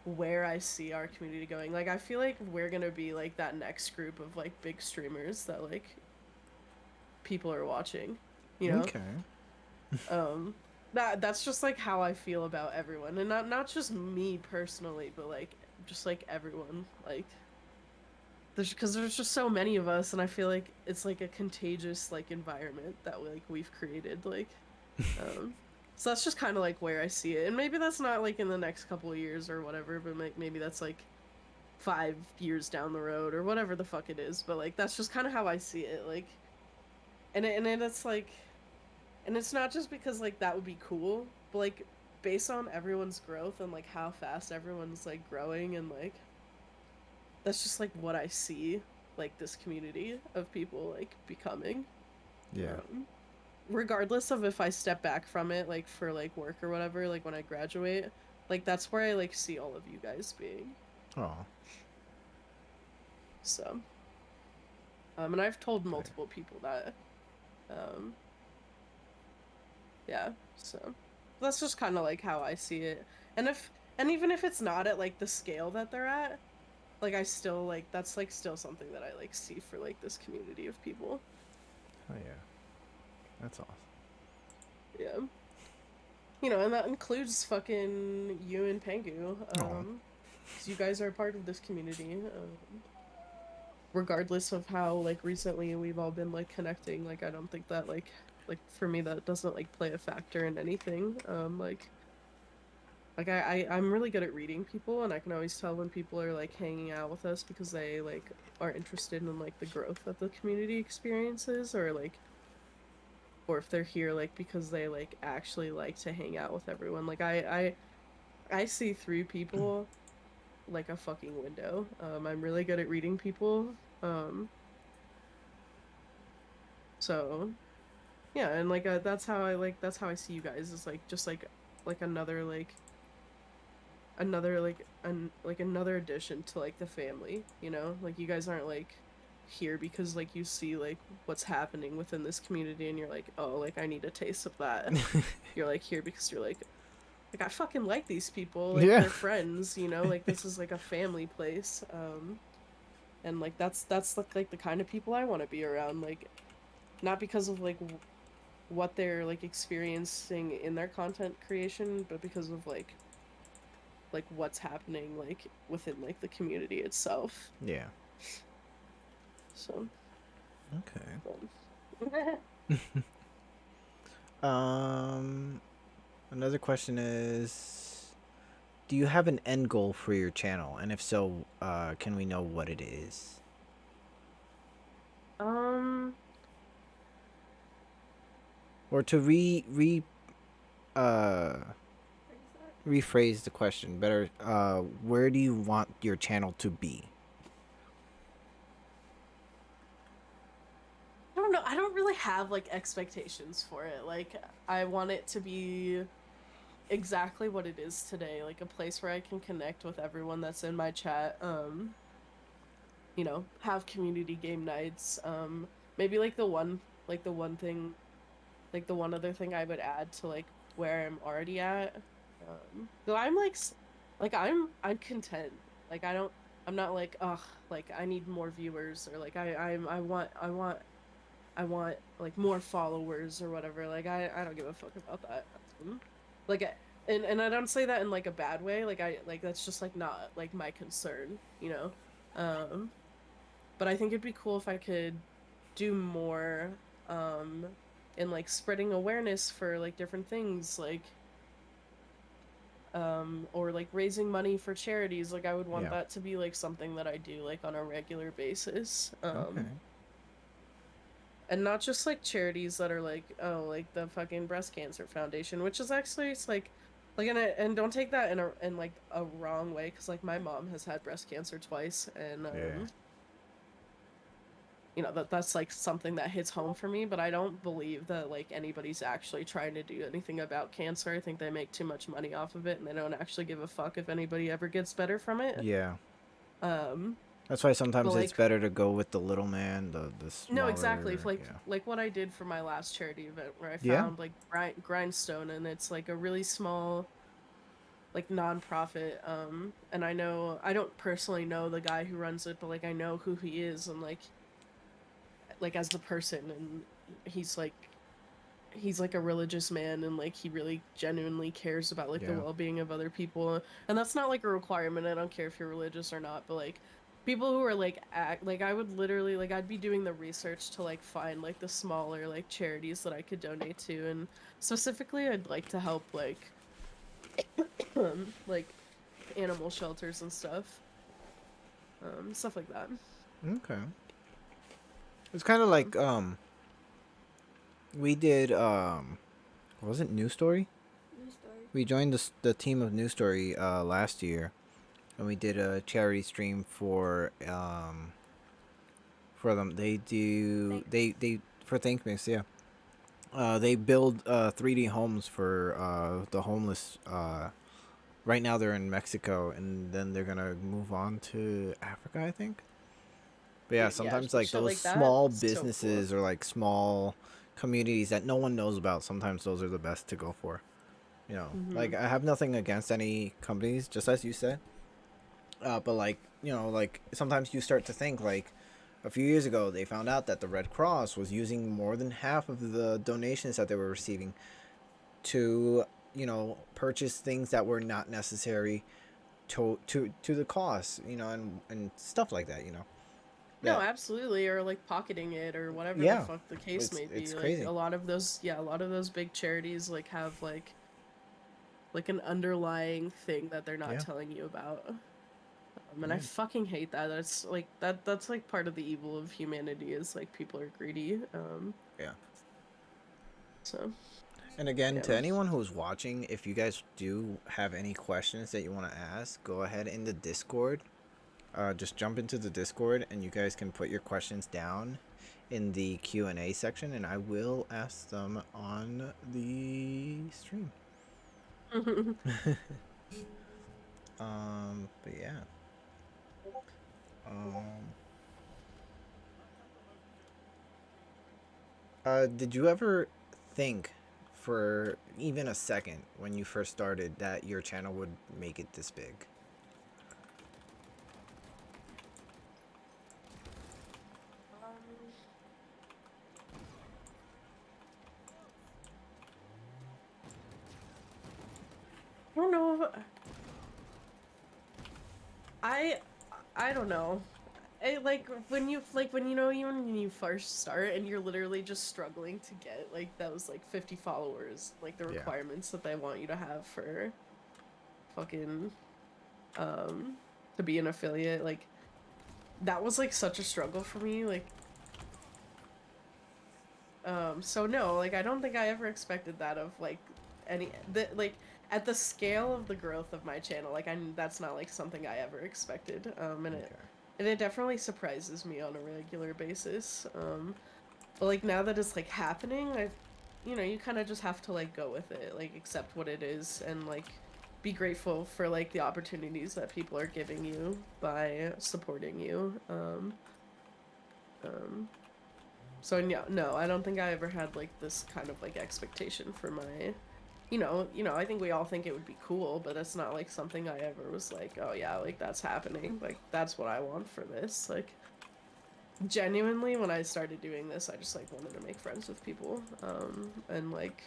where I see our community going. Like I feel like we're gonna be like that next group of like big streamers that like people are watching, you know? Okay. That's just like how I feel about everyone, and not just me personally, but like just like everyone. Like there's just so many of us, and I feel like it's like a contagious like environment that we've created. Like, so that's just kind of like where I see it, and maybe that's not like in the next couple of years or whatever, but maybe that's like 5 years down the road or whatever the fuck it is. But like that's just kind of how I see it. Like, it's like. And it's not just because like that would be cool, but like based on everyone's growth and like how fast everyone's like growing and like that's just like what I see like this community of people like becoming. Yeah. Regardless of if I step back from it like for like work or whatever, like when I graduate, like that's where I like see all of you guys being. Oh. So and I've told multiple people that yeah, so that's just kind of like how I see it. And even if it's not at like the scale that they're at, like I still like that's like still something that I like see for like this community of people. Oh yeah. That's awesome. Yeah. You know, and that includes fucking you and Pengu. 'Cause you guys are part of this community. Regardless of how like recently we've all been like connecting, like I don't think that like for me that doesn't like play a factor in anything. Like I'm really good at reading people, and I can always tell when people are like hanging out with us because they like are interested in like the growth that the community experiences, or if they're here like because they like actually like to hang out with everyone. Like I see through people like a fucking window. I'm really good at reading people. So yeah, and like that's how I see you guys is like just like another another addition to like the family, you know? Like you guys aren't like here because like you see like what's happening within this community and you're like, oh, like I need a taste of that. You're like here because you're like I fucking like these people, like Yeah. they're friends, you know? Like this is like a family place. And like that's like the kind of people I want to be around, like not because of like what they're like experiencing in their content creation, but because of like what's happening like within like the community itself. Yeah. So Okay. Another question is, do you have an end goal for your channel? And if so, can we know what it is? Or to uh rephrase the question better, where do you want your channel to be? I don't know. I don't really have like expectations for it. Like I want it to be exactly what it is today, like a place where I can connect with everyone that's in my chat. You know, have community game nights. Maybe like the one thing, like the one other thing I would add to like where I'm already at. So I'm like I'm content. Like I'm not like, ugh, like I need more viewers, or like I want like more followers or whatever. Like I don't give a fuck about that. Like and I don't say that in like a bad way. Like I like that's just like not like my concern, you know. Um but I think it'd be cool if I could do more in like spreading awareness for like different things, like or like raising money for charities. Like I would want Yeah. that to be like something that I do like on a regular basis. Okay. And not just like charities that are like, oh, like the fucking breast cancer foundation, which is actually, it's like and don't take that in like a wrong way, because like my mom has had breast cancer twice, and Yeah. you know, that's like something that hits home for me. But I don't believe that like anybody's actually trying to do anything about cancer. I think they make too much money off of it, and they don't actually give a fuck if anybody ever gets better from it. Yeah. um That's why but sometimes it's like, better to go with the little man, the no, exactly. If smaller. Yeah. like what I did for my last charity event, where I Yeah. found like Grindstone, and it's like a really small like nonprofit. And I don't personally know the guy who runs it, but like I know who he is, and like as the person, and he's like he's like a religious man, and like he really genuinely cares about like the Yeah. well-being of other people. And that's not like a requirement. I don't care if you're religious or not, but like people who are like like I would literally like I'd be doing the research to like find like the smaller like charities that I could donate to. And specifically I'd like to help like animal shelters and stuff like that. Okay. It's kind of like we did was it New Story? New story. We joined the team of New Story last year, and we did a charity stream for them. They do they for Thankmas, yeah. They build 3D homes for the homeless. Right now they're in Mexico, and then they're gonna move on to Africa, I think. But yeah, Yeah, sometimes like shit those like that. small So cool. businesses or like small communities that no one knows about, sometimes those are the best to go for. You know, like I have nothing against any companies, just as you said. But like, you know, like sometimes you start to think like a few years ago they found out that the Red Cross was using more than half of the donations that they were receiving to, you know, purchase things that were not necessary to the cost, you know, and stuff like that, you know. No, That absolutely, or like pocketing it, or whatever the yeah, fuck the case may it's be. Like crazy. a lot of those, yeah, a lot of those big charities like have like an underlying thing that they're not Yeah, telling you about. And I yeah, fucking hate that. That's like that's like part of the evil of humanity, is like people are greedy. yeah. So And again, yeah. to anyone who's watching, if you guys do have any questions that you want to ask, go ahead in the Discord. Just jump into the Discord, and you guys can put your questions down in the Q&A section, and I will ask them on the stream. But yeah. Um, did you ever think for even a second when you first started that your channel would make it this big? I don't know. I I don't know. Like when you know, even when you first start and you're literally just struggling to get like those like 50 followers, like the Yeah. requirements that they want you to have fucking to be an affiliate. Like that was like such a struggle for me. Like so no, like I don't think I ever expected that of like like at the scale of the growth of my channel. Like that's not like something I ever expected. And it definitely surprises me on a regular basis. But like now that it's like happening, you kind of just have to like go with it, like accept what it is, and like be grateful for like the opportunities that people are giving you by supporting you. So no, I don't think I ever had like this kind of like expectation for my, I think we all think it would be cool, but it's not like something I ever was like, oh yeah, like that's happening, like that's what I want for this. Like genuinely, when I started doing this, I just like wanted to make friends with people, and like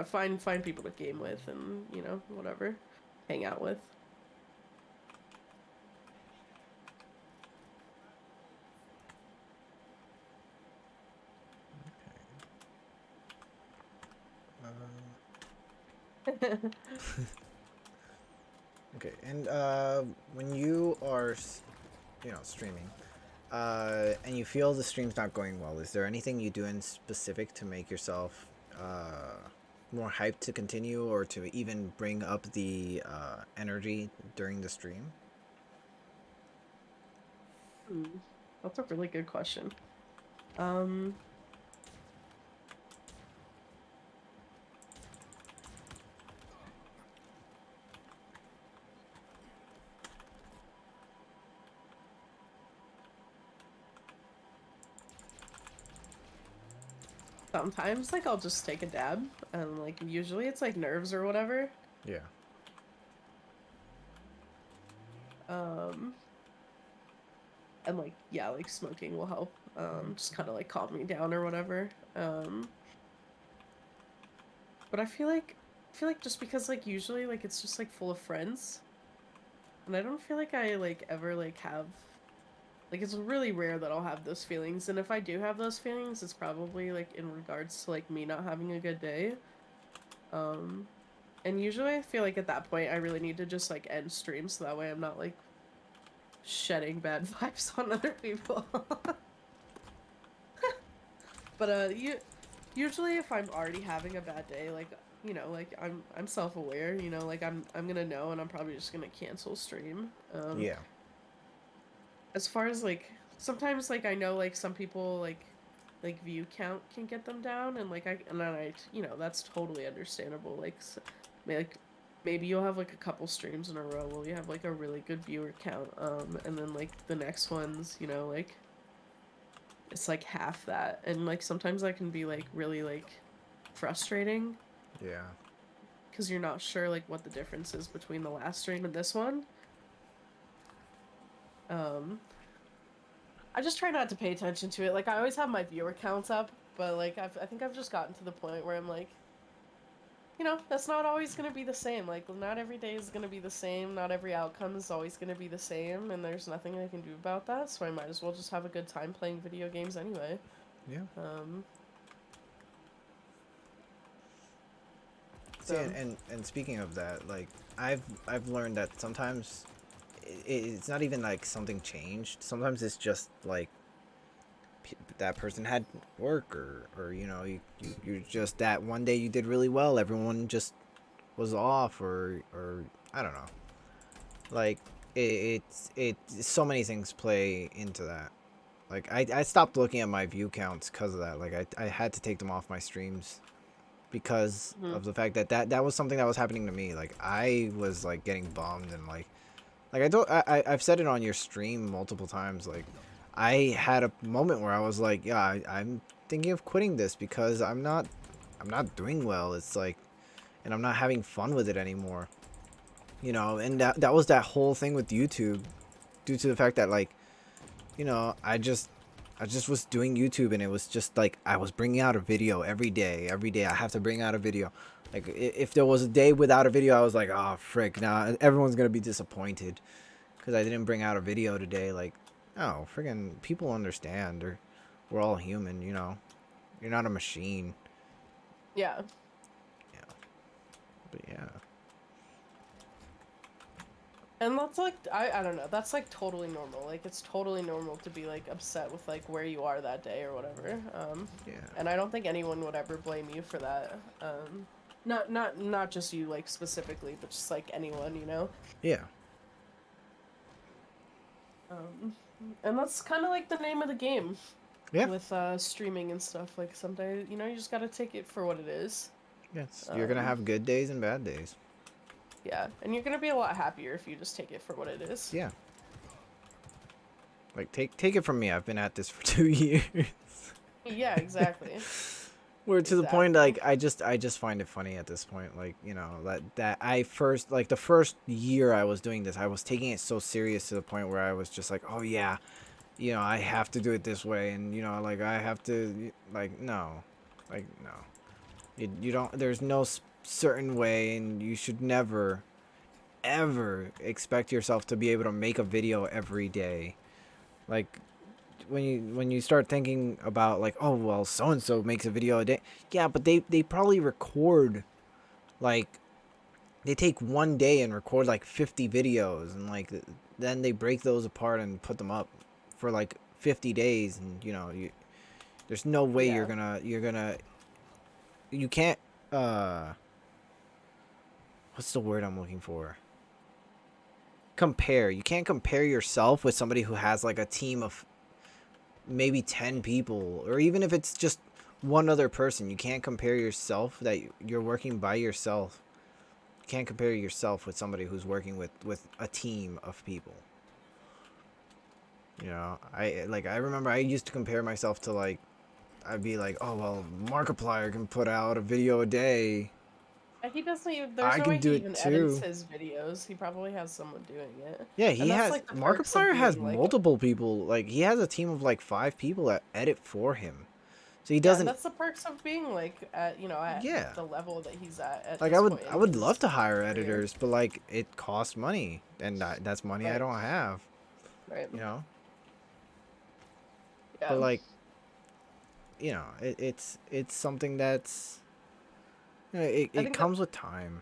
find people to game with, and whatever, hang out with. Okay, and when you are, streaming, and you feel the stream's not going well, is there anything you do in specific to make yourself more hyped to continue, or to even bring up the energy during the stream? That's a really good question. Sometimes like I'll just take a dab, and like usually it's like nerves or whatever. Yeah. And like yeah, like smoking will help. Just kind of like calm me down or whatever. But I feel like just because like usually like it's just like full of friends, and I don't feel like I like ever like have, like it's really rare that I'll have those feelings, and if I do have those feelings, it's probably like in regards to like me not having a good day. And usually I feel like at that point I really need to just like end stream so that way I'm not like shedding bad vibes on other people. But usually if I'm already having a bad day, like like I'm self-aware, like I'm gonna know, and I'm probably just gonna cancel stream. Yeah. As far as like sometimes like I know like some people like view count can get them down, and like I that's totally understandable. Like maybe you'll have like a couple streams in a row where you have like a really good viewer count, and then like the next ones, like it's like half that, and like sometimes that can be like really like frustrating. Yeah. Because you're not sure like what the difference is between the last stream and this one. I just try not to pay attention to it. Like I always have my viewer counts up, but like I think I've just gotten to the point where I'm like, that's not always gonna be the same. Like not every day is gonna be the same. Not every outcome is always gonna be the same, and there's nothing I can do about that. So I might as well just have a good time playing video games anyway. Yeah. See, So and speaking of that, like I've learned that sometimes it's not even like something changed. Sometimes it's just like that person had work, or you just that one day you did really well, everyone just was off, or I don't know. Like it's so many things play into that. Like I stopped looking at my view counts because of that. Like I had to take them off my streams because of the fact that was something that was happening to me. Like I was like getting bummed, and like I've said it on your stream multiple times. Like I had a moment where I was like, yeah, I'm thinking of quitting this because I'm not doing well. It's like, and I'm not having fun with it anymore. And that was that whole thing with YouTube, due to the fact that like, I just was doing YouTube, and it was just like I was bringing out a video every day. Every day I have to bring out a video. Like if there was a day without a video, I was like, oh frick, now everyone's gonna be disappointed because I didn't bring out a video today. Like, oh friggin', people understand, or we're all human, You're not a machine. yeah. Yeah. But yeah. And that's like I don't know. That's like totally normal. Like it's totally normal to be like upset with like where you are that day or whatever. Yeah. And I don't think anyone would ever blame you for that. Not just you like specifically, but just like anyone, you know. Yeah. Um, and that's kind of like the name of the game Yeah. with streaming and stuff. Like someday, you know, you just gotta take it for what it is. Yes. You're gonna have good days and bad days. Yeah, and you're gonna be a lot happier if you just take it for what it is. Yeah. Like take it from me. I've been at this for 2 years. Yeah, exactly. We're to the point Exactly. like I just find it funny at this point. Like, you know, that I first like the first year I was doing this, I was taking it so serious to the point where I was just like, oh yeah, you know, I have to do it this way, and you know, like I have to like no, like no, you don't. There's no certain way, and you should never ever expect yourself to be able to make a video every day. Like when you start thinking about like, oh well, so and so makes a video a day. Yeah, but they probably record like they take one day and record like 50 videos, and like then they break those apart and put them up for like 50 days, and you know, there's no way Yeah. you can't what's the word I'm looking for? Compare. You can't compare yourself with somebody who has like a team of maybe 10 people, or even if it's just one other person. You can't compare yourself that you're working by yourself. You can't compare yourself with somebody who's working with a team of people. You know, I remember I used to compare myself to like, I'd be like, oh well, Markiplier can put out a video a day. He doesn't even. There's I no can way do he it even edits too. his videos. He probably has someone doing it. Yeah, And he that's has like the perks of Markiplier has being like, multiple people. Like he has a team of like 5 people that edit for him. So he yeah, and doesn't. that's the perks of being like at, you know, at Yeah. the level that he's at Like this point I in would love his to hire career. editors, but like it costs money, and that's money I Right. don't have. Right. You know. Yeah. But like, you know, it's something that's, you know, I it think that comes with time.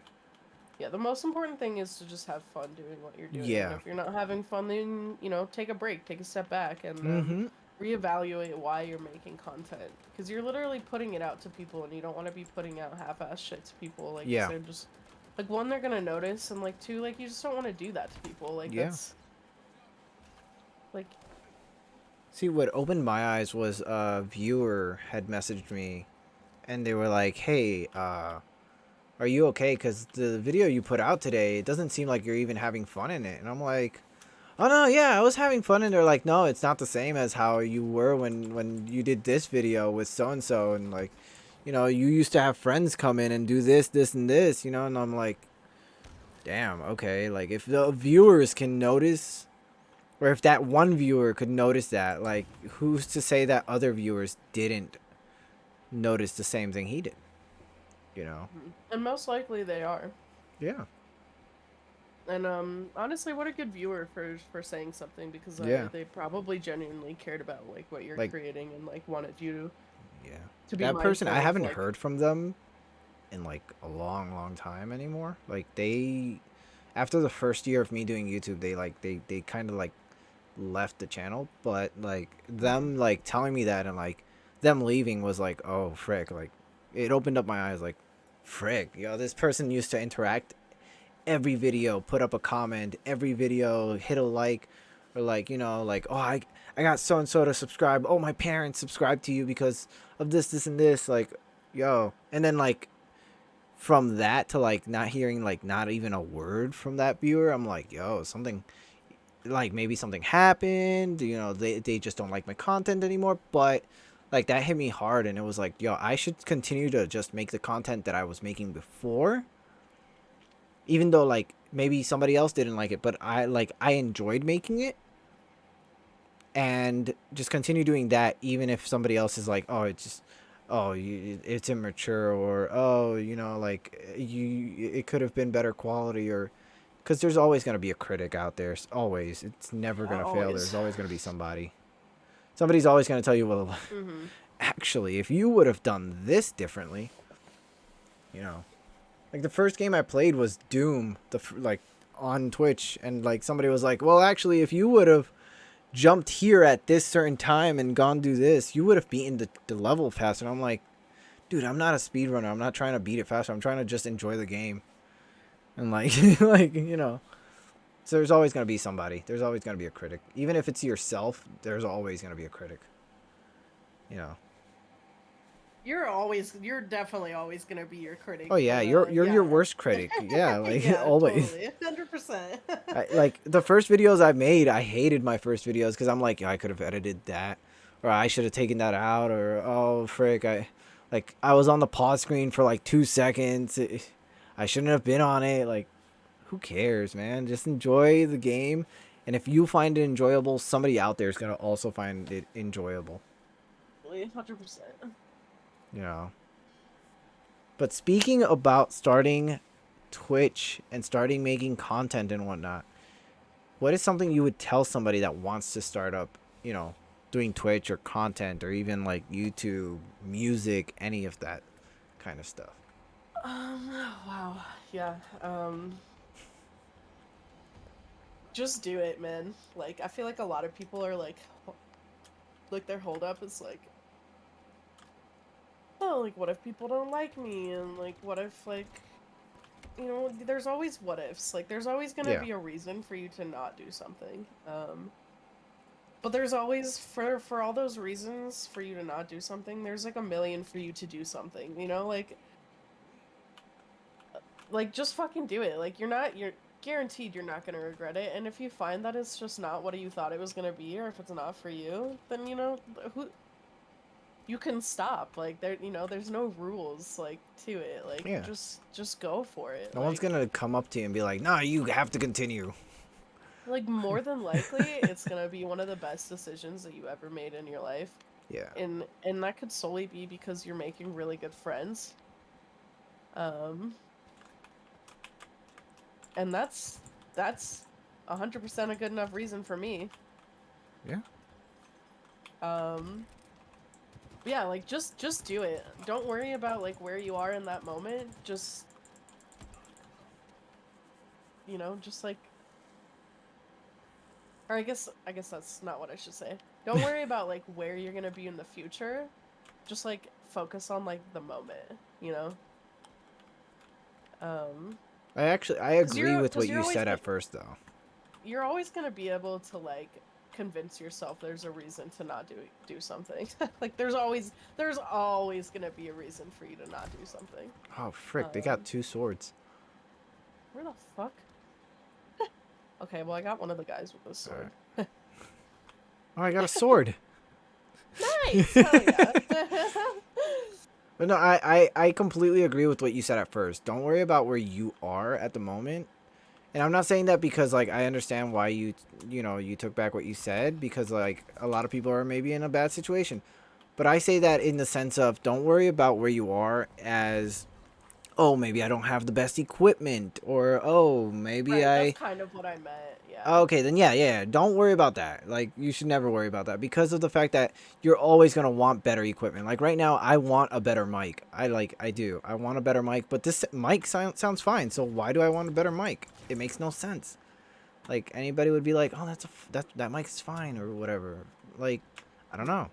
yeah, the most important thing is to just have fun doing what you're doing. And Yeah. if you're not having fun, then, you know, take a break, take a step back, and Mm-hmm. reevaluate why you're making content. Because you're literally putting it out to people, and you don't want to be putting out half-ass shit to people. Like, 'cause Yeah. they're just, like, one, they're gonna notice, and, like, two, like, you just don't want to do that to people. Like, Yeah. that's, like, See, what opened my eyes was a viewer had messaged me, and they were like, "Hey, are you okay? Because the video you put out today, it doesn't seem like you're even having fun in it." And I'm like, "Oh no, yeah, I was having fun." And they're like, "No, it's not the same as how you were when you did this video with so and so, and like, you know, you used to have friends come in and do this, and this, you know." And I'm like, "Damn, okay. Like, if the viewers can notice." Or if that one viewer could notice that, like, who's to say that other viewers didn't notice the same thing he did? You know? and most likely they are. Yeah. And honestly, what a good viewer for saying something, because Yeah. they probably genuinely cared about like what you're Like, creating and like wanted you yeah. to be That person, I mindful of haven't like heard from them in, like, a long, long time anymore. Like, after the first year of me doing YouTube, they kind of, like, left the channel. But, like, them, like, telling me that and, like, them leaving was like, oh, frick. Like, it opened up my eyes, like, frick. Yo, this person used to interact every video, put up a comment, every video, hit a like, or like, you know, like, oh, I got so and so to subscribe. Oh, my parents subscribed to you because of this, and this. Like, yo, and then like from that to like not hearing like not even a word from that viewer, I'm like, yo, something like maybe something happened. You know, they just don't like my content anymore. But like that hit me hard, and it was like, yo, I should continue to just make the content that I was making before, even though like maybe somebody else didn't like it, but I enjoyed making it, and just continue doing that even if somebody else is like, oh, it's just, oh, it's immature, or oh, you know, like it could have been better quality, or because there's always going to be a critic out there. Always, it's never yeah, going to fail. always. There's always going to be somebody's always going to tell you, well, actually, if you would have done this differently, you know. Like the first game I played was Doom, like on Twitch, and like somebody was like, well, actually, if you would have jumped here at this certain time and gone do this, you would have beaten the level faster. And I'm like, dude, I'm not a speedrunner. I'm not trying to beat it faster. I'm trying to just enjoy the game. And like, like, you know, so there's always going to be somebody. There's always going to be a critic. Even if it's yourself, there's always going to be a critic. You know. You're definitely always gonna be your critic. Oh yeah, you're your worst critic. Yeah, like yeah, always. Totally. 100%. Like the first videos I've made, I hated my first videos because I'm like, I could have edited that, or I should have taken that out, or oh frick, I was on the pause screen for like 2 seconds. I shouldn't have been on it. Like, who cares, man? Just enjoy the game, and if you find it enjoyable, somebody out there is gonna also find it enjoyable. 100%. You know. But speaking about starting Twitch and starting making content and whatnot, what is something you would tell somebody that wants to start up, you know, doing Twitch or content or even like YouTube, music, any of that kind of stuff? Wow. Yeah. Just do it, man. Like, I feel like a lot of people are like their hold up is like, oh, like, what if people don't like me? And, like, what if, like, you know, there's always what ifs. Like, there's always gonna be a reason for you to not do something. But there's always, for all those reasons for you to not do something, there's, like, a million for you to do something, you know? Like, just fucking do it. Like, you're guaranteed you're not gonna regret it. And if you find that it's just not what you thought it was gonna be, or if it's not for you, then, you know, you can stop. Like, there's no rules, like, to it. Like, just go for it. No one's gonna come up to you and be like, nah, you have to continue. Like, more than likely, it's gonna be one of the best decisions that you ever made in your life. Yeah. And that could solely be because you're making really good friends. And that's 100% a good enough reason for me. Yeah. Yeah, like, just do it. Don't worry about, like, where you are in that moment. Just, you know, just, like, or I guess that's not what I should say. Don't worry about, like, where you're gonna be in the future. Just, like, focus on, like, the moment, you know? I agree with what you said at first, though. You're always gonna be able to, like, convince yourself there's a reason to not do something. Like, there's always gonna be a reason for you to not do something. Oh frick, they got 2 swords. Where the fuck? Okay, well, I got one of the guys with the sword. Right. Oh, I got a sword. Nice. Hell yeah. But no, I completely agree with what you said at first. Don't worry about where you are at the moment. And I'm not saying that because, like, I understand why you took back what you said, because, like, a lot of people are maybe in a bad situation. But I say that in the sense of, don't worry about where you are as, oh, maybe I don't have the best equipment, or, oh, maybe That's kind of what I meant, yeah. Okay, then yeah. Don't worry about that. Like, you should never worry about that because of the fact that you're always going to want better equipment. Like, right now, I want a better mic. I do. I want a better mic, but this mic sounds fine. So why do I want a better mic? It makes no sense. Like, anybody would be like, oh, that mic's fine or whatever. Like, I don't know.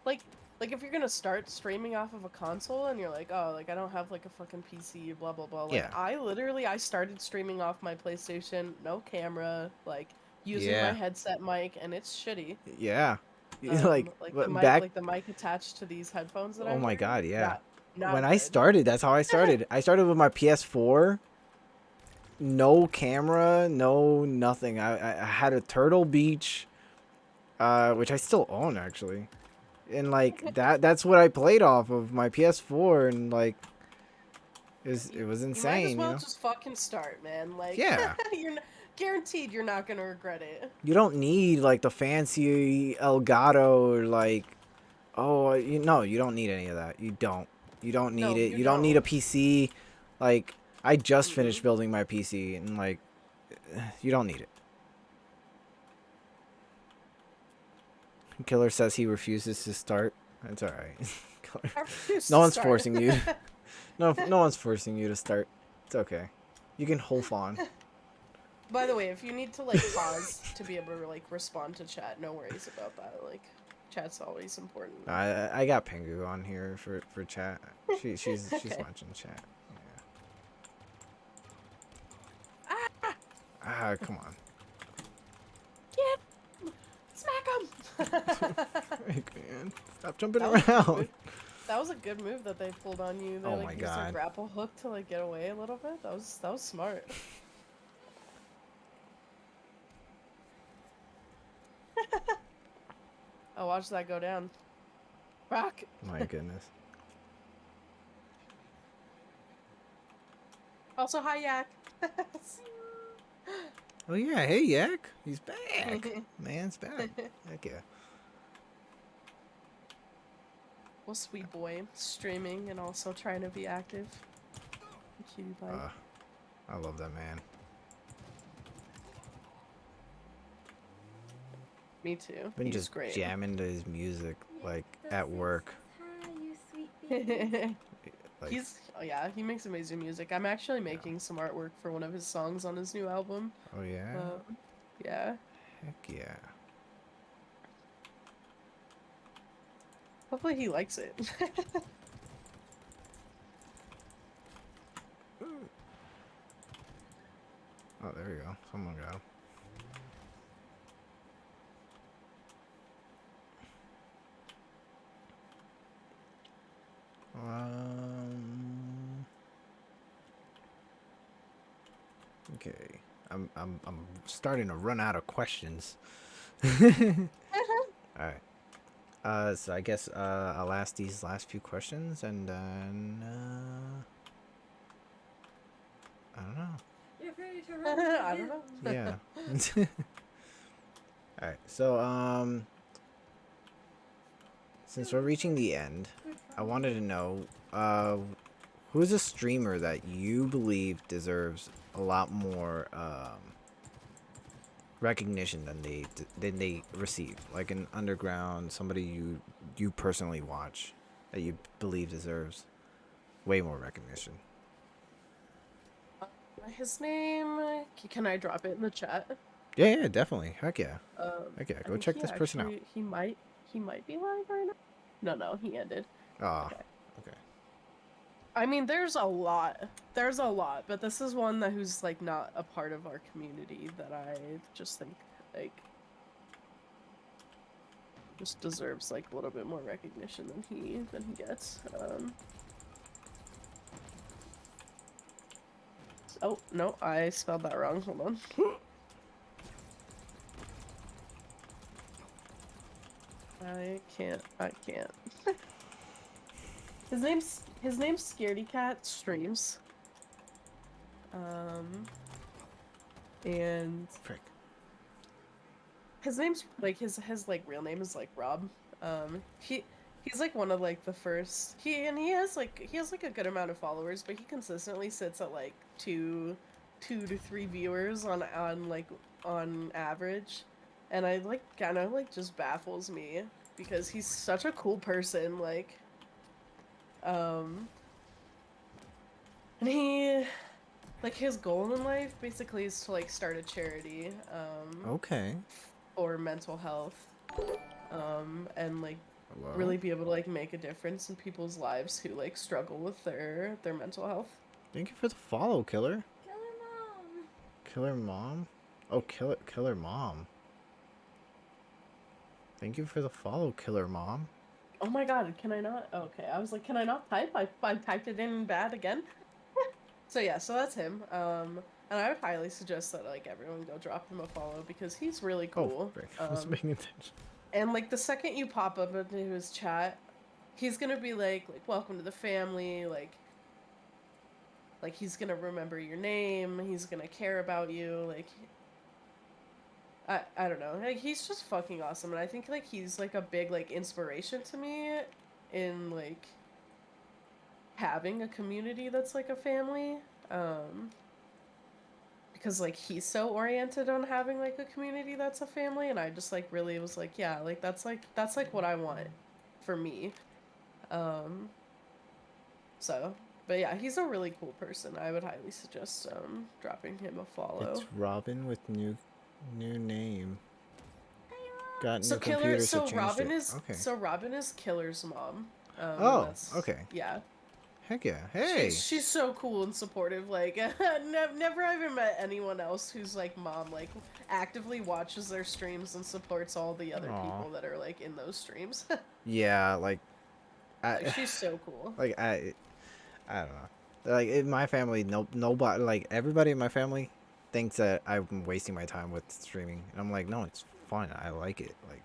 Like, if you're gonna start streaming off of a console and you're like, oh, like, I don't have, like, a fucking PC, blah, blah, blah. Like, Yeah. I started streaming off my PlayStation, no camera, like, using my headset mic, and it's shitty. Yeah. Like the mic attached to these headphones that Oh my god, yeah. Not when good. I started, that's how I started. I started with my PS4. No camera, no nothing. I had a Turtle Beach, which I still own, actually. And, like, that's what I played off of my PS4, and, like, it was insane, you might as well just fucking start, man. Like, yeah. Guaranteed you're not gonna regret it. You don't need, like, the fancy Elgato, or, like, oh, you don't need any of that. You don't need it. You don't need a PC. Like, I just finished building my PC, and, like, you don't need it. Killer says he refuses to start. That's alright. No one's forcing you. No one's forcing you to start. It's okay. You can hold on. By the way, if you need to like pause to be able to like respond to chat, no worries about that. Like, chat's always important. I got Pengu on here for chat. She's Okay. watching chat. Ah, Ah, come on. get smack him. Frank, man, stop jumping That was a good around. move. That was a good move that they pulled on you. They Oh like my used their God. grapple hook to like get away a little bit. That was smart. Oh, watch that go down. Rock. My goodness. Also, hi Yak. Oh yeah, hey Yak, he's back. Man's back. Heck yeah. Well, sweet boy, streaming and also trying to be active. Cutie pie. I love that man. Me too. Been He's just great. jamming to his music like at work. Hi, you sweet baby. Like, Oh yeah, he makes amazing music. I'm actually making some artwork for one of his songs on his new album. oh yeah. Yeah. Heck yeah. Hopefully he likes it. Oh, there we go. Someone got him. Okay. I'm starting to run out of questions. All right. So I guess I'll ask these last few questions and then I don't know. You're ready to run. I don't know. Yeah. All right. So since we're reaching the end, I wanted to know who's a streamer that you believe deserves a lot more recognition than they receive, like an underground, somebody you personally watch that you believe deserves way more recognition. His name. Can I drop it in the chat? Yeah, definitely. Heck yeah. Heck yeah. I Go think check he this person out. actually- He might be live right now. No, he ended. Ah, Okay. okay. I mean, there's a lot. There's a lot, but this is one who's like not a part of our community that I just think like just deserves like a little bit more recognition than he gets. Oh no, I spelled that wrong. Hold on. I can't. His name's Scaredy Cat Streams. And Frick. his name's like his like real name is like Rob. He's like one of like the first he has like a good amount of followers, but he consistently sits at like two to three viewers on average. And I like kind of like just baffles me because he's such a cool person, like and he like his goal in life basically is to like start a charity Okay. for mental health and like Well, really be able to like make a difference in people's lives who like struggle with their mental health. thank you for the follow, Killer. Killer mom. Killer Mom? Oh, Killer Mom. Thank you for the follow, Killer Mom. Oh my god, can I not? Okay, I was like, can I not type? I typed it in bad again. So yeah, so that's him. And I would highly suggest that like everyone go drop him a follow because he's really cool. Oh, frick. I was paying attention. And like the second you pop up into his chat, he's gonna be like welcome to the family, like he's gonna remember your name, he's gonna care about you, like I don't know. Like he's just fucking awesome, and I think like he's like a big like inspiration to me in like having a community that's like a family. Because like he's so oriented on having like a community that's a family, and I just like really was like, yeah, like that's like what I want for me. So But yeah, he's a really cool person. I would highly suggest dropping him a follow. It's Robin with new name. Got So new computer, so so changed Robin it. is Okay. Killer's mom. And Oh, that's okay. yeah. Heck yeah. She's Hey. she's so cool and supportive. Like never ever met anyone else who's like mom like actively watches their streams and supports all the other Aw. people that are like in those streams. Yeah, like Like I she's so cool. like I don't know. Like in my family, nobody, like everybody in my family thinks that I'm wasting my time with streaming, and I'm like, no, it's fun. I like it. Like,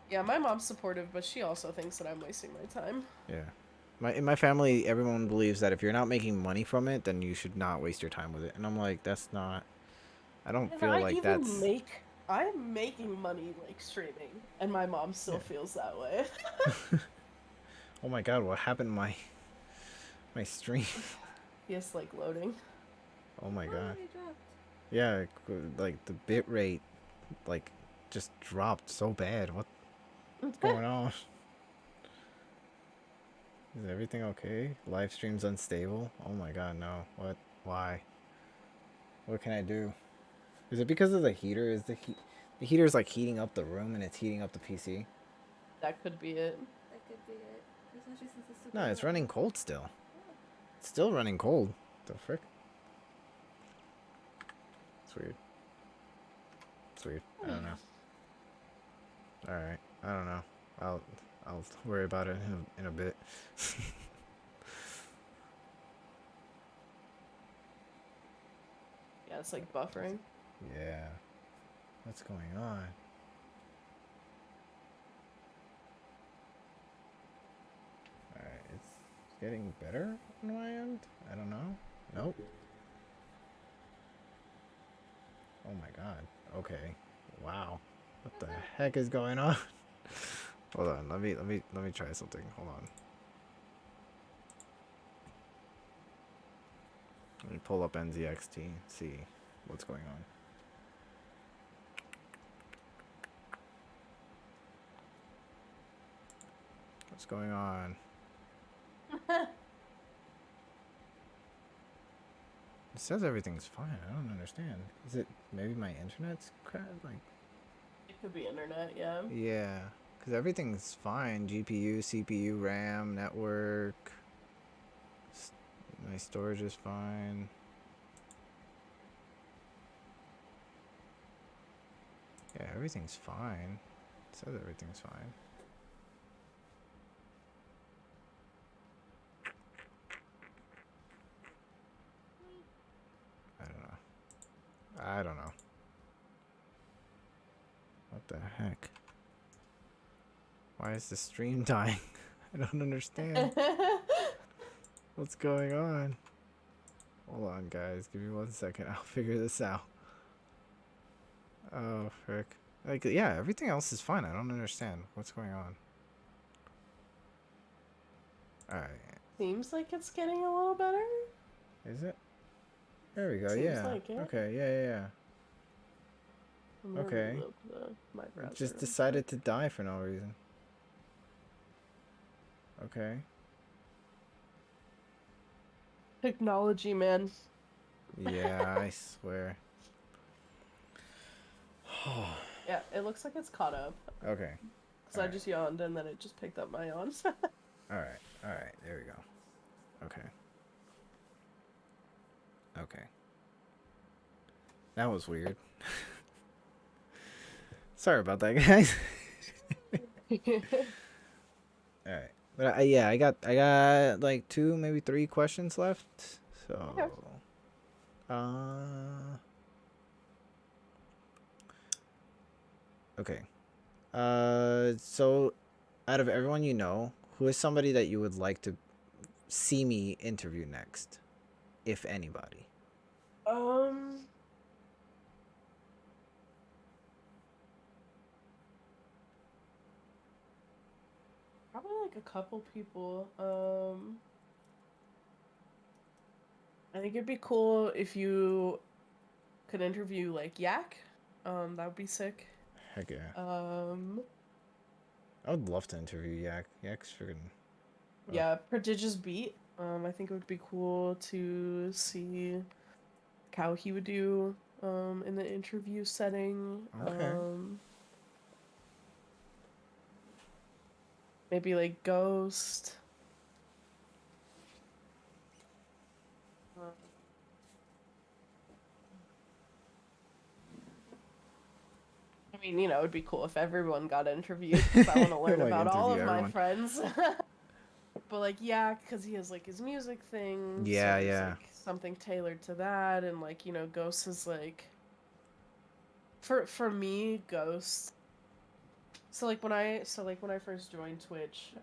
Yeah, my mom's supportive, but she also thinks that I'm wasting my time. yeah. In my family, everyone believes that if you're not making money from it, then you should not waste your time with it. And I'm like, that's not. I don't If feel I like even that's. I'm making money like streaming, and my mom still Yeah. feels that way. Oh my god, what happened to my stream? Yes, like loading. Oh my god. They dropped. Yeah, like the bit rate, like just dropped so bad. What's going on? Is everything okay? Live stream's unstable? Oh my god, no. What? Why? What can I do? Is it because of the heater? Is the heater's like heating up the room and it's heating up the PC? That could be it. That could be it. Especially since it's super No, it's low. running cold still. It's still running cold. The frick? It's weird. It's weird. I don't know. Alright. I don't know. I'll worry about it in a bit. Yeah, it's like buffering. Yeah. What's going on? Alright, it's getting better on my end? I don't know. Nope. Oh my god. Okay. Wow. What the heck is going on? Hold on, let me try something. Hold on. Let me pull up NZXT, see what's going on. What's going on? It says everything's fine. I don't understand. Is it maybe my internet's crashed? Like, It could be internet, yeah. yeah, because everything's fine. GPU, CPU, RAM, network. My storage is fine. Yeah, everything's fine. It says everything's fine. I don't know. What the heck? Why is the stream dying? I don't understand. What's going on? Hold on, guys. Give me 1 second. I'll figure this out. Oh, frick. Like, yeah, everything else is fine. I don't understand. What's going on? Alright. Seems like it's getting a little better. Is it? There we go. Seems Yeah. like it. Okay. Yeah. I'm gonna Okay. reload my browser. It just decided to die for no reason. Okay. Technology, man. Yeah, I swear. Yeah, it looks like it's caught up. Okay. Because I just yawned and then it just picked up my yawns. Alright. There we go. Okay. Okay. That was weird. Sorry about that, guys. Alright. But yeah, I got like 2, maybe 3 questions left. So Okay. Okay. So out of everyone you know, who is somebody that you would like to see me interview next? If anybody. Probably like a couple people. I think it'd be cool if you could interview like Yak. That would be sick. Heck yeah. Um, I would love to interview Yak. Yak's freaking. yeah, Prodigious Beat. I think it would be cool to see how he would do in the interview setting. Okay. Maybe like Ghost. Um, I mean, you know, it'd be cool if everyone got interviewed because I want to learn Like about all interview of my everyone. friends. But like, yeah, because he has like his music thing, so Yeah, there's yeah. like something tailored to that, and like, you know, Ghost is like for me, Ghost. So like when I first joined Twitch,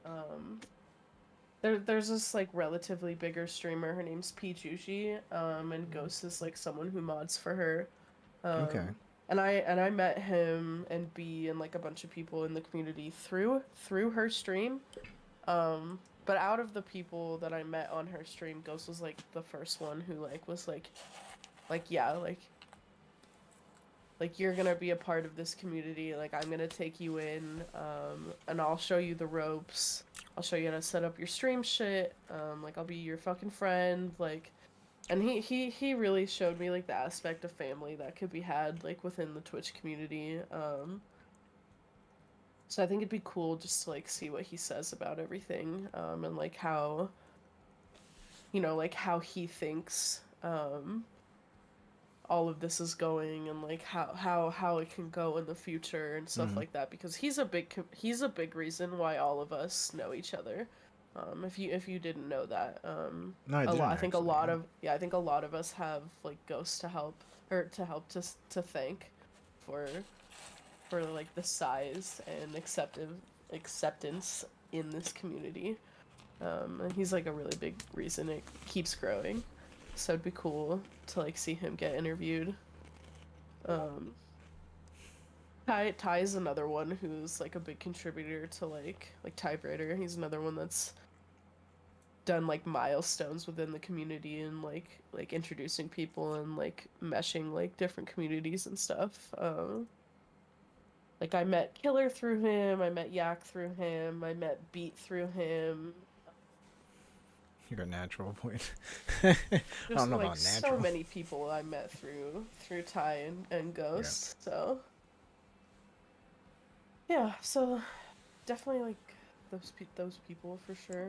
there's this like relatively bigger streamer. Her name's Peachushi, and Ghost is like someone who mods for her. Okay. And I met him and B and like a bunch of people in the community through her stream. But out of the people that I met on her stream, Ghost was like the first one who like was like yeah, like you're gonna be a part of this community, like I'm gonna take you in, and I'll show you the ropes. I'll show you how to set up your stream shit. Like I'll be your fucking friend, like and he really showed me like the aspect of family that could be had like within the Twitch community. So I think it'd be cool just to like see what he says about everything, and like how, you know, like how he thinks all of this is going, and like how it can go in the future and stuff Mm-hmm. like that, because he's a big reason why all of us know each other. If you didn't know that, No, I a lot didn't I think a actually. lot Yeah. of yeah I think a lot of us have like ghosts to help, or to thank for like the size and acceptance in this community. And he's like a really big reason it keeps growing. So it'd be cool to like see him get interviewed. Um, Ty is another one who's like a big contributor to like typewriter. He's another one that's done like milestones within the community, and like introducing people and like meshing like different communities and stuff. Like I met Killer through him, I met Yak through him, I met Beat through him. You're a natural point. I don't Just know like about so natural. many people I met through Ty and Yeah. Ghost. So yeah, so definitely like those people for sure.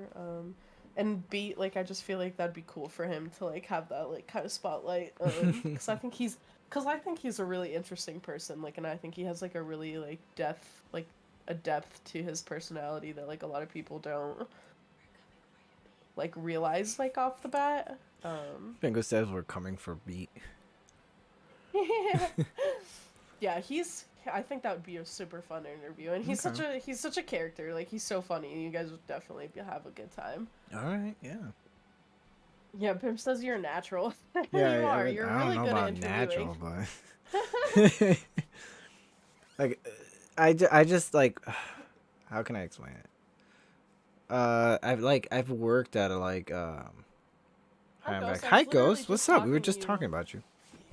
And Beat, like I just feel like that'd be cool for him to like have that like kind of spotlight. Because I think he's a really interesting person. Like, and I think he has like a really like a depth to his personality that like a lot of people don't like realize like off the bat. Bingo says we're coming for beat. Yeah, I think that would be a super fun interview, and he's Okay. such a character. Like he's so funny. You guys would definitely have a good time. All right. Yeah. Yeah, Pim says you're a natural. Yeah. You are. I You're don't really know good at about interviewing. natural, but like, I just like, how can I explain it? I've worked at a Hi, hi, I'm back. Ghost. I Hi, was literally Ghost. What's just up? We were talking to just talking you. about you.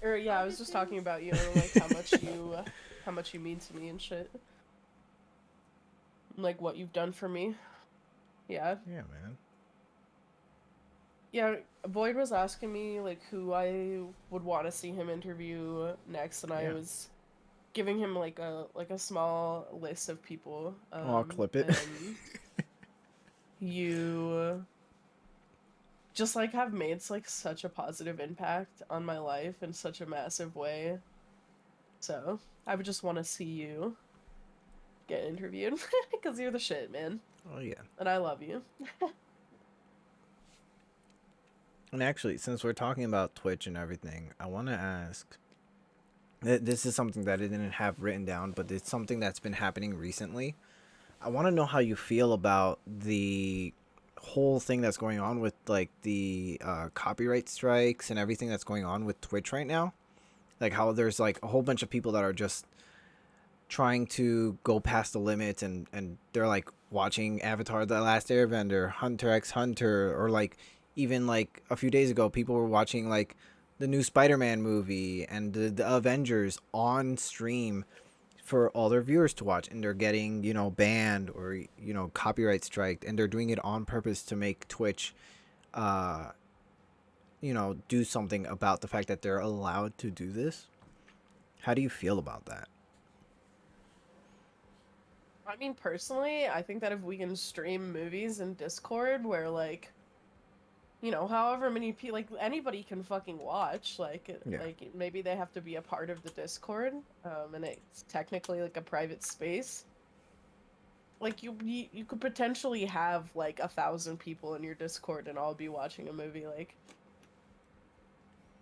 Or yeah, I All was good just talking things. about you and like how much you mean to me and shit. And, like what you've done for me. Yeah. Yeah, man. Yeah, Void was asking me like who I would want to see him interview next, and I Yeah. was giving him like a small list of people. Oh, I'll clip it. And you just like have made like such a positive impact on my life in such a massive way. So I would just want to see you get interviewed because you're the shit, man, Oh yeah. and I love you. And actually, since we're talking about Twitch and everything, I want to ask. This is something that I didn't have written down, but it's something that's been happening recently. I want to know how you feel about the whole thing that's going on with like the copyright strikes and everything that's going on with Twitch right now. Like how there's like a whole bunch of people that are just trying to go past the limits, and they're like watching Avatar: The Last Airbender, Hunter x Hunter, or like even like a few days ago people were watching like the new Spider-Man movie and the Avengers on stream for all their viewers to watch, and they're getting, banned or copyright striked, and they're doing it on purpose to make Twitch you know, do something about the fact that they're allowed to do this. How do you feel about that? I mean, personally, I think that if we can stream movies in Discord where, like, however many people, like, anybody can fucking watch, Yeah. like, maybe they have to be a part of the Discord, and it's technically, like, a private space. Like, you could potentially have, like, 1,000 people in your Discord and all be watching a movie, like...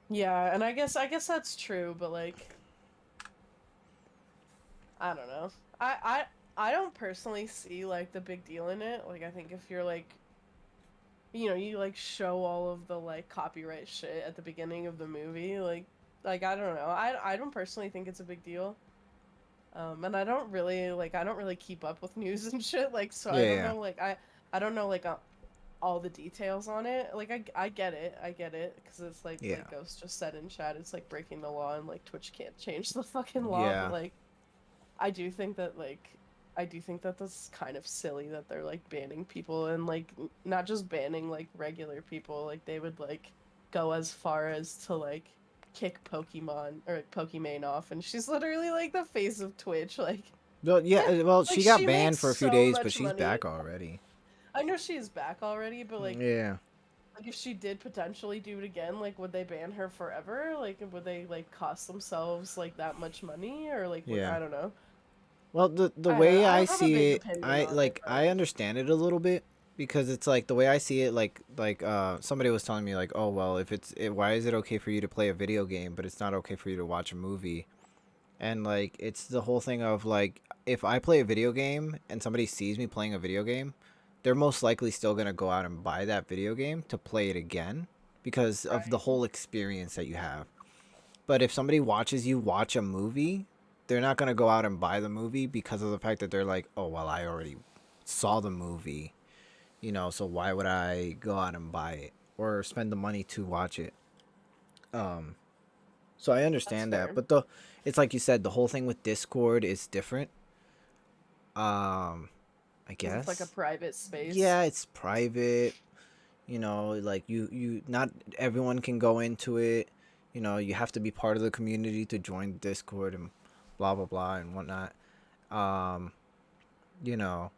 Yeah, and I guess that's true, but, like... I don't know. I don't personally see, like, the big deal in it. Like, I think if you're, like... you, like, show all of the, like, copyright shit at the beginning of the movie, like, I don't know. I don't personally think it's a big deal. And I don't really keep up with news and shit, like, so I don't Yeah. know, like, I don't know, like, all the details on it. Like, I get it, because it's, Yeah. like Ghost just said in chat, it's, like, breaking the law, and, like, Twitch can't change the fucking law, but, Yeah. like, I do think that, like, that's kind of silly that they're, like, banning people, and, like, not just banning, like, regular people, like, they would, like, go as far as to, like, kick Pokemon, or like, Pokimane off, and she's literally, like, the face of Twitch, like... Well, yeah. Well, Like, she got she banned makes for a few so days, but much she's money. back already. I know she's back already, but, Yeah. like, if she did potentially do it again, like, would they ban her forever? Like, would they, like, cost themselves, like, that much money? Or, like, Yeah. I don't know. Well, the I don't know. way I I don't have a see big it, opinion I on it, like but... I understand it a little bit because it's like the way I see it, like somebody was telling me like, oh well, if why is it okay for you to play a video game, but it's not okay for you to watch a movie? And like it's the whole thing of like if I play a video game and somebody sees me playing a video game, they're most likely still gonna go out and buy that video game to play it again because of the Right. whole experience that you have. But if somebody watches you watch a movie, they're not gonna go out and buy the movie because of the fact that they're like, oh well, I already saw the movie, you know, so why would I go out and buy it or spend the money to watch it? Um, so I That's understand that, fair. but it's like you said, the whole thing with Discord is different. I Because it's, like, a guess. private space. Yeah, it's private. You know, like you not everyone can go into it. You know, you have to be part of the community to join Discord and blah blah blah and whatnot. Um, you know,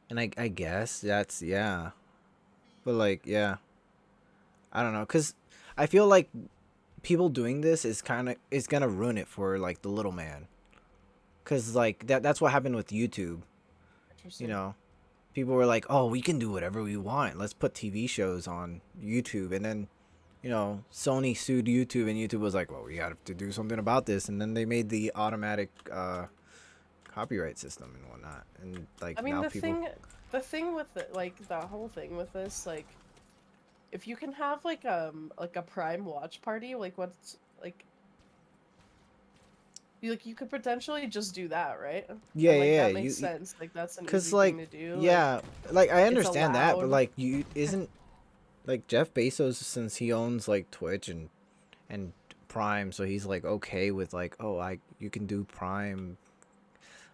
and I guess that's yeah, but like yeah, I don't know, cause I feel like people doing this is gonna ruin it for like the little man, cause like that's what happened with YouTube. You Interesting. know, people were like, oh, we can do whatever we want. Let's put TV shows on YouTube, and then you know, Sony sued YouTube, and YouTube was like, well, we have to do something about this, and then they made the automatic copyright system and whatnot, and I like mean, now people, the thing with it, like, the whole thing with this, like, if you can have, like, a Prime watch party, like, what's, like, you could potentially just do that, right? yeah, And, like, yeah, that yeah, makes sense. Like, that's an cause easy like, thing to do. Like, yeah, like I it's understand that, but allowed. like you isn't like Jeff Bezos since he owns like Twitch and Prime, so he's like okay with like, oh, you can do Prime.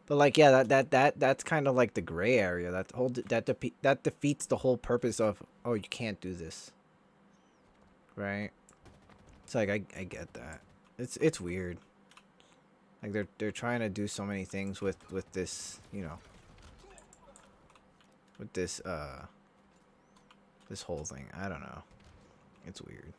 But like yeah, that's kind of like the gray area. That defeats the whole purpose of, oh, you can't do this. Right? It's like I get that. It's weird. Like they're trying to do so many things with this, you know, with this whole thing. I don't know. It's weird.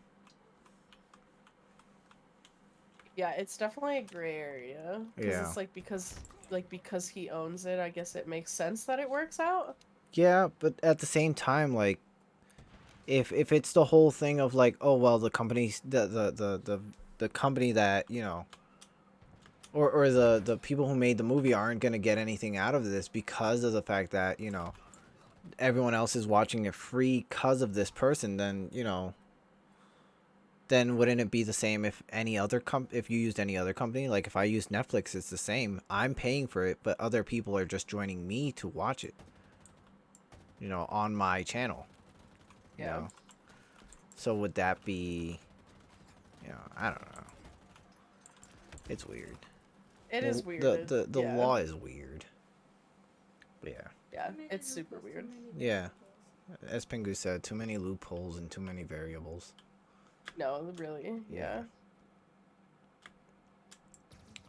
Yeah, it's definitely a gray area. Because Yeah. it's, like, because he owns it, I guess it makes sense that it works out. Yeah, but at the same time, like if it's the whole thing of like, oh well, the company's the company that, you know, or the people who made the movie aren't gonna get anything out of this because of the fact that, you know, everyone else is watching it free because of this person, then, you know, then wouldn't it be the same if if you used any other company? Like if I use Netflix, it's the same. I'm paying for it, but other people are just joining me to watch it, you know, on my channel, you Yeah. know. So would that be, you know, I don't know. It's weird. It is weird. The Yeah. law is weird. But yeah. Yeah, it's super weird. Yeah. As Pingu said, too many loopholes and too many variables. No, really, yeah.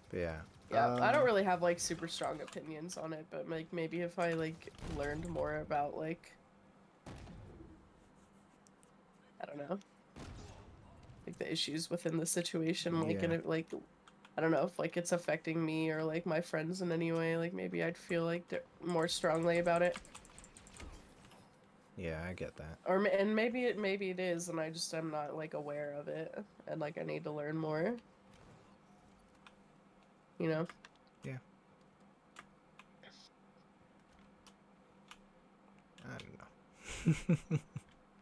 But yeah. Yeah, I don't really have like super strong opinions on it, but like maybe if I like learned more about like I don't know, like the issues within the situation, like Yeah. and it like I don't know if like it's affecting me or like my friends in any way, like maybe I'd feel like more strongly about it. Yeah, I get that. Or and maybe it is, and I just am not like aware of it, and like I need to learn more. You know? Yeah. I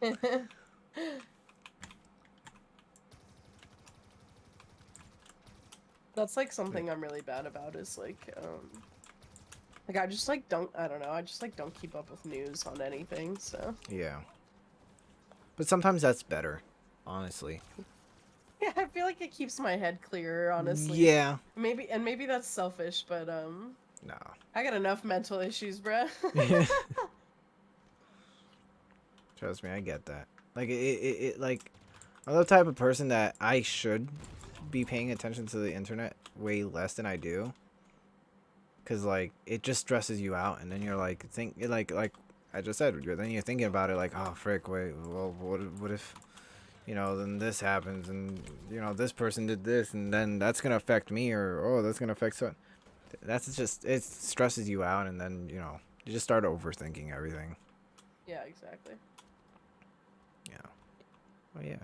don't know. That's like something I'm really bad about is like I just like don't I don't know, I just like don't keep up with news on anything, so. Yeah. But sometimes that's better, honestly. Yeah, I feel like it keeps my head clearer, honestly. Yeah. Maybe that's selfish, but No. I got enough mental issues, bruh. Trust me, I get that. Like it like I'm the type of person that I should be paying attention to the internet way less than I do. Cause like it just stresses you out, and then you're like like I just said, then you're thinking about it like, oh frick, wait, well what if then this happens, and this person did this, and then that's gonna affect me, or oh that's gonna affect so. That's just it stresses you out, and then you just start overthinking everything. Yeah, exactly. Yeah. Oh yeah.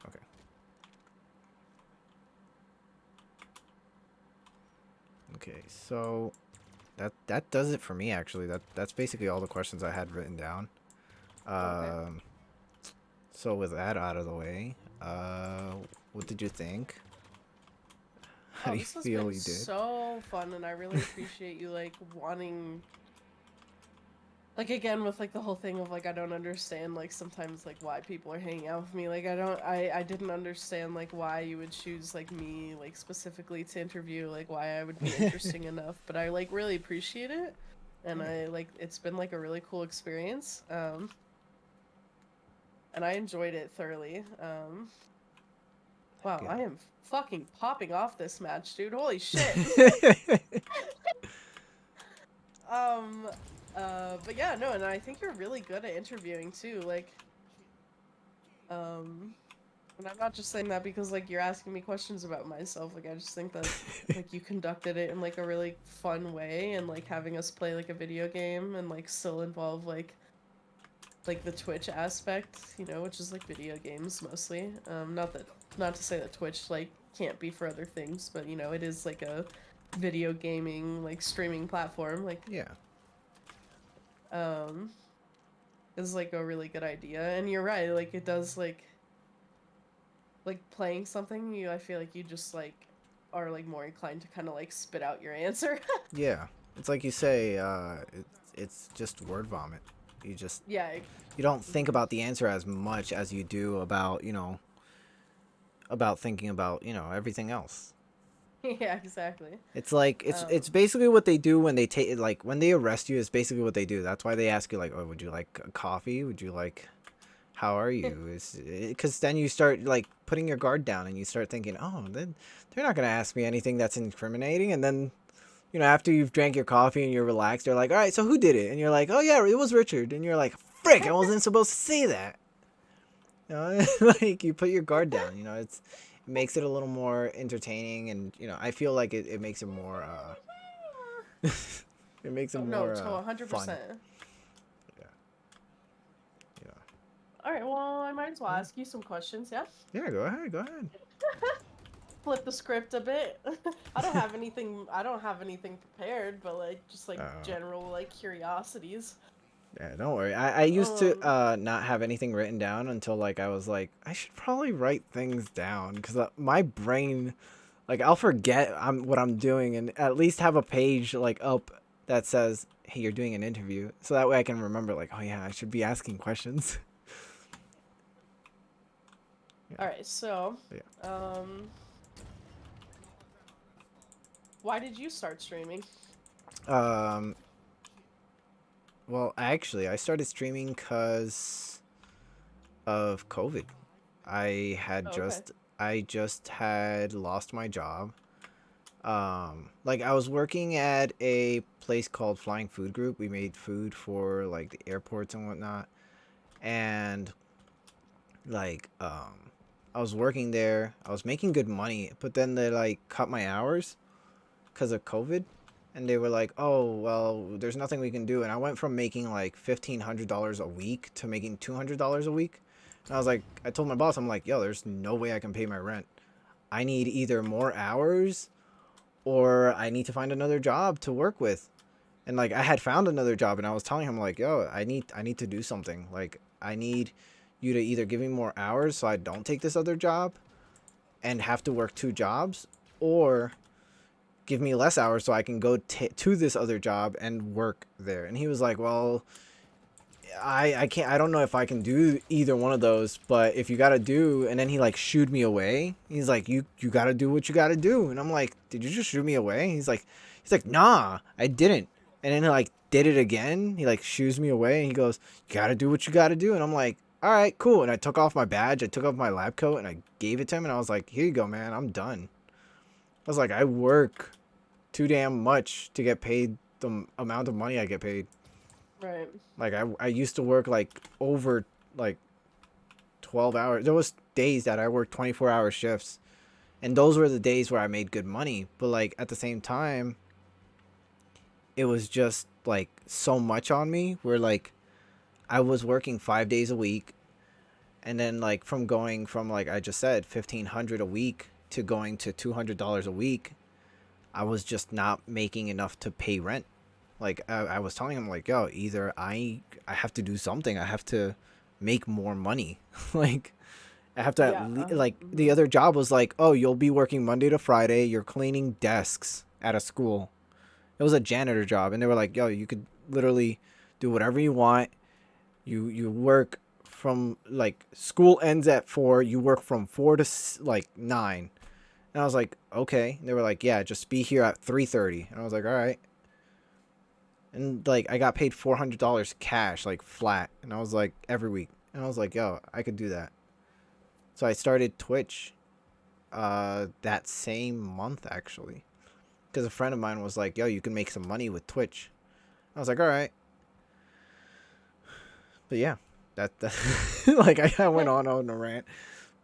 Okay. Okay, so that does it for me actually. That's basically all the questions I had written down. Okay. So with that out of the way, what did you think? How do you This has feel been you did? so fun, and I really appreciate you like wanting like again with like the whole thing of like I don't understand like sometimes like why people are hanging out with me. Like I didn't understand like why you would choose like me like specifically to interview, like why I would be interesting enough, but I like really appreciate it. And Yeah. I like it's been like a really cool experience. And I enjoyed it thoroughly. Wow, Yeah. I am fucking popping off this match, dude. Holy shit. Um, but yeah, no, and I think you're really good at interviewing too. Like, and I'm not just saying that because like you're asking me questions about myself. Like, I just think that like you conducted it in like a really fun way, and like having us play like a video game and like still involve like the Twitch aspect, which is like video games mostly. Not to say that Twitch like can't be for other things, but it is like a video gaming like streaming platform. Like, Yeah. um is like a really good idea, and you're right, like it does like playing something, I feel like you just like are like more inclined to kind of like spit out your answer. Yeah. It's like you say, it's just word vomit. You just Yeah. you don't think about the answer as much as you do about about thinking about everything else. Yeah, exactly. It's like it's basically what they do when they take like when they arrest you. Is basically what they do. That's why they ask you like, oh, would you like a coffee? Would you like, how are you? Is because then you start like putting your guard down and you start thinking, oh, then they're not gonna ask me anything that's incriminating. And then after you've drank your coffee and you're relaxed, they're like, all right, so who did it? And you're like, oh yeah, it was Richard. And you're like, frick, I wasn't supposed to say that. Like you put your guard down. It makes it a little more entertaining, and I feel like it makes it more it makes it Oh, no, more to fun. 100%. Yeah. Yeah. All right, well, I might as well ask you some questions. Yeah. Yeah. Go ahead. Go ahead. Flip the script a bit. I don't have anything prepared, but like just like general like curiosities. Yeah, don't worry. I used to Um, not have anything written down until like I was like I should probably write things down because my brain, like I'll forget what I'm doing, and at least have a page like up that says, hey, you're doing an interview, so that way I can remember like, oh yeah, I should be asking questions. Yeah. all right, so Yeah. Why did you start streaming? Um, well, actually, I started streaming because of COVID. Oh, okay. I just had lost my job. Like I was working at a place called Flying Food Group. We made food for like the airports and whatnot. And like I was working there. I was making good money, but then they like cut my hours because of COVID. And they were like, "Oh, well, there's nothing we can do." And I went from making like $1,500 a week to making $200 a week. And I was like, I told my boss, I'm like, "Yo, there's no way I can pay my rent. I need either more hours or I need to find another job to work with." And like I had found another job and I was telling him like, "Yo, I need to do something. Like I need you to either give me more hours so I don't take this other job and have to work two jobs, or give me less hours so I can go to this other job and work there." And he was like, "Well, I can't, I don't know if I can do either one of those, but if you got to do," and then he like shooed me away. He's like, you got to do what you got to do." And I'm like, "Did you just shoot me away?" He's like, "Nah, I didn't." And then he like did it again. He like shoos me away and he goes, "You got to do what you got to do." And I'm like, "All right, cool." And I took off my badge, I took off my lab coat and I gave it to him and I was like, "Here you go, man. I'm done." I was like, I work too damn much to get paid the amount of money I get paid. Right. Like I used to work like over like 12 hours. There was days that I worked 24-hour shifts. And those were the days where I made good money. But like at the same time, it was just like so much on me where like I was working 5 days a week, and then like from going from, like I just said, 1,500 a week to going to $200 a week, I was just not making enough to pay rent. Like I was telling him like, "Yo, either I have to do something. I have to make more money." Like I have to Yeah. like the other job was like, "Oh, you'll be working Monday to Friday. You're cleaning desks at a school." It was a janitor job, and they were like, "Yo, you could literally do whatever you want. You work from like school ends at 4. You work from 4 to like 9." And I was like, "Okay." And they were like, "Yeah, just be here at 3:30." And I was like, "All right." And like I got paid $400 cash, like flat, and I was like, every week. And I was like, "Yo, I could do that." So I started Twitch that same month actually, because a friend of mine was like, "Yo, you can make some money with Twitch." I was like, "All right." But yeah, that like I went on a rant.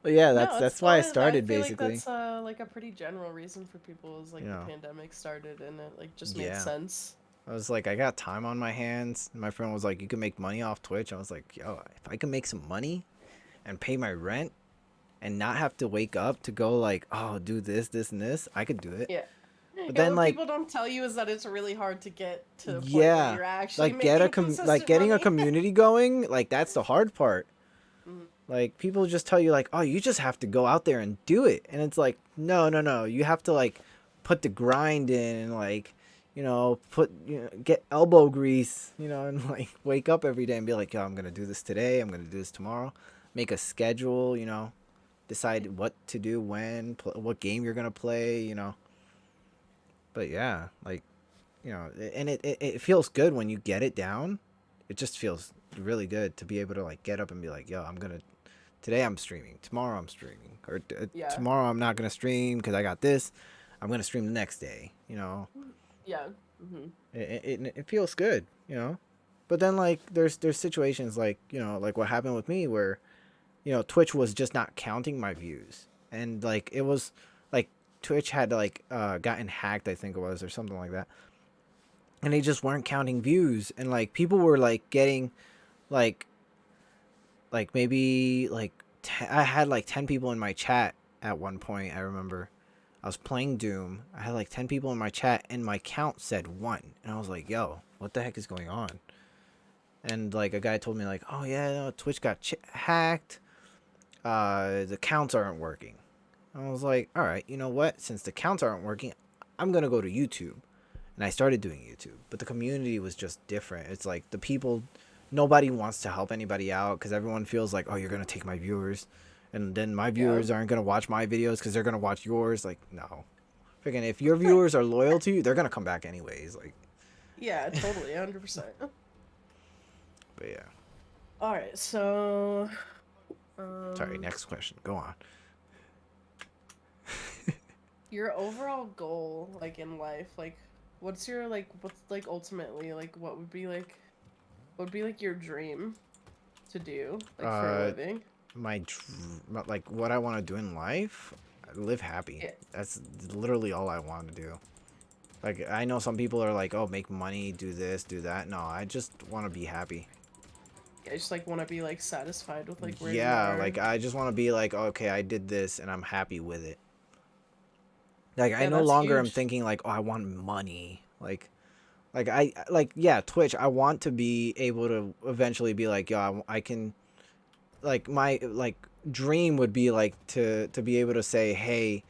But yeah, No, it's that's why I solid. I started feel like basically. that's like a pretty general reason for people is like You the know, pandemic started and it like just made yeah. sense. I was like, I got time on my hands. And my friend was like, "You can make money off Twitch." I was like, "Yo, if I can make some money and pay my rent and not have to wake up to go like, oh, do this, this, and this, I could do it." Yeah. But Yeah, then what like, people don't tell you is that it's really hard to get to the point where yeah, you're actually like get a making like consistent getting a money. community going, like that's the hard part. Mhm. Like people just tell you like, "Oh, you just have to go out there and do it." And it's like, "No, no, no. You have to like put the grind in and like, get elbow grease, and like wake up every day and be like, 'Yo, I'm going to do this today. I'm going to do this tomorrow.' Make a schedule, decide what to do when, what game you're going to play. But yeah, like, and it feels good when you get it down. It just feels really good to be able to like get up and be like, "Yo, today I'm streaming, tomorrow I'm streaming, or Yeah. tomorrow I'm not gonna stream because I got this. I'm gonna stream the next day." Yeah. Hmm. It feels good. But then like there's situations like like what happened with me where Twitch was just not counting my views, and like it was like Twitch had like gotten hacked, I think it was, or something like that, and they just weren't counting views, and like people were like getting like maybe like I had like 10 people in my chat at one point. I remember I was playing Doom. I had like 10 people in my chat and my count said 1. And I was like, "Yo, what the heck is going on?" And like a guy told me like, "Oh yeah, no, Twitch got hacked. The counts aren't working." I was like, "All right, you know what? Since the counts aren't working, I'm going to go to YouTube." And I started doing YouTube. But the community was just different. It's like the people, nobody wants to help anybody out because everyone feels like, "Oh, you're going to take my viewers. And then my Yeah. viewers aren't going to watch my videos because they're going to watch yours." Like, no. Freaking, if your viewers are loyal to you, they're gonna come back anyways. Like, Yeah, totally, 100%. but yeah. All right, so. Sorry. Next question. Go on. Your overall goal, like in life, like, what's ultimately like what would be like your dream to do like for a living? Like what I want to do in life, live happy. Yeah. That's literally all I want to do. Like, I know some people are like, oh, make money, do this, do that. No, I just want to be happy. I just like want to be like satisfied with like where you Yeah, are. like I just want to be like, okay, I did this and I'm happy with it. Like, I Yeah, no that's longer am huge. thinking like, oh, I want money. Yeah, Twitch, I want to be able to eventually be like, yo, I can, like, my like dream would be like to be able to say, hey,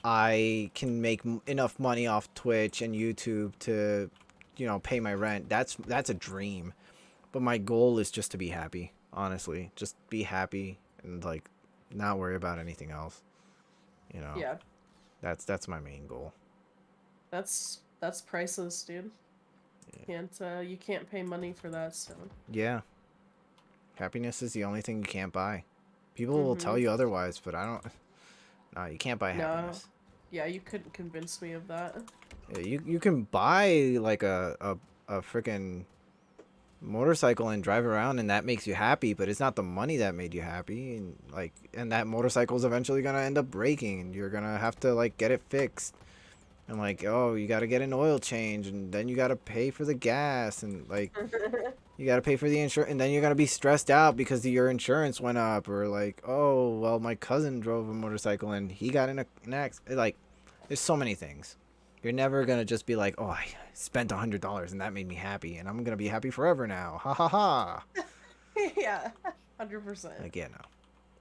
I can make enough money off Twitch and YouTube to, pay my rent. That's a dream. But my goal is just to be happy, honestly. Just be happy and like not worry about anything else. Yeah, That's my main goal. that's priceless, dude. You can't pay money for that, so. Yeah. Happiness is the only thing you can't buy. People will tell Mhm. you otherwise, but I don't. No, you can't buy No. happiness. Yeah, you couldn't convince me of that. Yeah, you can buy like a freaking motorcycle and drive around and that makes you happy, but it's not the money that made you happy, and that motorcycle is eventually gonna end up breaking and you're gonna have to like get it fixed. And like, oh, you gotta get an oil change and then you gotta pay for the gas and like you gotta pay for the insurance, and then you're gonna be stressed out because your insurance went up, or like, oh, well, my cousin drove a motorcycle and he got in an accident. Like, there's so many things. You're never gonna just be like, oh, I spent $100 and that made me happy, and I'm gonna be happy forever now. Ha ha ha. Yeah, 100%. Like, yeah, no,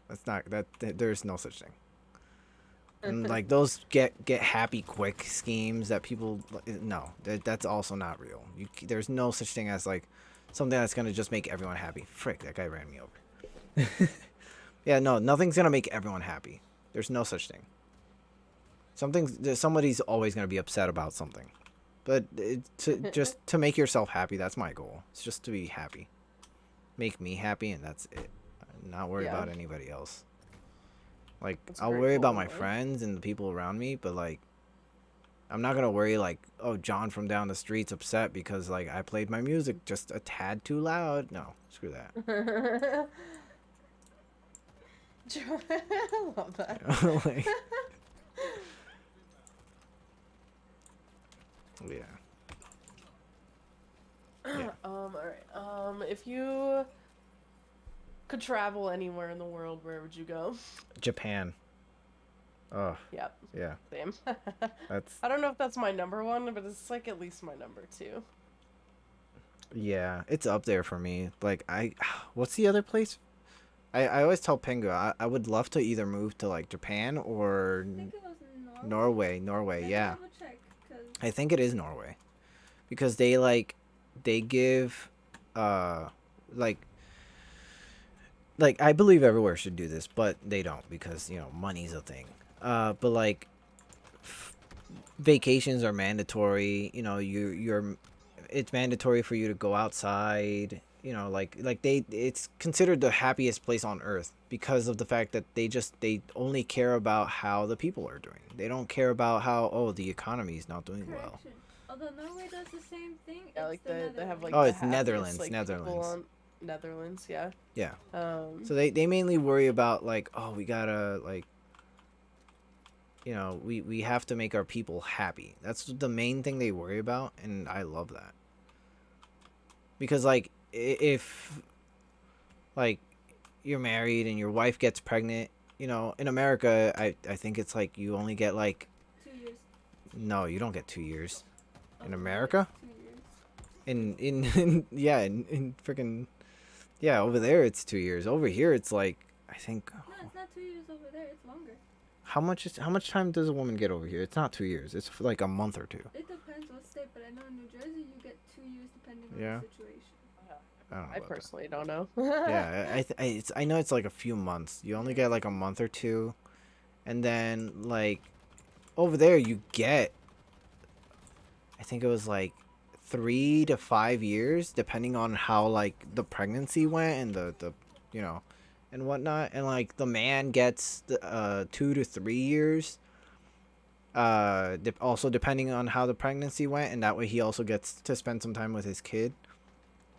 that's not that. There's no such thing. And like those get happy quick schemes that people, no, that's also not real. There's no such thing as like something that's gonna just make everyone happy. Frick, that guy ran me over. Yeah, no, nothing's gonna make everyone happy. There's no such thing. Somebody's always gonna be upset about something, but just to make yourself happy, that's my goal. It's just to be happy, make me happy, and that's it. Not worry about anybody else. Like, I'll worry about my friends and the people around me, but like, I'm not gonna worry like, oh, John from down the street's upset because like I played my music just a tad too loud. No, screw that. I love that. Like, yeah. All right. If you could travel anywhere in the world, where would you go? Japan. Oh. Yep. Yeah. Same. That's. I don't know if that's my number one, but it's like at least my number two. Yeah, it's up there for me. Like what's the other place? I always tell Pingu I would love to either move to like Japan or I think it was Norway. Norway, yeah. Double check, 'cause I think it is Norway. Because they give like I believe everywhere should do this, but they don't because, money's a thing. But like vacations are mandatory, it's mandatory for you to go outside, it's considered the happiest place on earth because of the fact that they only care about how the people are doing. They don't care about how the economy is not doing well. correction. Although Norway does the same thing. Yeah, it's like the they have like Oh, the it's happiest, Netherlands, like, Netherlands. people on Netherlands, yeah. Yeah. So So they mainly worry about like, oh, we gotta like, we have to make our people happy. That's the main thing they worry about, and I love that. Because like if like you're married and your wife gets pregnant, in America, I think it's like you only get like 2 years. no, you don't get 2 years in Oh, America. 2 years. In yeah, in freaking yeah, over there it's 2 years. Over here it's like I think. No, it's not 2 years over there. It's longer. How much time does a woman get over here? It's not 2 years. It's like a month or two. It depends what state, but I know in New Jersey you get 2 years depending on Yeah. the situation. I don't know. I about that. personally don't know. Yeah, I know it's like a few months. You only get like a month or two, and then like over there you get, I think it was like 3 to 5 years, depending on how like the pregnancy went and the you know, and whatnot. And like the man gets 2 to 3 years. Also depending on how the pregnancy went, and that way he also gets to spend some time with his kid.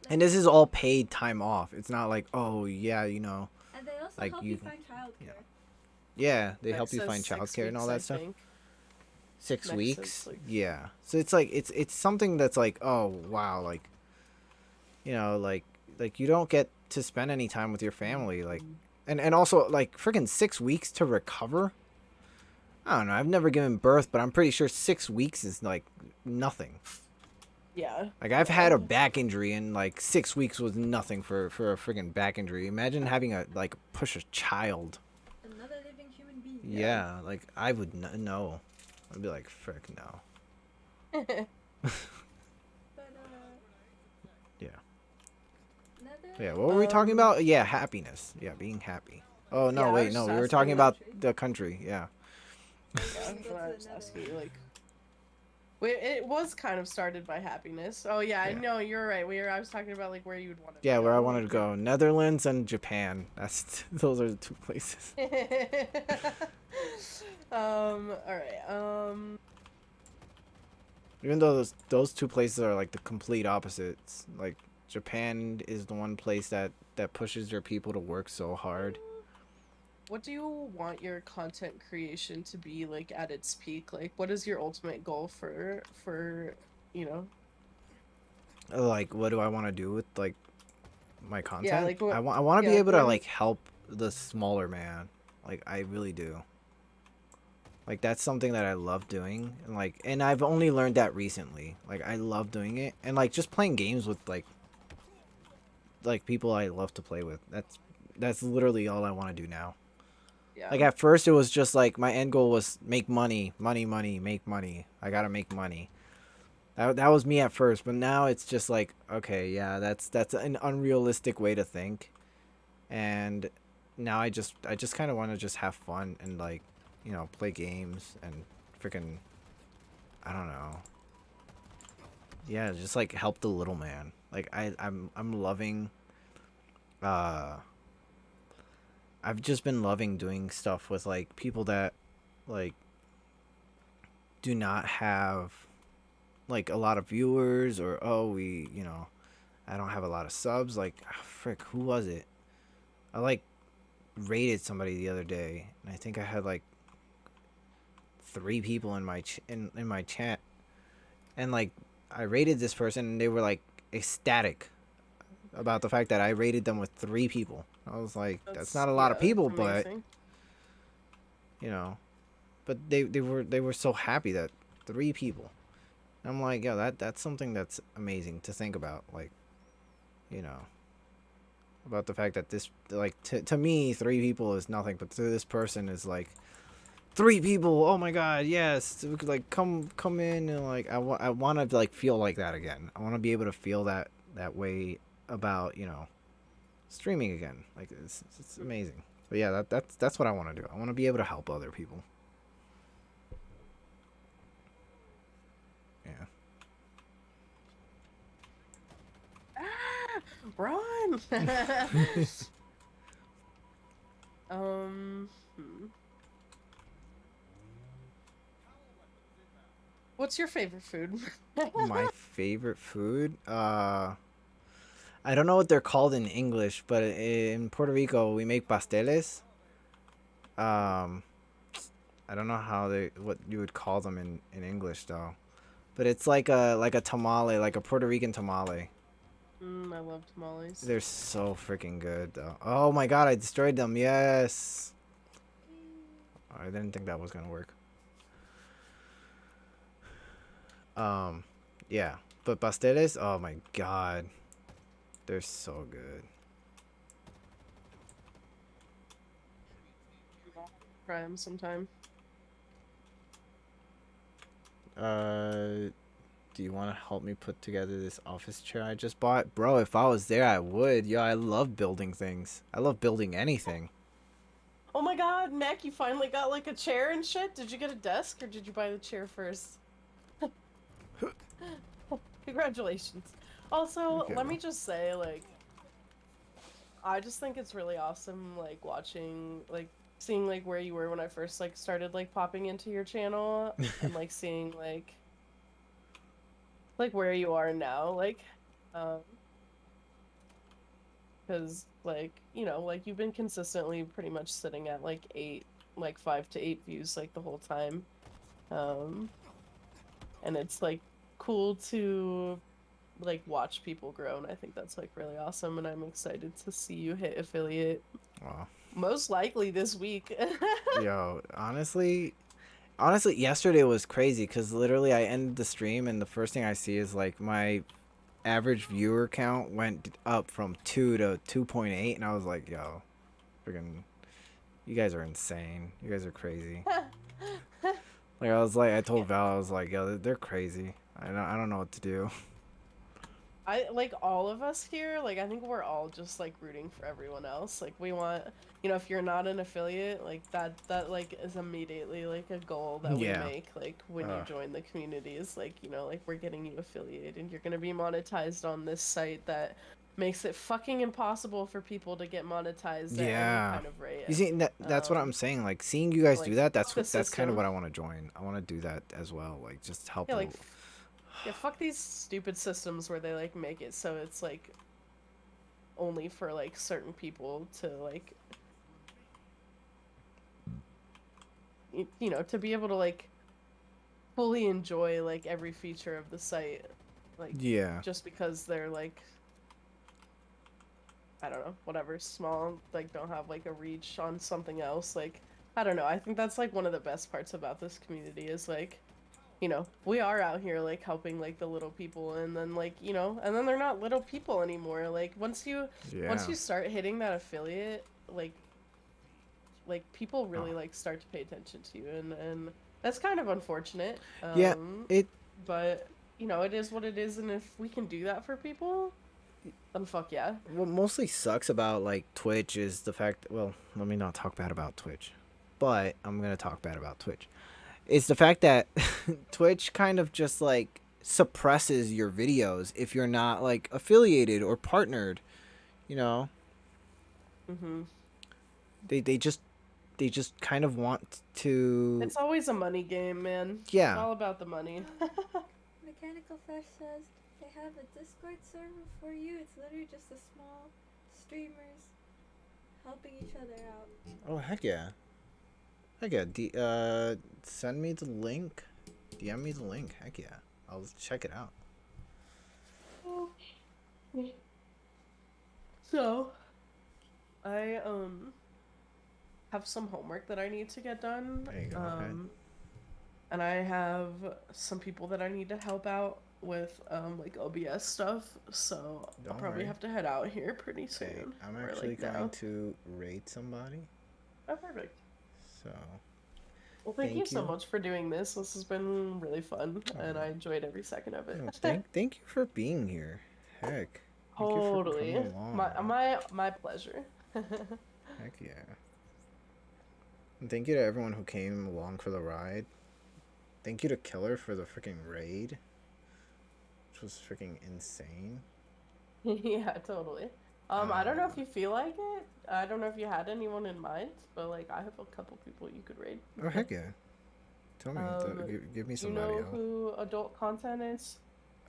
And this is all paid time off. It's not like, oh yeah, you know. And they also like help you find childcare. Yeah, they It help you says find 6 childcare and all weeks, that I stuff. think. 6 Next weeks. says, like- Yeah. So it's like it's something that's like, oh wow, like, you know, like you don't get to spend any time with your family, like, and also like freaking 6 weeks to recover. I don't know. I've never given birth, but I'm pretty sure 6 weeks is like nothing. Yeah. Like I've had a back injury, and like 6 weeks was nothing for a freaking back injury. Imagine having a like push a child. Another living human being. Yeah, like I would no. I'd be like, frick no. But Yeah. another. Yeah, what were we talking about? Yeah, happiness. Yeah, being happy. Oh no, Yeah, I wait, was no, just we were asking talking about about the country. Yeah. Yeah, Go but I to was another asking you, one. like, wait, it was kind of started by happiness. Oh yeah, I Yeah. know, you're right. I was talking about like where you'd want to Yeah, go. where I wanted to go, Netherlands and Japan. Those are the 2 places. All right. Even though those 2 places are like the complete opposites. Like Japan is the one place that pushes their people to work so hard. What do you want your content creation to be like at its peak? Like, what is your ultimate goal for you know? Like, what do I want to do with like my content? Yeah, like what? I want to yeah, be able to what- like help the smaller man. Like I really do. Like that's something that I love doing, and I've only learned that recently. Like I love doing it, and like just playing games with like people I love to play with. That's literally all I want to do now. Yeah. Like at first it was just like my end goal was make money, make money. I gotta make money. That was me at first, but now it's just like, okay, yeah, that's an unrealistic way to think, and now I just kind of want to just have fun and like, you know, play games and freaking, I don't know. Yeah, just like help the little man. Like I'm loving. I've just been loving doing stuff with like people that like do not have like a lot of viewers, or you know, I don't have a lot of subs. Like, frick, who was it? I like rated somebody the other day, and I think I had like 3 people in my in my chat, and like I rated this person, and they were like ecstatic about the fact that I rated them with 3 people. I was like, that's not a lot of people, but you know, but they were so happy that 3 people. I'm like, yeah, that's something that's amazing to think about, like, you know, about the fact that this, like, to me 3 people is nothing, but to this person is like 3 people. Oh my god, yes, like come in, and like I want to like feel like that again. I want to be able to feel that way about, you know, streaming again. Like it's amazing. But yeah, that's what I want to do. I want to be able to help other people. Yeah. Ah, run! What's your favorite food? My favorite food? I don't know what they're called in English, but in Puerto Rico we make pasteles. I don't know what you would call them in English though. But it's like a tamale, like a Puerto Rican tamale. I love tamales. They're so freaking good though. Oh my god, I destroyed them. Yes. I didn't think that was gonna work. Yeah. But pasteles, oh my god. They're so good. Try them sometime. Do you want to help me put together this office chair I just bought? Bro, if I was there, I would. Yo, I love building things. I love building anything. Oh my god, Mac, you finally got like a chair and shit? Did you get a desk or did you buy the chair first? Congratulations. Also, Okay, let well. me just say, like, I just think it's really awesome, like, watching, like, seeing, like, where you were when I first, like, started, like, popping into your channel and, like, seeing, like, where you are now, like, um, because, like, you know, like, you've been consistently pretty much sitting at, like, 5 to 8 views, like, the whole time. Um, and it's, like, cool to like watch people grow, and I think that's like really awesome, and I'm excited to see you hit affiliate Wow. most likely this week. Yo, honestly, yesterday was crazy because literally I ended the stream and the first thing I see is like my average viewer count went up from 2 to 2.8, and I was like, yo, freaking, you guys are insane. You guys are crazy. Like I Yeah. told Val, I was like, yo, they're crazy. I don't know what to do. I like all of us here, like I think we're all just like rooting for everyone else. Like we want, you know, if you're not an affiliate, like that like is immediately like a goal that we Yeah. make like when you Uh, join the community is like, you know, like we're getting you affiliated and you're going to be monetized on this site that makes it fucking impossible for people to get monetized at any yeah. kind of You rate. see, that's what I'm saying. Like seeing you guys do Like that. fuck the That's kind of system. what I want to join. I want to do that as well. Like just help. Yeah, yeah, fuck these stupid systems where they like make it so it's like only for like certain people to like you know, to be able to like fully enjoy like every feature of the site, like Yeah. just because they're like I don't know, whatever, small, like don't have like a reach on something else. Like I don't know. I think that's like one of the best parts about this community is like, you know, we are out here like helping like the little people and then like, you know, and then they're not little people anymore. Like once Yeah. you start hitting that affiliate, like people Oh. really like start to pay attention to you and that's kind of unfortunate. Yeah. It But you know, it is what it is and if we can do that for people, then fuck yeah. what mostly sucks about like Twitch is the fact. Well, let me not talk bad about Twitch, but I'm gonna talk bad about Twitch. It's the fact that Twitch kind of just like suppresses your videos if you're not like affiliated or partnered. You know, Mhm. they just kind of want to. It's always a money game, man. It's Yeah. all about the money. Mechanical Fresh says they have a Discord server for you. It's literally just a small streamers helping each other out. Oh heck yeah. Heck yeah. Send me the link. DM me the link. Heck yeah. I'll check it out. So, I have some homework that I need to get done. There you go. Okay. And I have some people that I need to help out with like OBS stuff. So I'll Don't probably worry. have to head out here pretty Okay. soon. I'm Or actually like going now. to raid somebody. Oh, perfect. So. Well, thank you Thank so you. much for doing this. This has been really fun, and I enjoyed every second of it. No, thank you for being here. Heck. Thank you for coming Totally. along. My pleasure. Heck yeah. And thank you to everyone who came along for the ride. Thank you to Killer for the freaking raid, which was freaking insane. Yeah, totally. I don't know if you feel like it. I don't know if you had anyone in mind, but like I have a couple people you could raid. Oh heck yeah! Tell me, give me Do you somebody know else. who adult content is?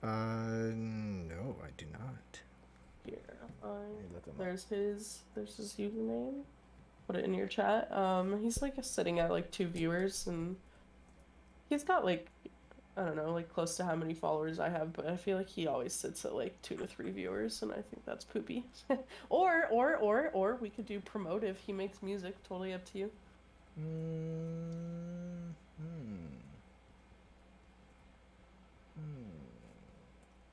No, I do not. Here, Look him up. there's his username. Put it in your chat. He's like sitting at like 2 viewers, and he's got like I don't know, like close to how many followers I have, but I feel like he always sits at like 2 to 3 viewers, and I think that's poopy. Or we could do promote if he makes music. Totally up to you.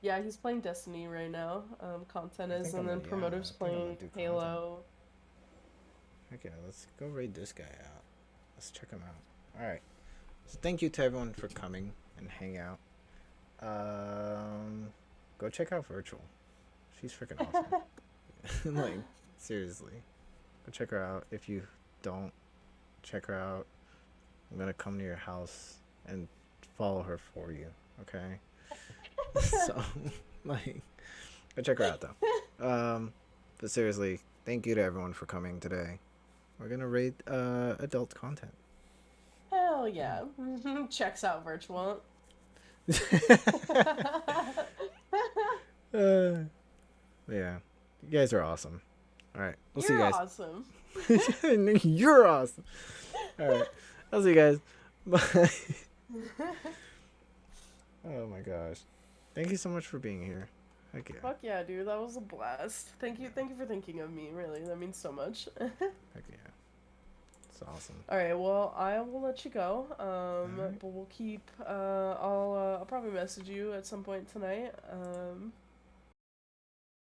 Yeah, he's playing Destiny right now. Content is, and then Promotive's playing Halo. Okay, let's go raid this guy out. Let's check him out. All right. So thank you to everyone for coming and hang out. Go check out Virtual. She's freaking awesome. Like seriously, go check her out if you don't check her out. I'm gonna come to your house and follow her for you. Okay. So, like, go check her out though. But seriously, thank you to everyone for coming today. We're gonna rate adult content. Hell yeah. Checks out virtual. Yeah, you guys are awesome. All right, we'll see you You're guys. awesome. You're awesome. All right, I'll see you guys. Bye. Oh my gosh, thank you so much for being here. Heck yeah. Fuck yeah, dude. That was a blast. Thank you for thinking of me. Really, that means so much. Heck yeah. It's awesome. All right, well, I will let you go. Right. But we'll keep. I'll probably message you at some point tonight.